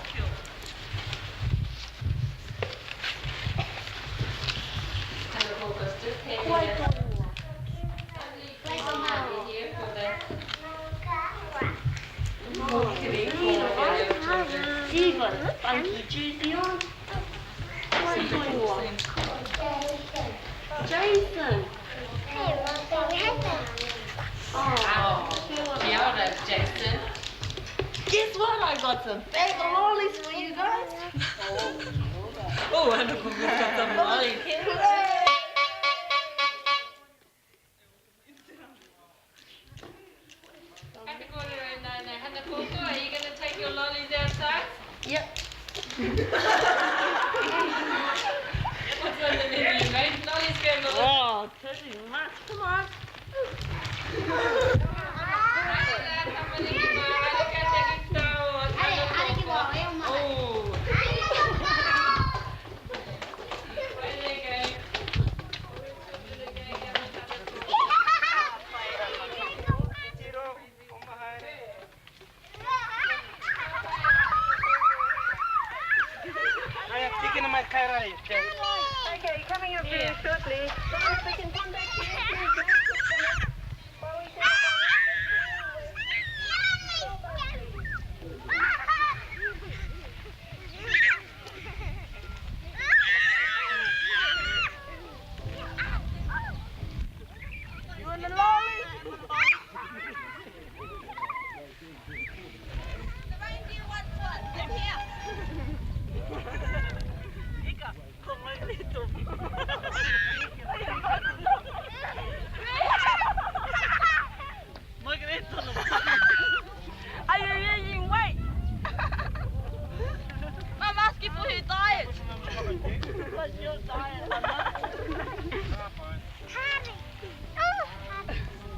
Kuai Toingoa. Stephen, funky Tuesday on. Kuai Toingoa. Jason. Oh, Kia ora, Jason. Guess what? I got some bag of lollies for you guys. Oh, I don't know got some lollies. Are you going to take your lollies outside? Yep. What's on the menu, mate? Lollies go lollies. Oh, pretty much. Come on. Okay, coming up here shortly. If we can come back here. You want the lolly? Are you losing weight? I'm asking for your diet. What's your diet?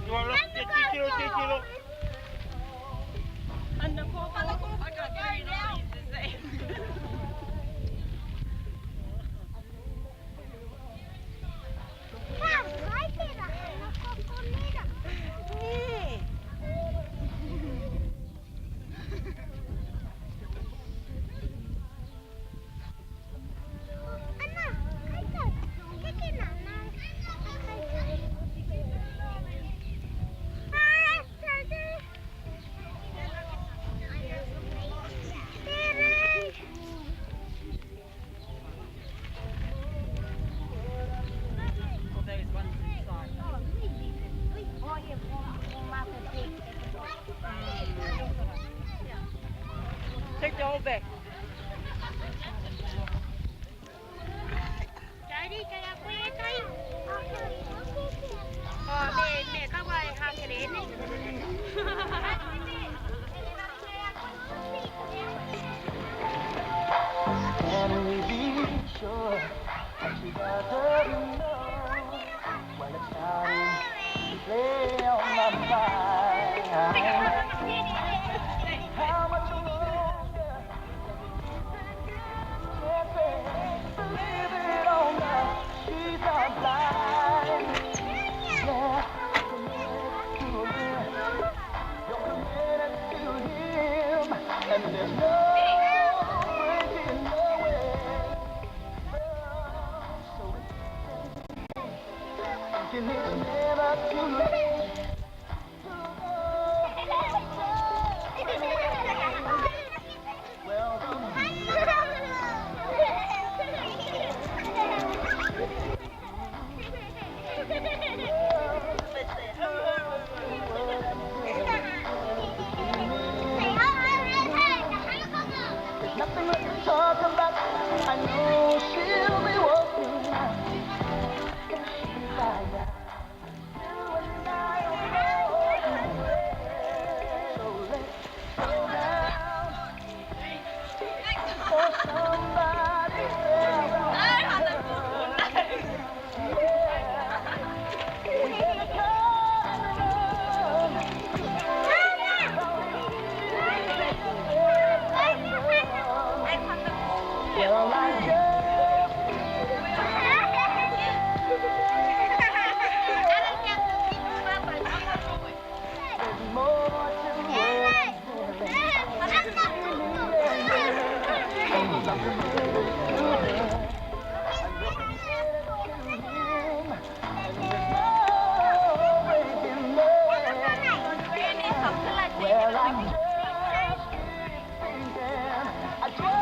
You want to 10 kilo, 10 kilo? I got 3 lollies to say. Take the whole bag. Mẹ các bạn hàng cái đến đi. Can we be sure that you got her know when it's time to play on my mind? How much longer can they believe? And it's never too late to go. There's nothing left to talk about. I know she'll be walking out. And she's like that. You and I are going away. So let's go down for somebody else. We better come and well, I just there's more to well, I'm just thinking, I just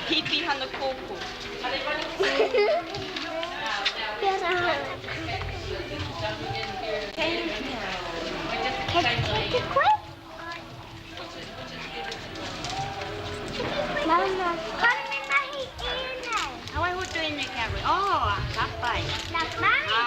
Hippie hana koko. Away ho tu ini kamu. Oh, sampai. Sampai.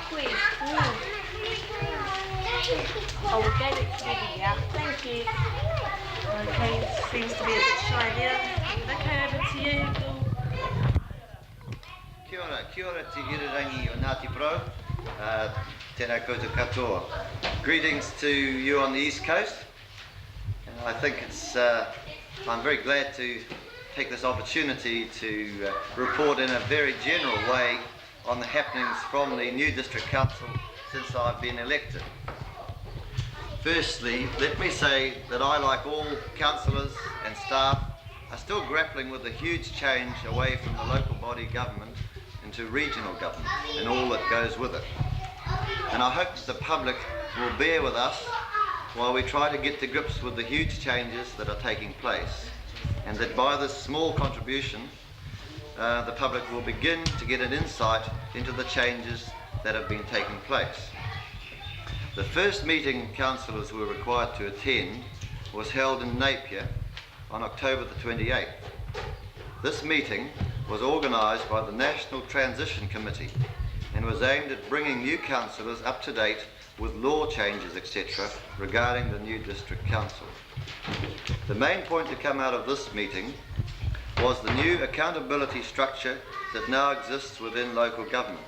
quiz. Oh, we gave it to you, yeah. Thank you. Okay, seems to be a bit shy there. Okay, over to you, Bill. Kia ora te irirangi o Ngāti Pro. Tēnā koutou katoa. Greetings to you on the East Coast. And I think I'm very glad to take this opportunity to report in a very general way on the happenings from the new District Council since I've been elected. Firstly, let me say that I, like all councillors and staff, are still grappling with the huge change away from the local body government into regional government and all that goes with it. And I hope that the public will bear with us while we try to get to grips with the huge changes that are taking place, and that by this small contribution the public will begin to get an insight into the changes that have been taking place. The first meeting councillors were required to attend was held in Napier on October the 28th. This meeting was organised by the National Transition Committee and was aimed at bringing new councillors up to date with law changes, etc. regarding the new District Council. The main point to come out of this meeting was the new accountability structure that now exists within local government.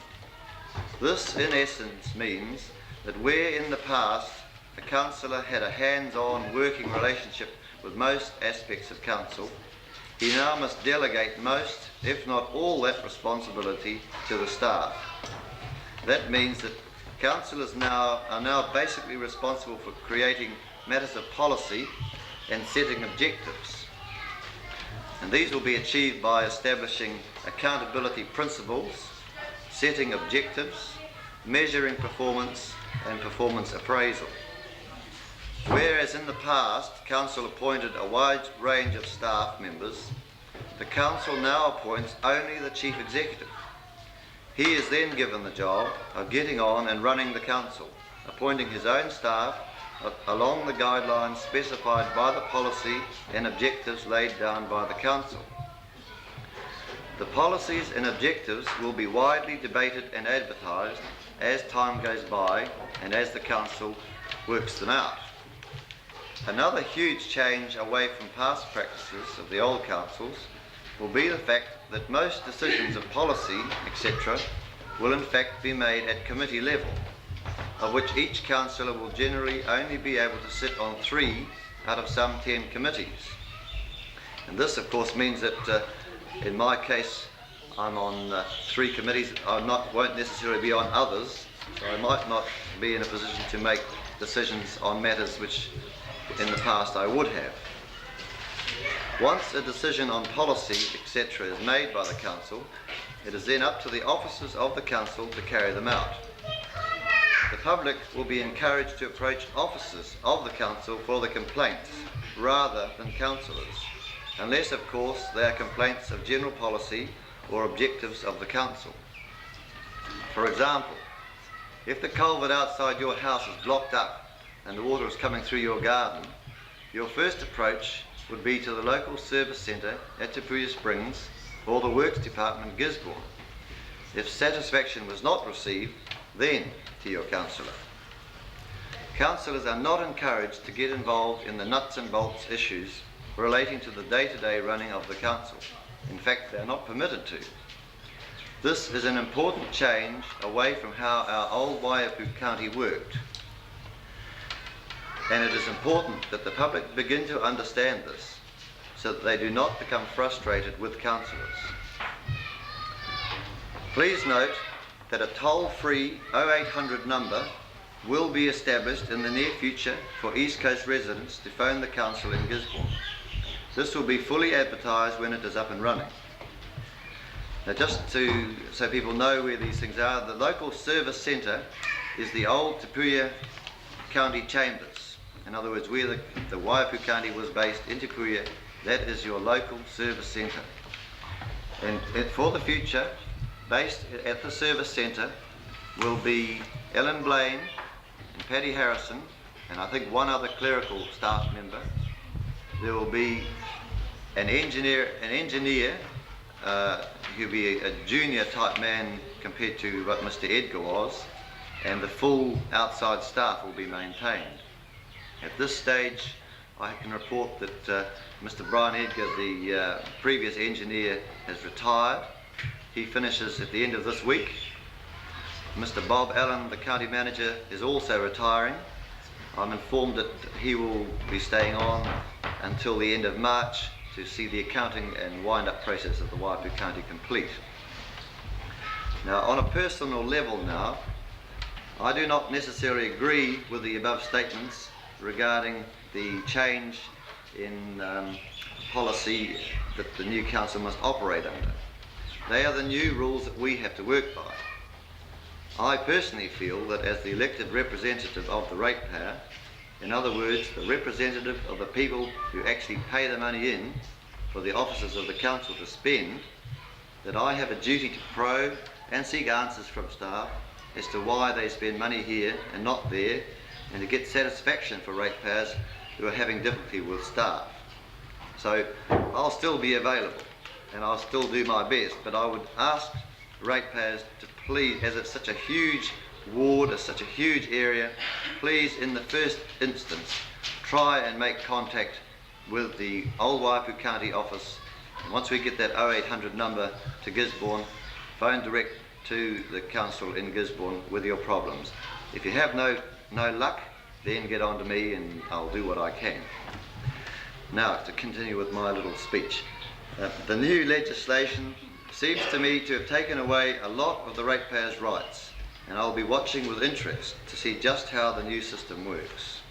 This, in essence, means that where in the past a councillor had a hands-on working relationship with most aspects of council, he now must delegate most, if not all, that responsibility to the staff. That means that councillors are now basically responsible for creating matters of policy and setting objectives. And these will be achieved by establishing accountability principles, setting objectives, measuring performance and performance appraisal. Whereas in the past, Council appointed a wide range of staff members, the Council now appoints only the Chief Executive. He is then given the job of getting on and running the Council, appointing his own staff along the guidelines specified by the policy and objectives laid down by the Council. The policies and objectives will be widely debated and advertised as time goes by and as the Council works them out. Another huge change away from past practices of the old councils will be the fact that most decisions of policy, etc., will in fact be made at committee level, of which each councillor will generally only be able to sit on 3 out of some 10 committees. And this, of course, means that in my case, I'm on 3 committees. I won't necessarily be on others, so I might not be in a position to make decisions on matters which in the past I would have. Once a decision on policy, etc., is made by the Council, it is then up to the officers of the Council to carry them out. The public will be encouraged to approach officers of the Council for the complaints rather than councillors, unless, of course, they are complaints of general policy or objectives of the Council. For example, if the culvert outside your house is blocked up and the water is coming through your garden, your first approach would be to the local service centre at Te Puia Springs or the Works Department Gisborne. If satisfaction was not received, then to your councillor. Councillors are not encouraged to get involved in the nuts and bolts issues relating to the day-to-day running of the council. In fact, they are not permitted to. This is an important change away from how our old Waiapu County worked. And it is important that the public begin to understand this so that they do not become frustrated with councillors. Please note that a toll-free 0800 number will be established in the near future for East Coast residents to phone the council in Gisborne. This will be fully advertised when it is up and running. Now, just so people know where these things are, the local service centre is the old Te Puia County Chambers. In other words, where the Waiapu County was based in Te Puia, that is your local service centre. And for the future, based at the service centre will be Ellen Blaine and Paddy Harrison, and I think one other clerical staff member. There will be an engineer who'll be a junior type man compared to what Mr. Edgar was, and the full outside staff will be maintained. At this stage, I can report that Mr. Brian Edgar, the previous engineer, has retired. He finishes at the end of this week. Mr. Bob Allen, the county manager, is also retiring. I'm informed that he will be staying on until the end of March to see the accounting and wind-up process of the Waipu County complete. Now, on a personal level now, I do not necessarily agree with the above statements regarding the change in policy that the new council must operate under. They are the new rules that we have to work by. I personally feel that as the elected representative of the ratepayer, in other words, the representative of the people who actually pay the money in for the officers of the council to spend, that I have a duty to probe and seek answers from staff as to why they spend money here and not there, and to get satisfaction for ratepayers who are having difficulty with staff. So I'll still be available and I'll still do my best, but I would ask ratepayers to please, as it's such a huge ward, it's such a huge area, please in the first instance try and make contact with the old Waipu County office. And once we get that 0800 number to Gisborne, phone direct to the council in Gisborne with your problems. If you have no luck, then get on to me and I'll do what I can. Now, to continue with my little speech. The new legislation seems to me to have taken away a lot of the ratepayers' rights, and I'll be watching with interest to see just how the new system works.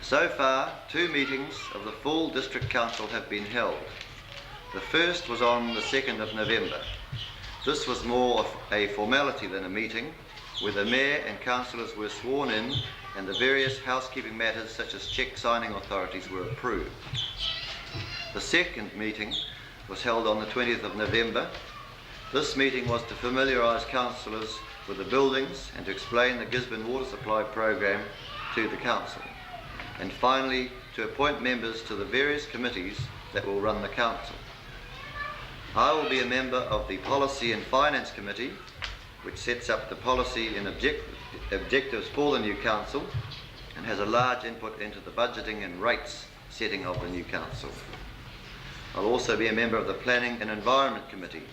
So far, 2 meetings of the full district council have been held. The first was on the 2nd of November. This was more of a formality than a meeting, where the mayor and councillors were sworn in and the various housekeeping matters such as cheque signing authorities were approved. The second meeting was held on the 20th of November. This meeting was to familiarise councillors with the buildings and to explain the Gisborne water supply program to the council. And finally, to appoint members to the various committees that will run the council. I will be a member of the Policy and Finance Committee, which sets up the policy and objectives for the new council and has a large input into the budgeting and rates setting of the new council. I'll also be a member of the Planning and Environment Committee.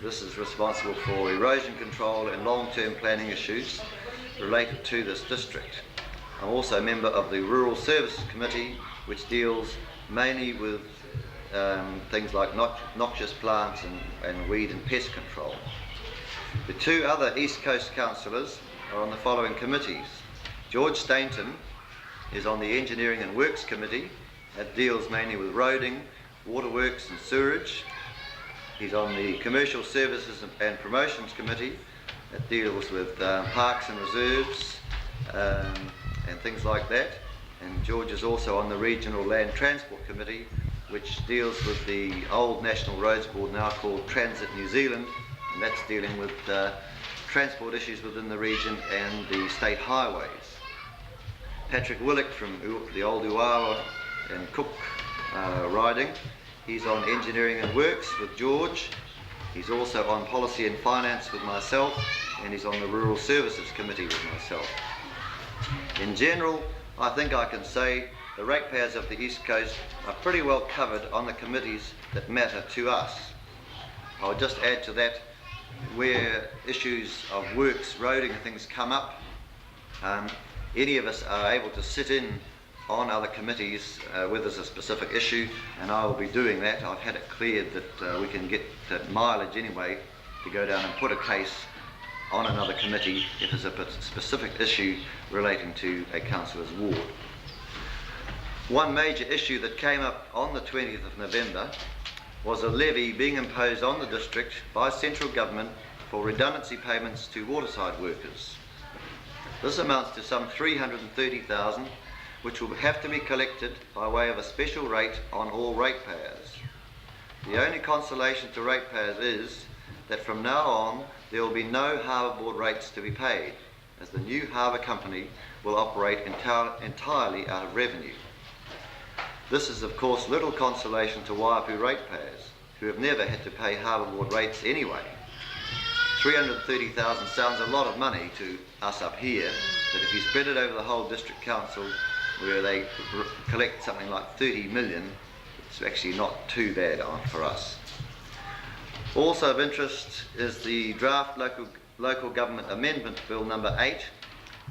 This is responsible for erosion control and long-term planning issues related to this district. I'm also a member of the Rural Services Committee, which deals mainly with things like noxious plants and weed and pest control. The 2 other East Coast councillors are on the following committees. George Stainton is on the Engineering and Works Committee that deals mainly with roading, waterworks and sewerage. He's on the Commercial Services and Promotions Committee that deals with parks and reserves and things like that. And George is also on the Regional Land Transport Committee, which deals with the old National Roads Board, now called Transit New Zealand, and that's dealing with transport issues within the region and the state highways. Patrick Willick from the old Uawa and Cook riding, he's on Engineering and Works with George. He's also on Policy and Finance with myself, and he's on the Rural Services Committee with myself. In general, I think I can say the ratepayers of the East Coast are pretty well covered on the committees that matter to us. I would just add to that, where issues of works, roading and things come up, any of us are able to sit in on other committees where there's a specific issue, and I will be doing that. I've had it cleared that we can get that mileage anyway to go down and put a case on another committee if there's a specific issue relating to a councillor's ward. One major issue that came up on the 20th of November was a levy being imposed on the district by central government for redundancy payments to waterside workers. This amounts to some $330,000, which will have to be collected by way of a special rate on all ratepayers. The only consolation to ratepayers is that from now on there will be no Harbour Board rates to be paid, as the new harbour company will operate entirely out of revenue. This is of course little consolation to Waipu ratepayers, who have never had to pay Harbour Board rates anyway. 330,000 sounds a lot of money to us up here, but if you spread it over the whole district council, where they collect something like 30 million, it's actually not too bad for us. Also of interest is the draft local government amendment bill number 8.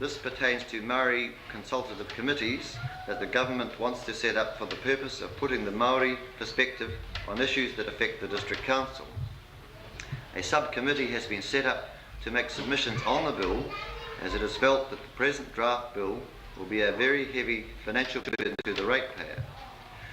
This pertains to Maori consultative committees that the government wants to set up for the purpose of putting the Maori perspective on issues that affect the district council. A subcommittee has been set up to make submissions on the bill, as it is felt that the present draft bill will be a very heavy financial burden to the ratepayer.